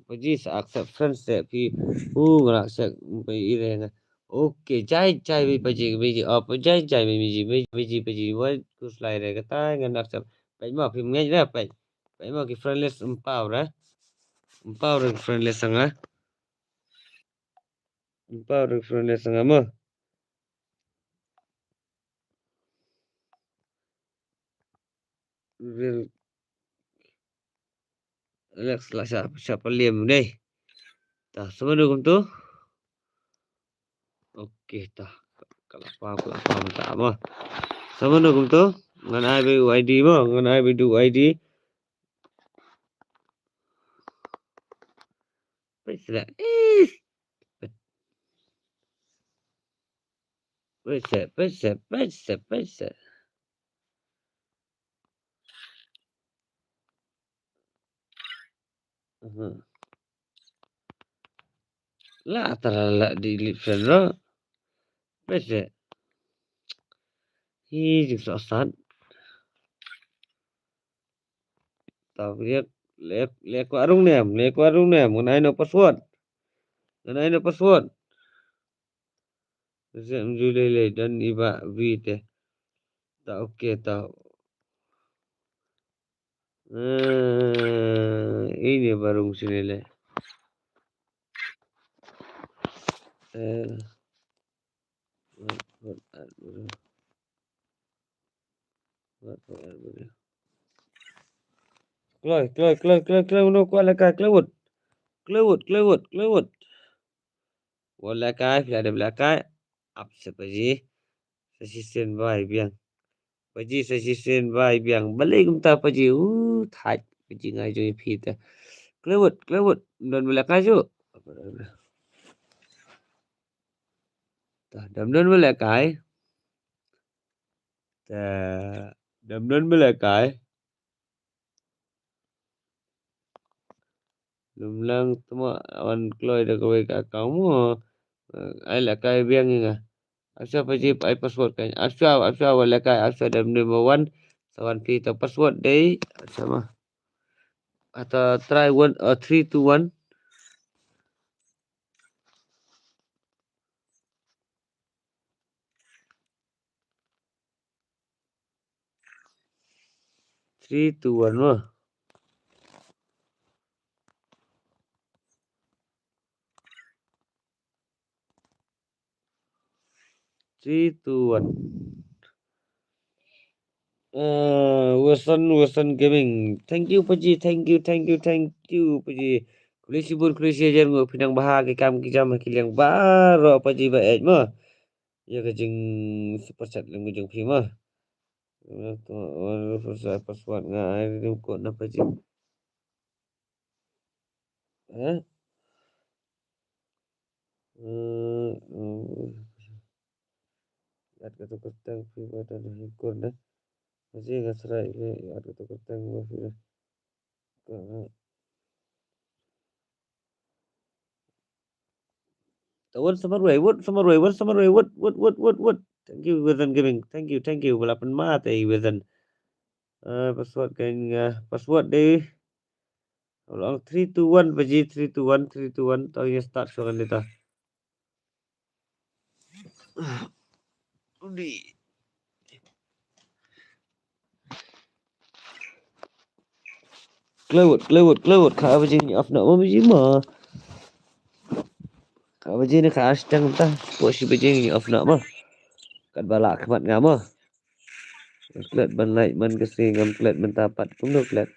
paji sa accept friends te pi ngak sak pi irenga. Okay, jai bi paji op jai paji wa ku slide re kata ngan accept. Pai ma pi ngai ra pai ma ki friendless empower friendless sanga empower friendless sanga ma real relax lah siapa liam deh. Tah sama dukung tu. Okey tah kalau paham tak mah. Sama dukung tu ngan ai bi ID mah ngan ai bi du ID. Baiklah. Baiklah. Lah terala di lipsan lo. Baiklah. Hi jik sasat. Tahu dia lihat warung ni ngan ai no password. Saya menjulai dan iba vite. Tak okey tahu. Ini baru sini le. Keluar no kuala keluar. Wala kai ada belakang. Apa sepaji? Sasisen vai biang. Paji sasisen vai biang. Balik kumta paji. Thai paji ngai jo phita. Keluar. Dan belakang jo. Đâm đến với lại cãi đâm đến với lại cãi lùm lang tuma awan kloy da kawai ka kamu ai la kai biang nga asya pajip ai password kan asya wala kai asya dam number 1 sawan pi ta password day sama atau try 3 to 1 3 to 1 mah 3 to 1 Wilson Gaming. Thank you Paji. Thank you Paji. Kulisi ajar ngo pinang bahagi kam kijam yang baru Paji ba mah. Ya kajing super chat lang kajing pi mah. Password ngai dim ko na Paji. At kata kutang pi badan hikor na. Paji ngasrai le at kata kutang wa pi. What? Thank you, Wilson Giving. Thank you. Walaupun mata Wilson. Password kan password deh. Kalau 3 to 1 Paji 3 to 1 tahu ya start soalan kita. Undi. Kelewat. Kau Paji ni off nak Paji mah. Kau Paji ni kau ashtang entah. Posisi Paji ni off nak mah. Kat balak kemat ngama. Klet ban light ban kesing ngam klet mentapat pun do klet.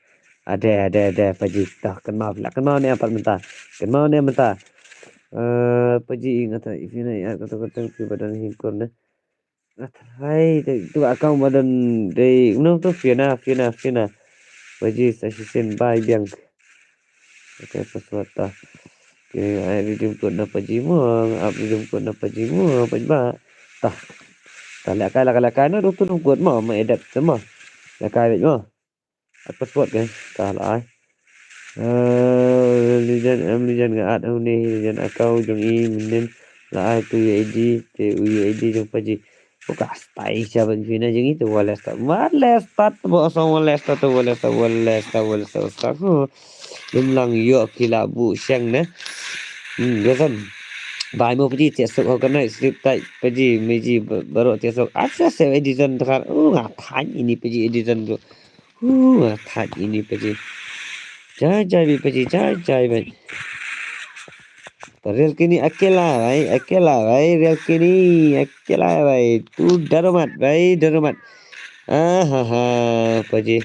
Ada Paji dah kenal ni apa mentah. Kenal ni mentah. Paji ingat ifina ya kata-kata pi badan hikor na. Hai tu akau badan dei unang tu Fiona. Paji sasisen bai biang. Okay password ta. Okay ai redeem code na Paji mo, up redeem code na Paji mo, Paji ba. Tah. Lakai no tu code mo ma edit semua. Lakai bet mo. Password kan. Tah lai. Lijan ngat ni lijan akau jong i minen lai tu UID jong Paji. Buka stay siapa Fina jeng itu wales start bo so wales start. lum lang yo kilabu siang ne gazan bai mo paji tiasok organize strip tai paji meji baru tiasok asa se edition takar ngapain ini paji edition tu ngapain ini paji jai bi paji jai bai real kini अकेला भाई real kini अकेला है भाई तू डरो मत भाई डरो मत paji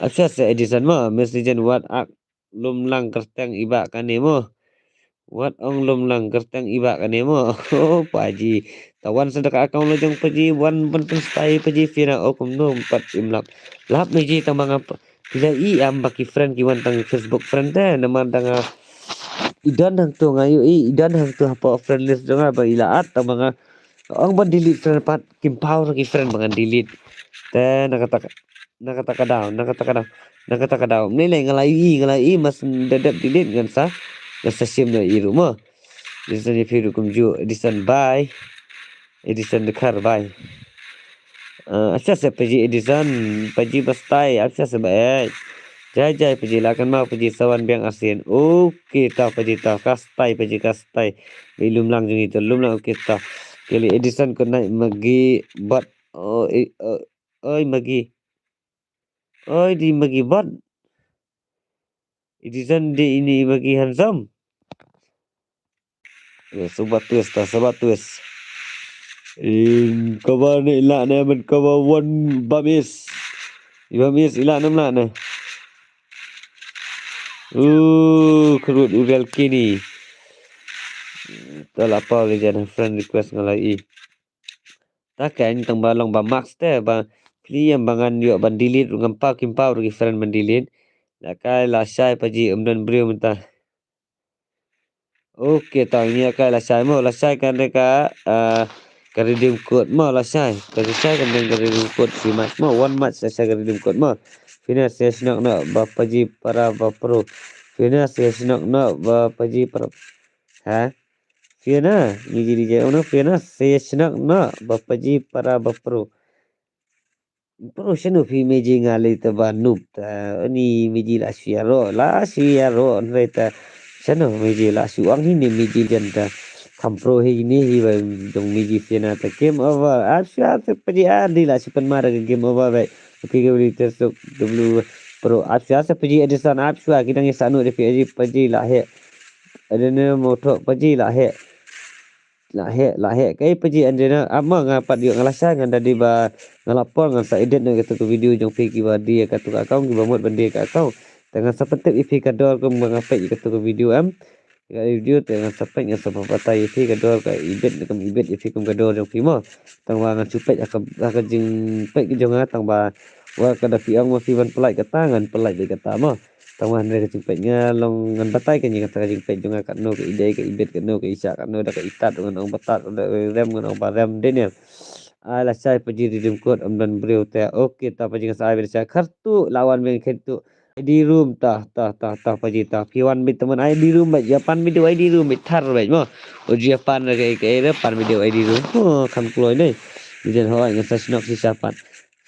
अच्छा से addition mo message what ak lum lang kerteng iba kanemo what ong lum lang kerteng iba kanemo oh paji tawan sedekah akaun lojong paji wan pen stay paji fira okum no 4 imlap lap meji tambang apa bila I am baki friend kiwan tang Facebook friend teh nama tang idan hang tu ngayu idan hang tu apa friend list dong apa ilaat tambang ang ban delete friend pat kim power ki friend bangan delete teh nakata daw nilai ngalai mas dadap delete kan sa nasa sim na iru mo edition firu kumju edition bye edition dekar bye अच्छा से पजी edition पजी बस्ताई अच्छा से baik jai piji lakan mau piji sawan biang asin oke ta piji ta kastai piji kastai ilum lang jung itu lum lang oke ta kali edition ko naik magi bot oi magi oi di magi bot edition di ini magi handsome sobat tuis kawan ni ilak ni men kawan bamis ilak nam lak ni kerut real kini tak apa lejan friend request ngalai tak kan tang balong ba max teh ba pli yang bangan yo ban delete ngam pa kim pa ru friend ban delete la kai la sai paji umdan brio mentah oke tang ni kai la sai mo la sai kan deka ka redeem code mo la sai kan redeem code si mas mo one match la sai redeem code mo finish session na ba paji para ba pro finish session na ba paji para ha Fiona ni ono Fiona session na ba paji para ba pro Proszę meji ngali ta banup ta ni meji la siaro nreta sano meji la suang hini meji janta kampro hini hi ba dong meji fiana ta game over asya ta padi adi la sipan mara game over ba okay gabri tesok w pro asya sa padi edisan apswa kidang sanu de padi la he adene moto padi la he kai paji andena ama ngapat dia ngalasa ngan dadi ba ngalapor ngan sa edit ngan kata video jong peki ba dia kata akau ki bamot bande ka akau dengan sapetep ifi kador ko mangapet kata video ka video dengan sapet ngan sapata ifi kador ka edit kam ibet ifi kam kador jong pimo tang wa ngan supet akan jing pek jong tang ba wa kada piang ma fi ban pelai kata ngan pelai de kata ma Taman dari cimpetnya long ngan batai kan jika tadi cimpet juga kat no ke ide ke ibet ke no ke isa kat no dak itat dengan orang batat rem dengan orang barem denial ala sai paji redeem code amdan brio te okey ta paji ngan sai bersa kartu lawan ben ketu di room ta paji ta piwan bit teman ai di room ba japan video ai di room thar ba mo o japan ke re pan video ai di room kan kloi nei dijen hoi ngan sa snok si sapan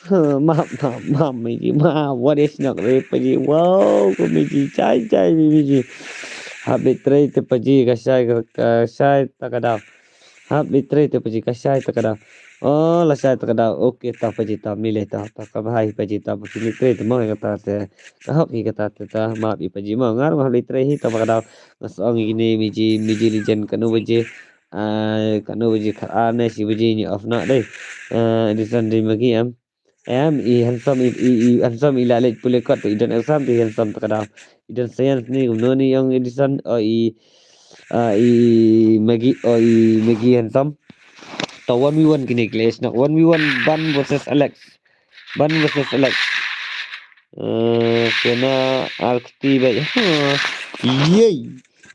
maaf Miji maaf what is not paji wow ko Miji cai Miji habit tray te paji kasai takada habit tray te paji kasai takada oh la sai takada okay ta paji ta mile ta ka bhai paji ta paji tray te mo kata te hop hi kata te ta maaf i paji mo ngar habit tray hi ta takada ngasong ini Miji legend kanu baje kanu baje khane si baje ni off na dei di sunday magi handsome ilalit pulih kot idan exam di handsome terkadang idan science ni gumno ni yang edition magi handsome to 1v1 kini clash nak 1v1 ban versus Alex kena arti baik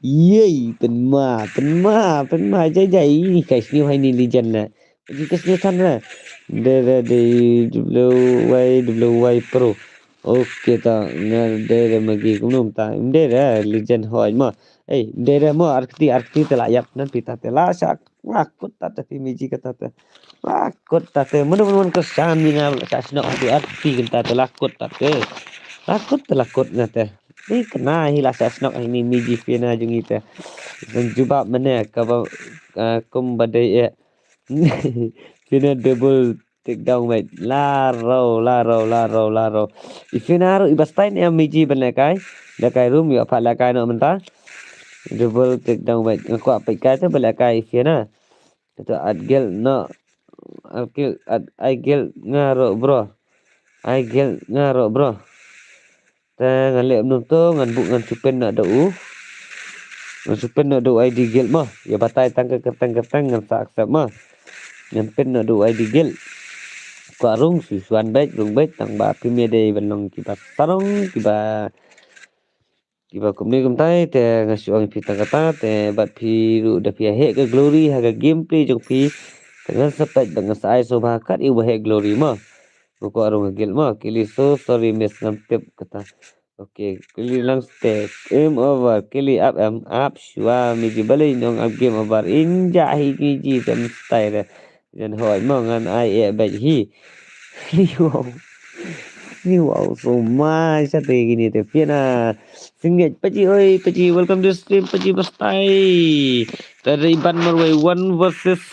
yey penma jai ni guys ni hai ni legend lah jadi kesini kan lah de WY Pro okay ta de magi kumum ta de legend hoy mo de mo arti te layap nan pita te la sak lakut ta te miji kata te lakut ta te mun kesan ni ngam kasno arti kita te lakut ngate Ni kena hilas asnok ini miji Fiona jung ita. Dan jubab mana kau kum badai ya. Fiona double take down wait. Laro. Fiona ro ibastain ya miji banakai. Lakai room ya pa lakai no mentah. Double take down wait. Aku apa kai tu balakai Fiona. Itu adgel no. Agel ngaro bro. Ta ngalek menung tu ngan buk ngan supen nak dau. Ngan supen nak dau ID gel mah. Ya batai tang keteng ngan sak sak mah. Ngan pen nak dau ID gel. Kwa rung suan baik rung baik tang ba premier day benong kiba tarong kiba kumni kumtai te ngasuang pi tang kata te bat pi ru da pi he ke glory ha ke gameplay jong pi dengan sepet dengan sai so bakat i he glory mah. Ko arung gel mah kili so sorry miss ngam tip kata. Okay, kili lang step game over kili up shua miji balai nong up game over inja hi ji tem style jan hoi mong an ai baik hi wow so mai sa te gini te piana singit paji oi paji welcome to stream paji bastai tadi ban marwai 1 versus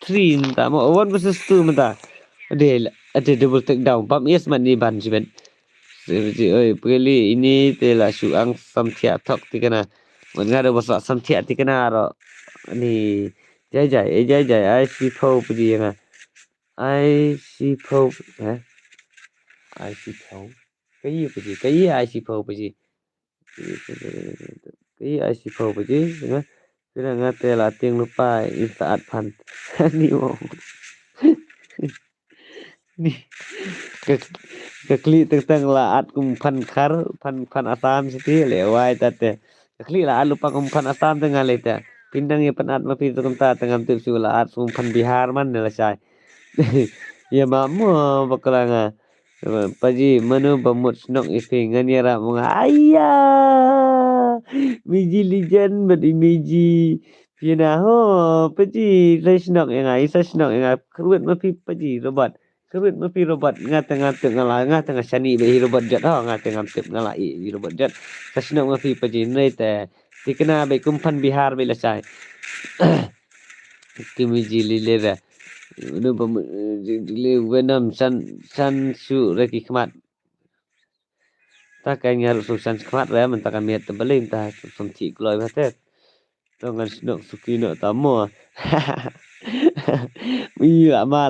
3 ta mo 1 versus 2 mata ada double take down pam yes man ni ban siben paji oi peli ini te la suang samthia thok ti kana manga do basa samthia ti kana ro ni jai ai si pho paji nga ai si pho ai si pho cái gì ai si pho paji cái ai si pho paji nga kira nga te la ting lupa insaat pan ni mo ni kekli tentang laat kumpan kar pan asam siti lewai tate kekli laat lupa kumpan asam tengah leta pindang ya penat ma pi tum ta tengah tip su laat kumpan bihar man la sai ya mamu bakalanga paji manu bamut snok ifi nganyara munga ayah miji lijan badi miji pina ho paji sai snok yang ai sai snok yang kruat ma pi paji robot kerut mapi robot ngata ngala ngata ngasani be robot jat ha ngata ngamtip ngala i robot jat kasno mapi pajin nei te tikna be kumpan bihar be lasai kimiji lilera nu bam le wenam san su reki khmat ta kai ngar su san khmat re man ta kan miet belim ta som thi kloi batet tongan snok suki no tamo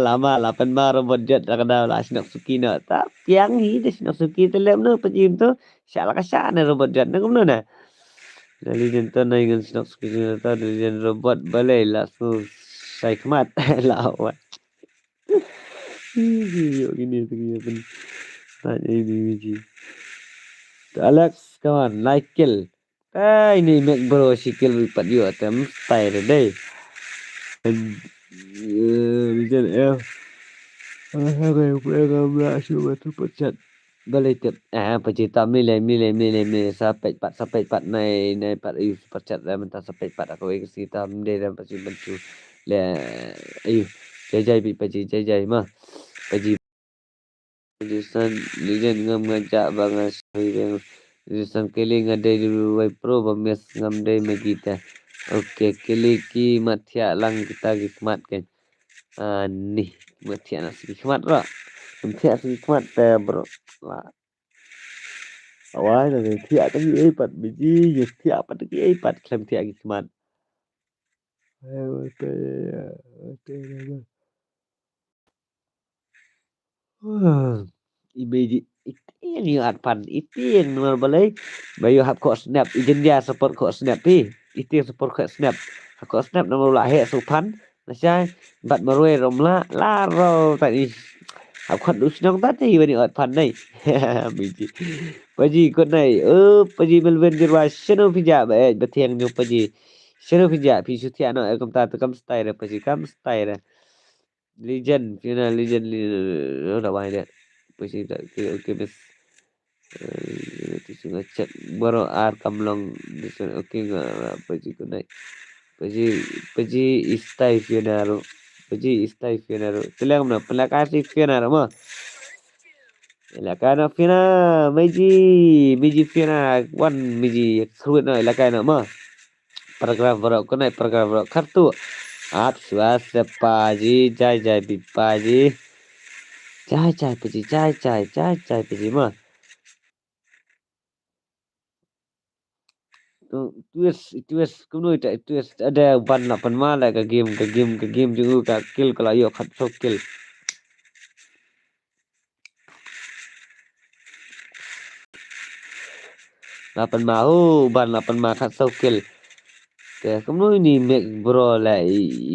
lama pen mar robot jet kada la snok suki no ta piang hi de snok suki te lem no pajim to sala ka sa ne robot jet no kumno na dali den to nai ngan snok suki no ta den robot balai la su sai khmat la wa yo gini pen tanya ini ji Alex come on like kill ini make bro sikil lipat yo tem style deh Lijan L Hai program lah cuma tu pecat balik tip pencipta milih sampai pat nai pat ayu pecat dah mentah sampai pat aku isi tam dia dan pasti bencu le ayu jai bi paji jai mah paji jurusan lijan ngam ngajak bangas jurusan keling ada dulu wai pro bamis ngam dai magita okey keliki matia lang kita hikmat kan nih matia nak hikmat ra matia hikmat bro lah awal dari tiap tadi ipat biji je tiap tadi ipat klaim tiap hikmat Ibeji ini adpan itu yang nomor balai bayu hap kok snap ijen dia support kok snap itu yang support kok snap kok snap nomor lahir supan nasai bat marwe romla laro tadi hap kok dusnong tadi bani adpan dai biji paji kok nai paji melben jirwa seno pija ba betiang nyu paji seno pija pi sutia no kam ta kam style paji kam style legend final legend udah banyak paji tak okey bes itu ngecek baru kamlong okey enggak paji kok nai paji istai finaro telang mana pelakasi finaro mah Ilakano fina Meiji fina one Meiji kruit no ilakano mo paragraph bro ko nai paragraph bro kartu आप श्वास पाजी चाय चाय पिपाजी चाय चाय पिजी चाय PG mo twist kuno ita twist ada ban na pan mala ka game juga ka kill kalau yo khat so kill na pan ma ban na pan ma khat so kill ke kuno ni make bro la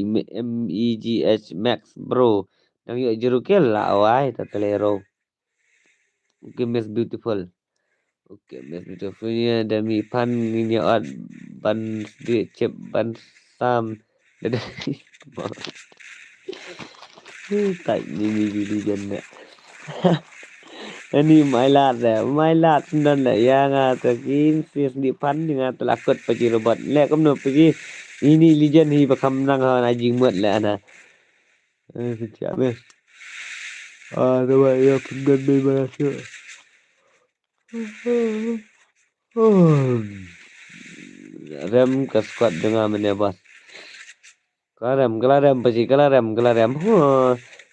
MEGH bro nang yo juru kill la awai ta telero game is beautiful. Okay, Miss Mitophonia demi pan ini ot ban di cep ban sam dada tak ni di janda ini my lad dan la yang atakin sis di pan dengan telakut pergi robot lek kamu pergi ini legend hi bakam nang ha najing mut la ana siap mes coba ya pengen berasa rem ke squad dengan menebas Kelarem peci kelarem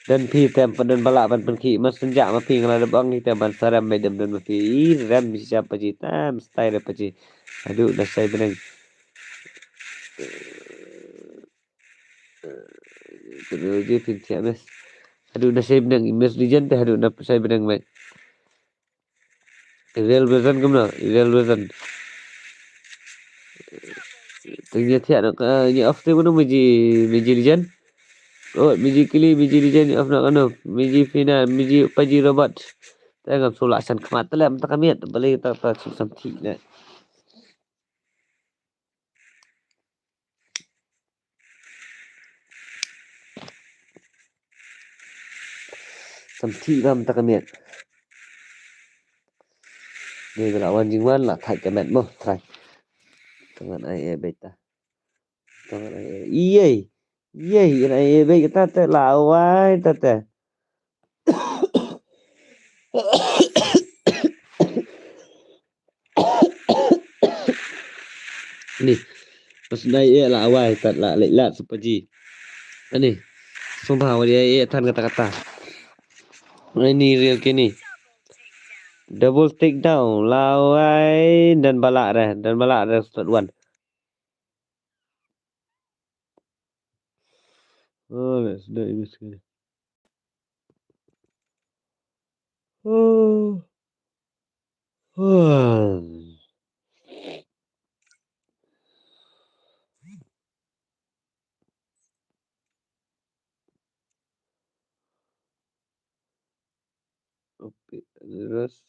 dan pi tem dan balak ban penki mas senjak ma pi ngala bang kita ban saram medem dan pi rem siapa peci tam style peci aduh dah saya beneng keruji pintia mes aduh dah saya beneng mes legend teh aduh dah saya beneng mai real version kemana real version tengnya tiada ni after mana meji legend oh meji kili meji legend of nak kanu meji final meji paji robot tengok sulak san kemat telam tak kamiat boleh tak samti nak samti ram tak kamiat ni lawan jingwan lah thai kemat mo thai tangan ai beta tangan ai iye iye ai beta ta lawai ta ni pas dai lawai ta la la sepaji ani sumpah dia tan kata-kata ini real kini double take down lawai dan balak start one oh sudah ini sekali oh oke terus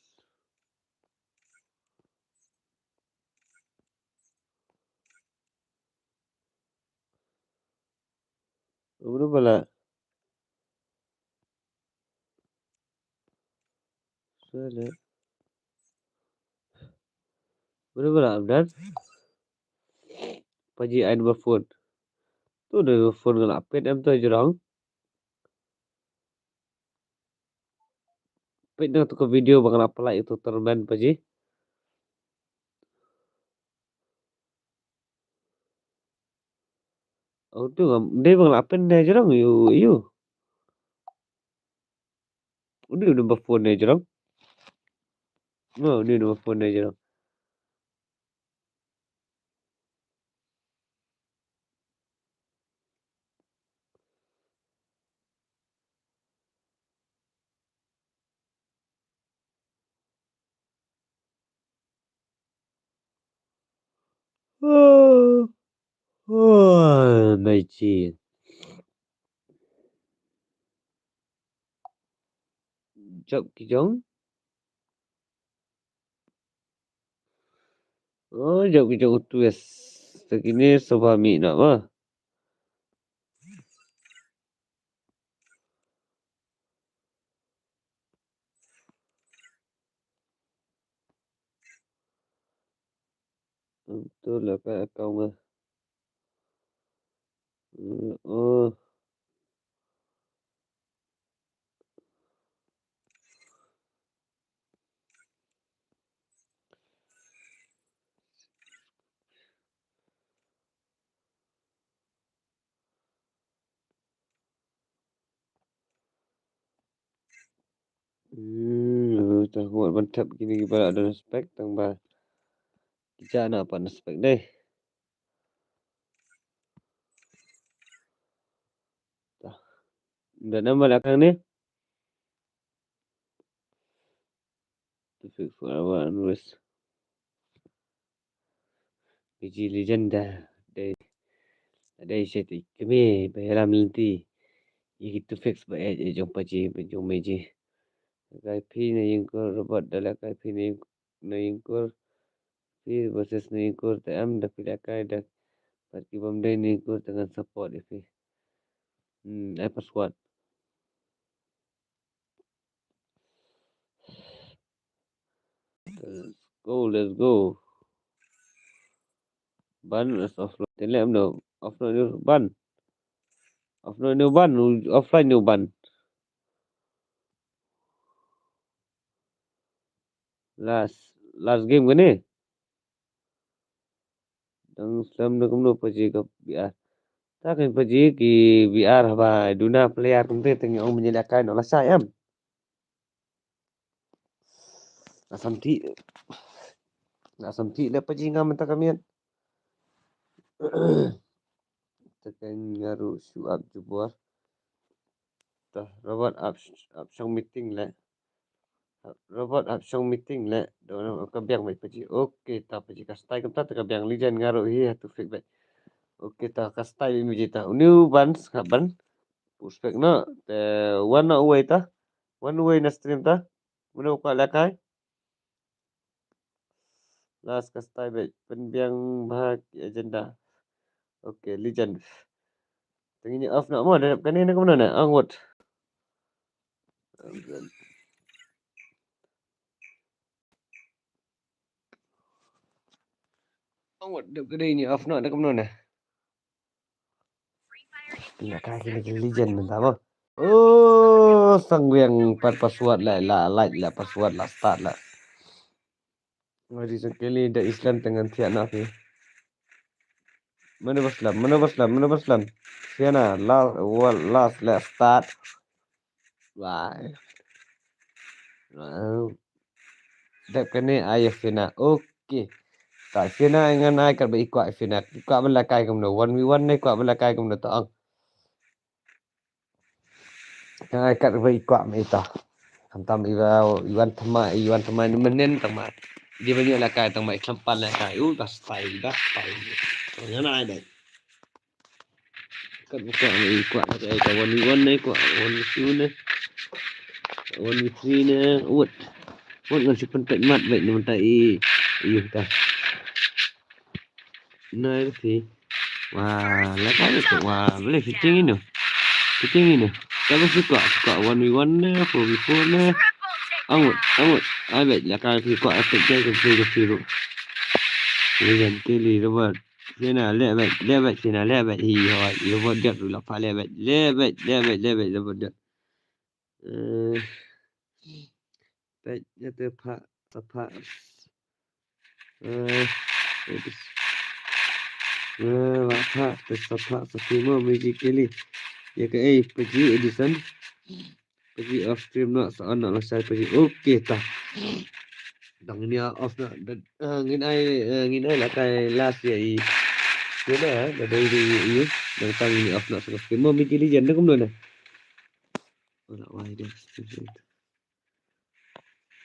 berapa lah sudah berapa lah dan paji ain phone tu dah phone dengan apa em tu jurang pet dah tu ke video bang apa lah itu terban paji oh tu dia bang apa dah jurang you udah phone dah jurang oh udah phone dah jurang Maji chọc kijong oh chọc kijong twist segini soba mi nak mah betul lah kan kau mah oh Tah buat mantap gini gimana ada spek tambah kita nak apa spek deh. Tah. Dah nama belakang ni. Tufik Fuad nulis. Biji legenda. Ada isyat kami bayaram nanti. Itu fix baik jom paji jom meji. Kai phi na yingkur robot dalam kai phi na yingkur phi versus na yingkur tam dah pilih kai dah. Pergi bamdai na yingkur dengan support itu. Apa squad? Let's go. Ban let's offline. Tell no. Offline new ban. Offline new ban. Offline new ban. Last game kan ni? Dang slam na kumno paji ka biar. Takin paji ki biar ba duna player kumte tengok menyediakan olah sayam. Nak samti le paji ngam mentah kamian. Tekan ngaru suap jubur. Tah robot up shong meeting le. Robot up shong meeting le. Dono ka biang mai paji. Okey ta paji ka style kam ta ka biang lijan ngaru hi tu fik bai. Okey ta ka style mi jita. New bans kaban. Puspek na te one away ta. One away na stream ta. Muna ka lakai. Last ka style bai. Penbiang bahag agenda. Okey legend. Tengini off nak mo dah kan ni nak mana nak angwat. Angwat dah kan ni off nak mana. Nak kaki lagi legend mentah mo. Oh, sang yang password lah like lah password lah start lah. Mari sekali dah Islam dengan tiada ni. Mana Muslim. Tiada last start. Wah. Dah kena ayah fina. Okey. Tak fina dengan ayah kat berikut fina. Ikut belakai kamu 1v1 ni ikut belakai kamu tak. Ayah kat berikut mereka. Hantam Iwan Thamai ni menen tama. Dia banyak lakai tama Islampan lakai. Dah style. Jangan ayah dah. Kat buka ikut ayah kat 1v1 ni ikut 1v2 ni. 1v3 ni. What ngan si pentek mat baik ni mentai. Iyuh dah. Nah itu. Wah, lakai tu. Wah, boleh fitting ini. Kalau suka 1v1 ni, 4v4 ni. Angut. Ai baik lakai ikut attack dia ke firu. Ini ganti li robot. Sina le baik sina le baik hi hoi. Robot dia tu lapar le baik robot dia. Baik dia tepak. Wapak tersepak semua magic kali. Ya ke pergi Edison. Pergi off stream nak soal nak selesai pergi. Okey tah. Dang ni off nak ngin ai lah kai last ya i. Dia dah dari ini dan tang ni off nak selesai. Mau magic legend dah kemudian dah. Nak wah dia.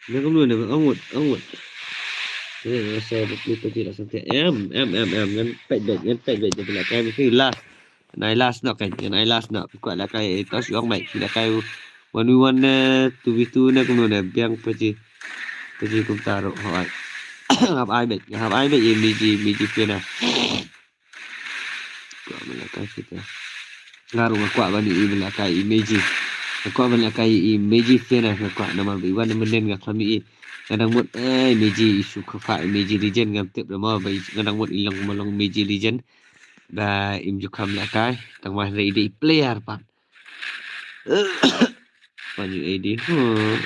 Dah kemudian dah angut. Saya betul pergi lah sampai kan pet bag dia pula kai mesti last. Last nak ikut lah kai tos orang baik kita kai 1v1 na 2v2 na kemudian biang pergi kum taruh hoi. Hab ai baik biji pena. Kau melakai kita. Ngaruh aku bani melakai image. Aku melakai image pena aku nama biwan menen ngak kami kadang mut image isu khafa image legend ngam tip nama bai kadang mut ilang malong image legend ba imju kam lakai tangmah ready player pan. Panju AD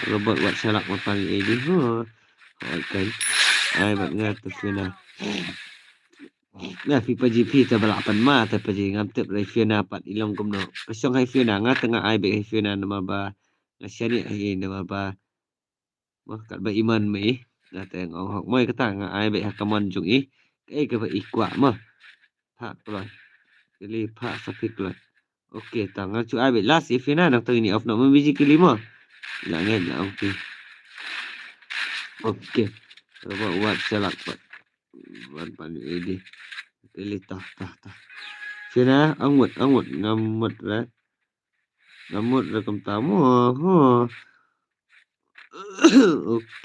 robot buat salak panju AD kan ai bat ngat tu fina nah FIFA GP terbalapan ma tapi ngam tep rai fina pat ilong kumno kesong hai fina ngat tengah ai be fina nama ba ngasiani ai nama ba mà cắt bậy iman mấy làแต่งhọc mấy cái thằng ai bậy hạt cầm chung ý cái vậy ý quả mà phạt rồi cái li phạt sắp rồi ok tang chú ai bậy last if na nang tang ni off na mabiji kili mo là nghe là ok ok rồi buat selak buat pan ini pilih tah Sina angut ngamut ra kam tamu ok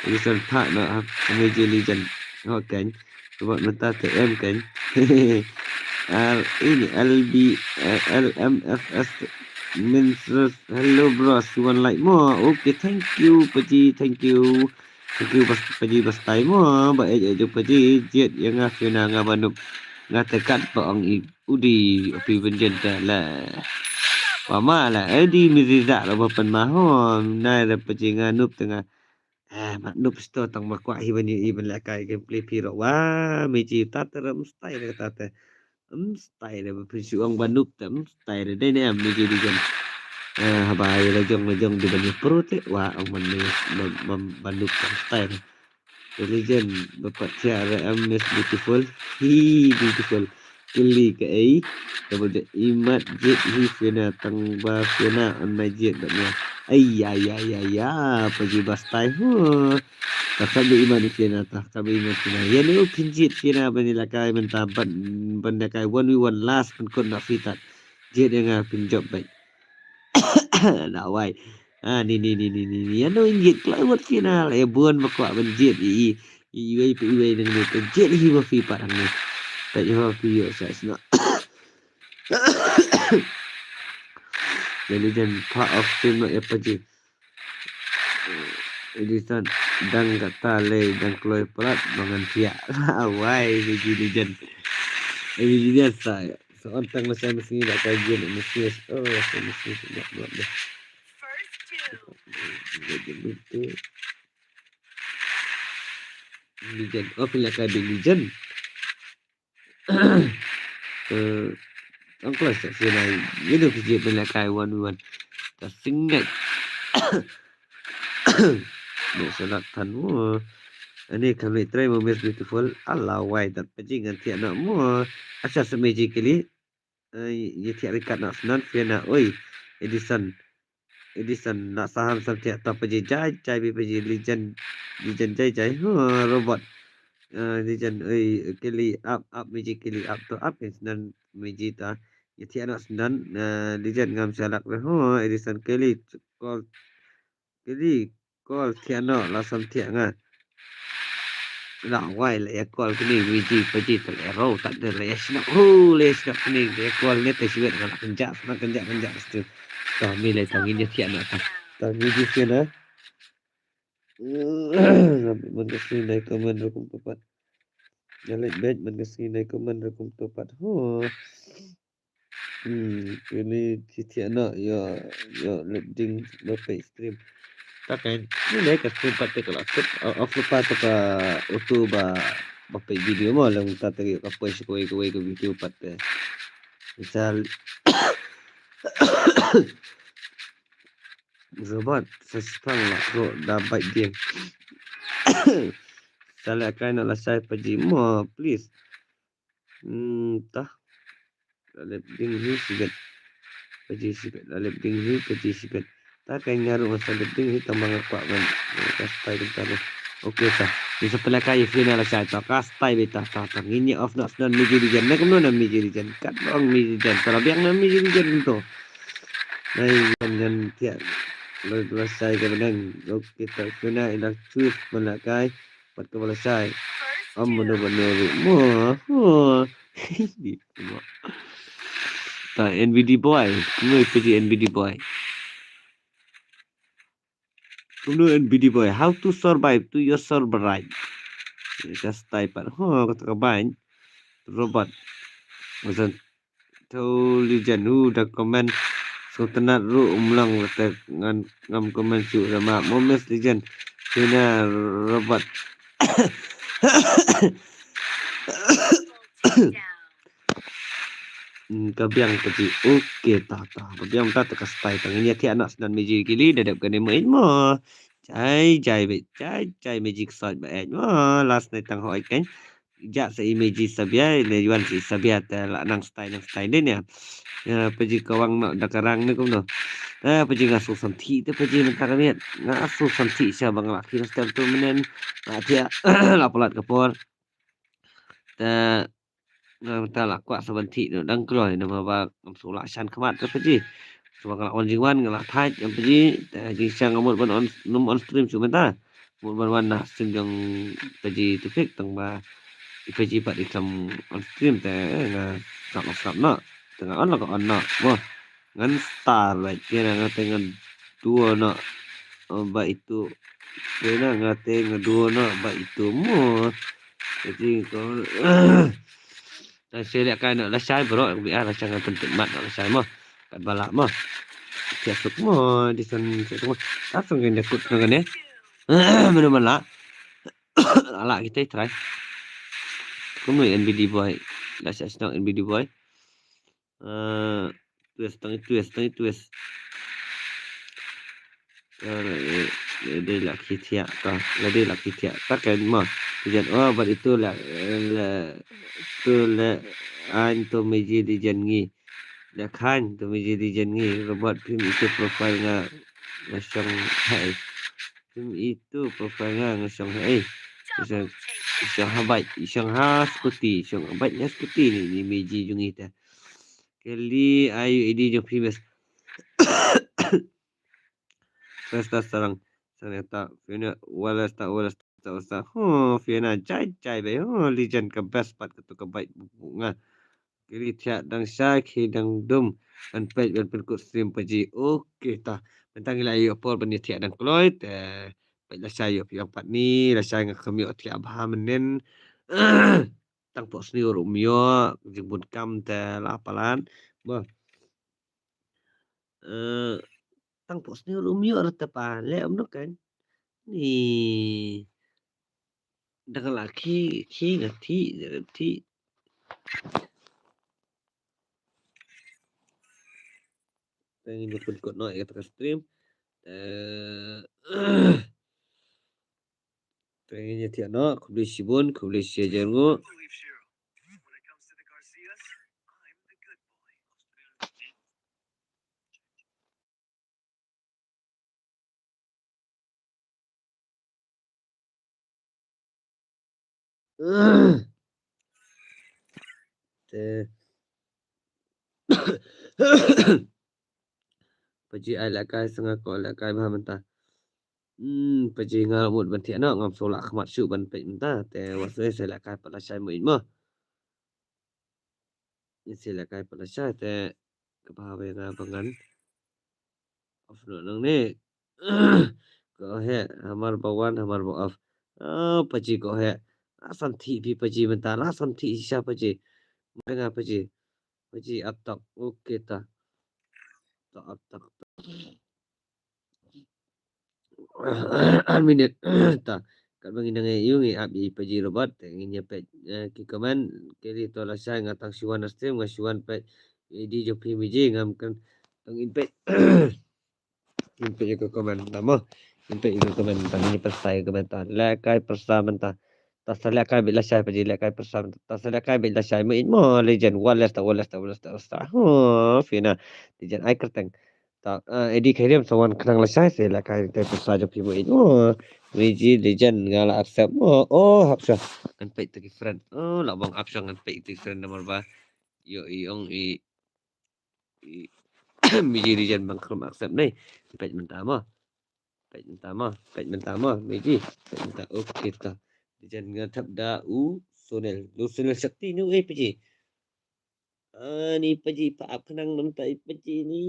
ini san thak na meji lijan ho cảnh buat mata TM cảnh ini LB LMFS means hello bros you want like more okay thank you Paji thank you Paji bastai mo ba jo Paji jet yang ngafina ngabanuk ngatakan paong udi api benjen la Pama lah edi miziza la bapan mahon nai la pajinga nup tengah mak nup sto tang makwa hiban iban la kai gameplay piro wa meji tatara mustai la tata mustai la pisuang banup ta mustai la dai ne am meji dijan habai la jong di bani pro te wa ang man banup mustai la religion bapak tiara am is beautiful beautiful kili ke ai double the imat jet hi fina tang ba fina on my jet datnya ya paji bastai ho tak iman fina tak iman fina ya ni kinjit fina banila kai mentaban benda kai 1v1 last pun kon nak fitat jet yang pinjop baik nak wai ni ya no injit kelawat final ya buan makwa benjit iwei dengan itu jet hi wa fi parang ni tak yo fi yo sa sna Religion part of film ya paji edisan dang kata le dang kloi pelat mangan sia awai religion saya soal tang saya mesti nak kajian mesti saya mesti nak buat deh religion pilih kai religion ang kelas tak sini ini kerja pilih kai 1v1 tak singat salat tanmu ini kami try most beautiful Allah why dat pajingan tiak nak mu asal semeji kali ye tiak rekat nak senan fiana oi Edison nak saham sam tiak tak paji jai bi paji legend jai robot legend oi kali up meji kali up to up senan meji ta ye tiak nak senan legend ngam salak Edison kali call tiano la sam tiak nga la wai la call kini wiji paji tak ero tak ada le snap le snap kini le call net siwet ngala kenjak stu ta mi le tang ini tiano ta wiji sina mengesini naik komen rekum tepat jalan bed mengesini naik komen rekum tepat ini tiano ya loading bapak stream takkan ni naik ke stream pakai kalau off lupa tu ke auto bapak video mo lang tak tadi apa sih kau ke video pakai misal robot sesang lah ro dapat dia salah kan lah saya pergi mo please tah dalam ding sigat pergi sigat dalam ding pergi sigat tak kain ngaruh masa ding tambang apa kan kastai kita okey tah di sebelah kai final saya tak kastai beta tak ini off nak dan miji dijan nak mana miji dijan kat bang miji dijan kalau biang nak miji dijan tu nai jangan tiap lepas saya kemudian kita kena indah cuy melakai buat kepala saya benar-benar tak NVD boy kena pergi NVD boy how to survive to your server right just type kata kaban robot macam tu legend dah komen so tenat ru umlang ngam komen su sama momes legend kena robot kabiang kecil okey tak kabiang tak kastai tang ini tiak anak sedan meji kili dadap kene main mo Chai magic side ba last night tang hỏi cái dạ sẽ image sabia le yuan si sabia ta la nang style ni ya paji kawang no dakarang ni kum no paji ngasu santi te paji mentang ni ngasu santi sia bang la kira stem tu menen dia la polat kapor ta ta la kwa sabanti no dang kloi no ba su la shan khamat te paji sebab kalau on jingwan ngala thai yang paji ta ji sang amut ban on num on stream su menta mun ban wan na stream yang paji tu fik tang ba paji pat ikam on stream ta nga sap na tengah on la on na mo ngan star ba kira ngate ngan dua na ba itu kena ngate ngedua na ba itu mo jadi ko ta saya lihat kan la sai bro bi ala sangat penting mat la sai mo kat balak mo dia suk mo di san semua langsung kena kut dengan ya mana-mana ala kita try kamu NBD boy la sai senang NBD boy twist đây là khi thiạ cả là đây là khi thiạ tất cả mà dần vậy itu là anh tôi mới đi dần nghỉ là khan tôi mới đi dần nghỉ robot phim itu profile nga song hai phim itu profile nga song hai song habai song ha scooty song habai ya scooty ni meji jung ita kali ayu ini jo previous Pesta sarang ternyata Fiona Wallace Fiona cai be legend ke best part ketu ke baik bunga kiri tiak dang syaki dang dum an page ban perkut stream paji okey ta bentang ila ayo por bani tiak dang kloit page la saya yang part ni la saya ngak kami tiak bah menen tang pos ni rumio jembut kam ta lapalan bah tang pos ni rumio rata pa le amno kan ni dengan laki ngati pengen ikut no kata stream pengen nyetia no kubli sibun kubli siajangu paji ai la kai sanga ko la kai ba menta paji nga mut ban thian no ngam so la khmat su ban pe menta te waswe se la kai pa la sai mo in mo ni se la kai pa la sai te ka ba be nga bangan of no nang ne ko he hamar bawan hamar bo of paji ko he asan thi bi paji menta la san thi sha paji nga paji atak okay ta atak minit ta kat bagi nangai yungi abi paji robot nginya pe ki kaman keri to la sai ngatang siwan stream ngasiwan pe di jopi miji ngam kan tang in pe in pe ko kaman tama in pe ko kaman tang ni persai kaman ta la kai persa menta ta sala kai bila sai paji la kai persa ta sala kai bila sai mo in mo legend wales ta fina legend ai kerteng ta edi khairem sawan khnang la sai se la kai tai persa jopi mo in Wiji legend ngala accept hapsa kan pe tu friend la bang option kan pe tu friend nomor ba yo iong miji legend bang krum accept nei pe mentama miji pe menta okey ta legend ngatap da sonel sakti ni peji ni peji pa kenang menta peji ni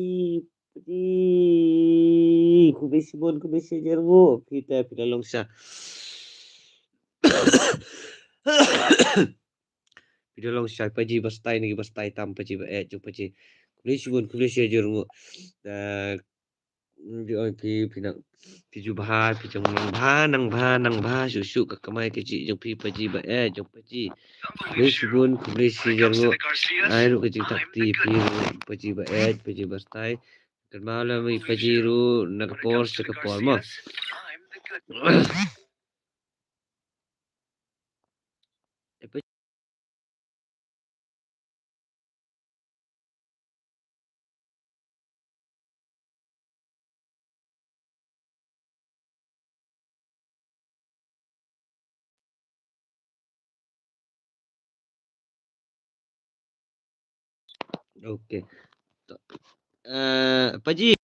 kubisi jergo kita longsa video longsa paji bastai tam paji ba jo paji kubisi jergo di ki pinang piju bah pijong nang bah susu ka kamai ke ji jo paji ba jo paji kubisi jergo ai ru ke ji takti paji ba paji bastai kan malam pajiru nagpor sa kapor mo Apa okey. Pak Ji.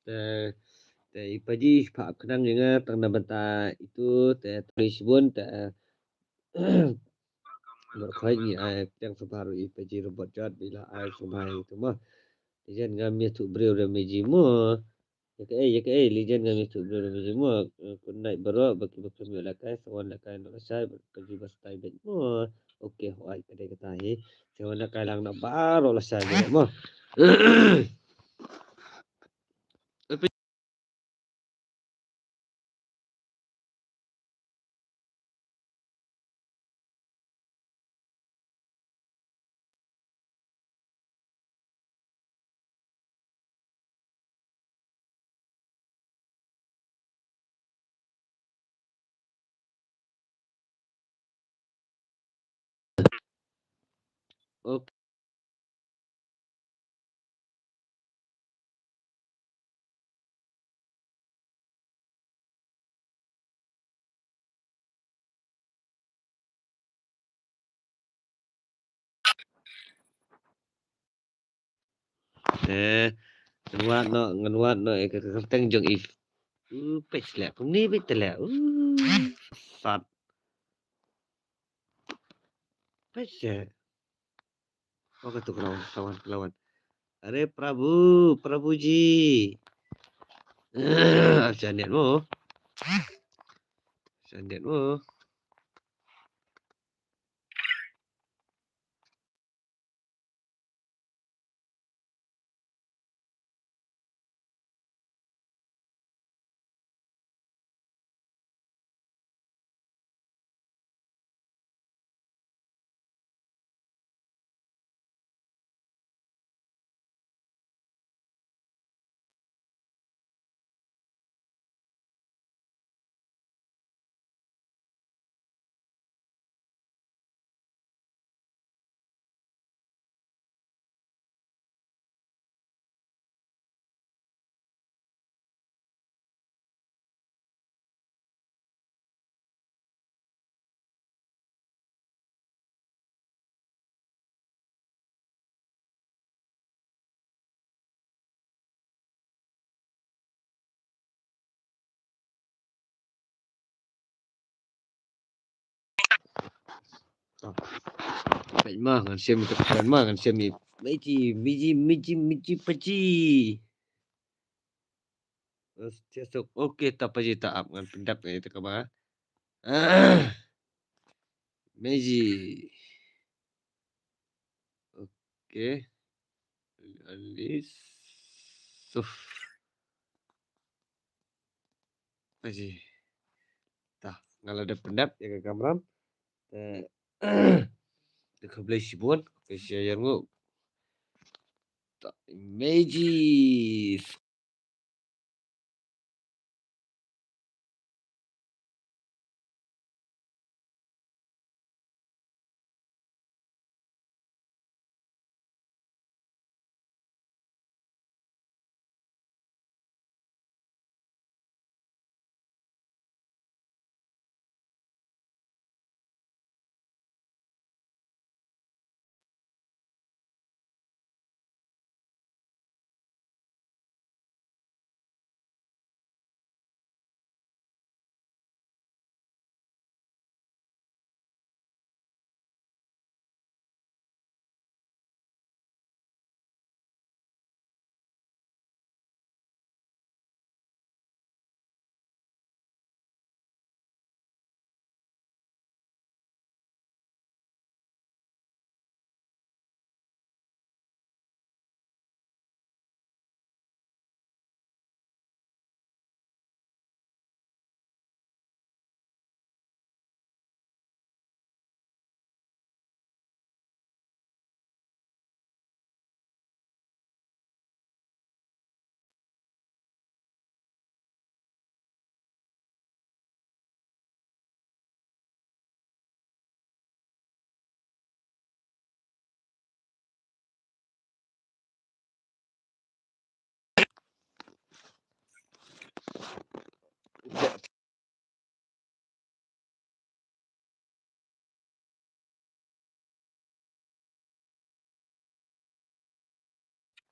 Teh teh Pak Ji Pak kenang ingat tang benta itu teh tulis bun teh berkhoi ni ai yang sebaru Pak Ji robot jat bila ai sumai itu mah. Lijan ngam tu brio da meji mo. Ya ke lijan ngam tu brio da meji mo. Kun naik baro baki baki mi lakai sawan lakai nak sai bagi bas tai bet mo. Okey hoi kedai kata he. Sawan lakai lang nak baro lah sai mo. Okey. Ngan wat no ek teng jong if. Pech lek ni bit lek. Sat. Pech. Oke tu kawan. Are Prabu Ji. Jangan mo. Jangan mo. Pech mah ngan sim tu kan mah ngan sim ni. Miji Paji. Tiasuk. Okey tak Paji tak up ngan pendap itu kabar. Meji. Okey. Alis. Suf. Paji. Tah, kalau ada pendap ya ke kamram. Dekat belah sibun. Kasi ayar ngo. Tak. Meji.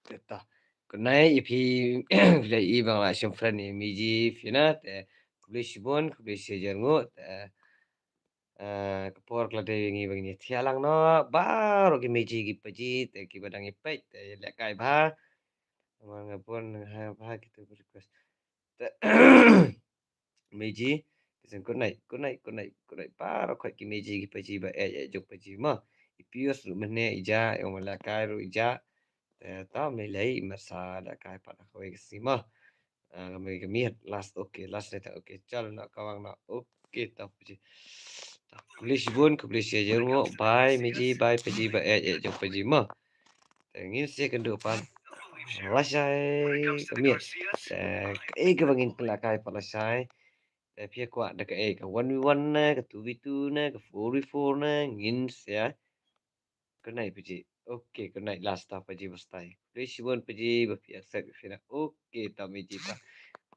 됐다. Kunai ipi kudai ibang la siam friend ni miji fina te kubli sibon kubli sejarngo te kapor klade ngi bang ni tialang no baru ki miji ki paji te ki badang ipai te lek kai ba mga pun ha ba gitu request te miji kisen kunai baru kai ki miji ki paji ba jok paji ma ipios lu mene ija yang malakai ru ija ta me lei masada kai pada kowe sima kami kami last okay last neta okay chal na kawang na okay ta puji ta kulis bun kulis ya jermo bai miji bai puji ba jok puji ma ngin se kendo pan lasai kami ke bangin pelakai palasai tapi aku ada ke 1v1 na ke 2v2 na ke 4v4 na ngin ya Kunai puji. Okey, kunai last ta puji bastai. Risbon puji bapi accept fina. Okey ta meji ta.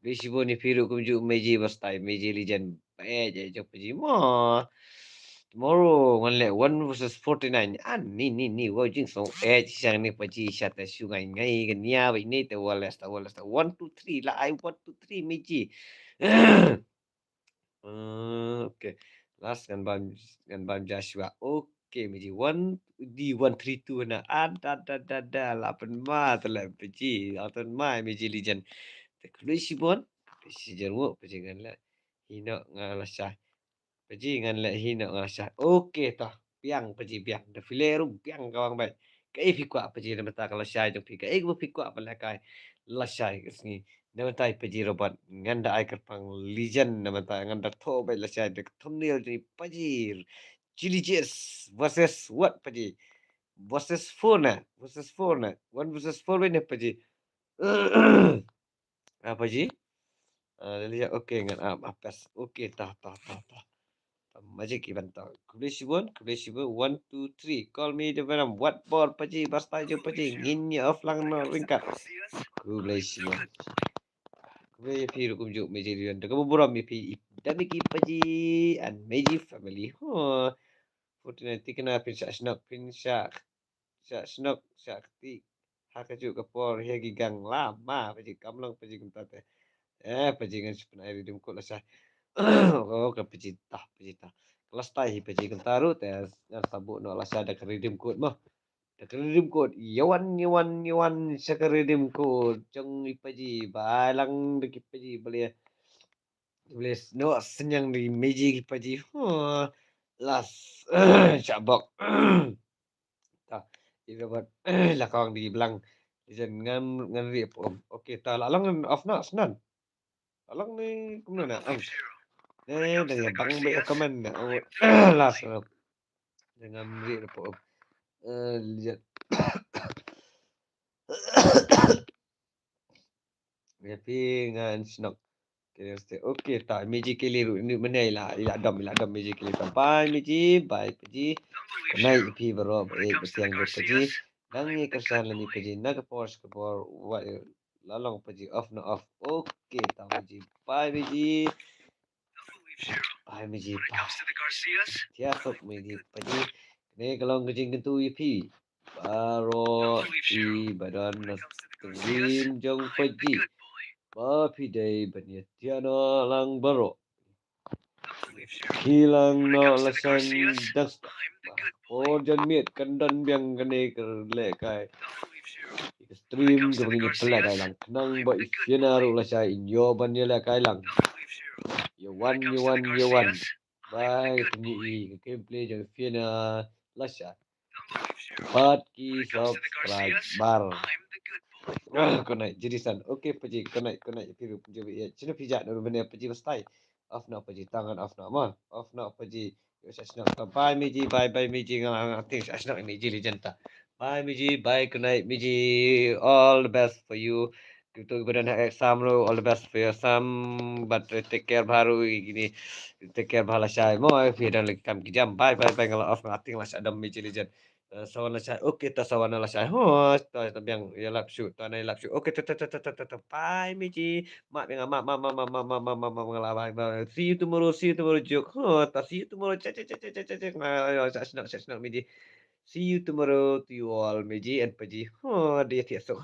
Risbon ni firu kumju meji bastai. Meji legend. Je jok puji. Ma. Tomorrow one le 1 versus 49. Ni wo jing so sang ni puji syata sungai ngai genia ba ini te walesta 1 2 3 la I 1 2 3 meji. Okay. Last gan bam Joshua. Okay, meji 1D132 na ada lapan ma telah peji atau ma meji legend. Tekului sibon. Si jeruk peji ngan la. Hina ngalasah. Peji ngan la hina ngalasah. Okay tah. Piang peji piang. Da filerum piang kawang baik. Kai fikwa peji na mata kalau syai jong pika. Bu fikwa palakai. Lasai kesni. Nama tai peji robot nganda ai kerpang legend nama tai nganda tho bai la sai de thumbnail ni pajir chili cheers versus what paji versus 4 na versus 4 na 1 versus 4 ni paji apa ji lihat okey ngan apas okey tah Magic event tau. Kubli sibun 1 2 3 call me the venom what ball paji basta je paji ngin off lang no ringkat kubli sibun Kaya piru kumjuk meji rian. Kamu buram mi pi dami ki paji and meji family. Fortunately kena pin syak syak ti. Hakaju kapor hegi gang lama paji kamlang paji kumtate. Paji ngan sebenarnya ridum ko lasa. Oh ka paji tah. Kelas tai paji kumtaru tes ngan sabuk no lasa ada keridim ko mah. Redeem code yawan saka redeem code jong ipaji balang de kipaji boleh no senyang di meji kipaji las cabok ta ira bat la kawang di belang jen ngan ri pom okey ta lalang off na senan lalang ni kumna na dari bang be komen na las dengan ri pom lihat Tapi ngan snok. Kira mesti okey tak meji keliru ni menai lah ila dam meji keliru sampai meji baik peji kenai pi baro baik besiang do peji nangi kesan lami peji nak pors ke por lalong peji off no off okey tak meji baik meji dia sok meji peji ni kalau ngejing kentu pi baro pi badan nasrim jong peji Mafi day banya tiana lang baro. Hilang no lasan das. Jan miet kandan biang kene kerle kai. Stream ke begini pelak kai lang. Kenang ba ifiana ru lasa inyo banya la kai lang. You one. Bye penyi gameplay jang ifiana lasa. Pat ki subscribe bar. Kau naik jirisan. Okey paji kau naik piru penjuri ya. Cina pijak dulu benda paji pastai. Off nak paji tangan off nak mah. Off nak paji. Saya nak bye Miji bye Miji ngang think saya nak Miji legend ta. Bye Miji bye kau naik Miji all the best for you. Kita badan exam lo all the best for your exam but take care baru gini take care bahala syai mo dan lagi kam kijam bye kalau off ngating lah ada Miji legend sawan la okey ta sawan la sai ta biang ya lap shoot ta nai lap shoot okey ta pai miji mak dengan mak ngalawai see you tomorrow joke ta see you tomorrow cek saya senang miji See you tomorrow to you all, Meji and Paji. Dia tiap sok.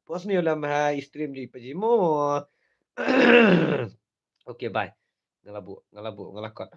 Pos ni ulam hai stream di Paji mo. Okay, bye. Ngalabu, ngalakot.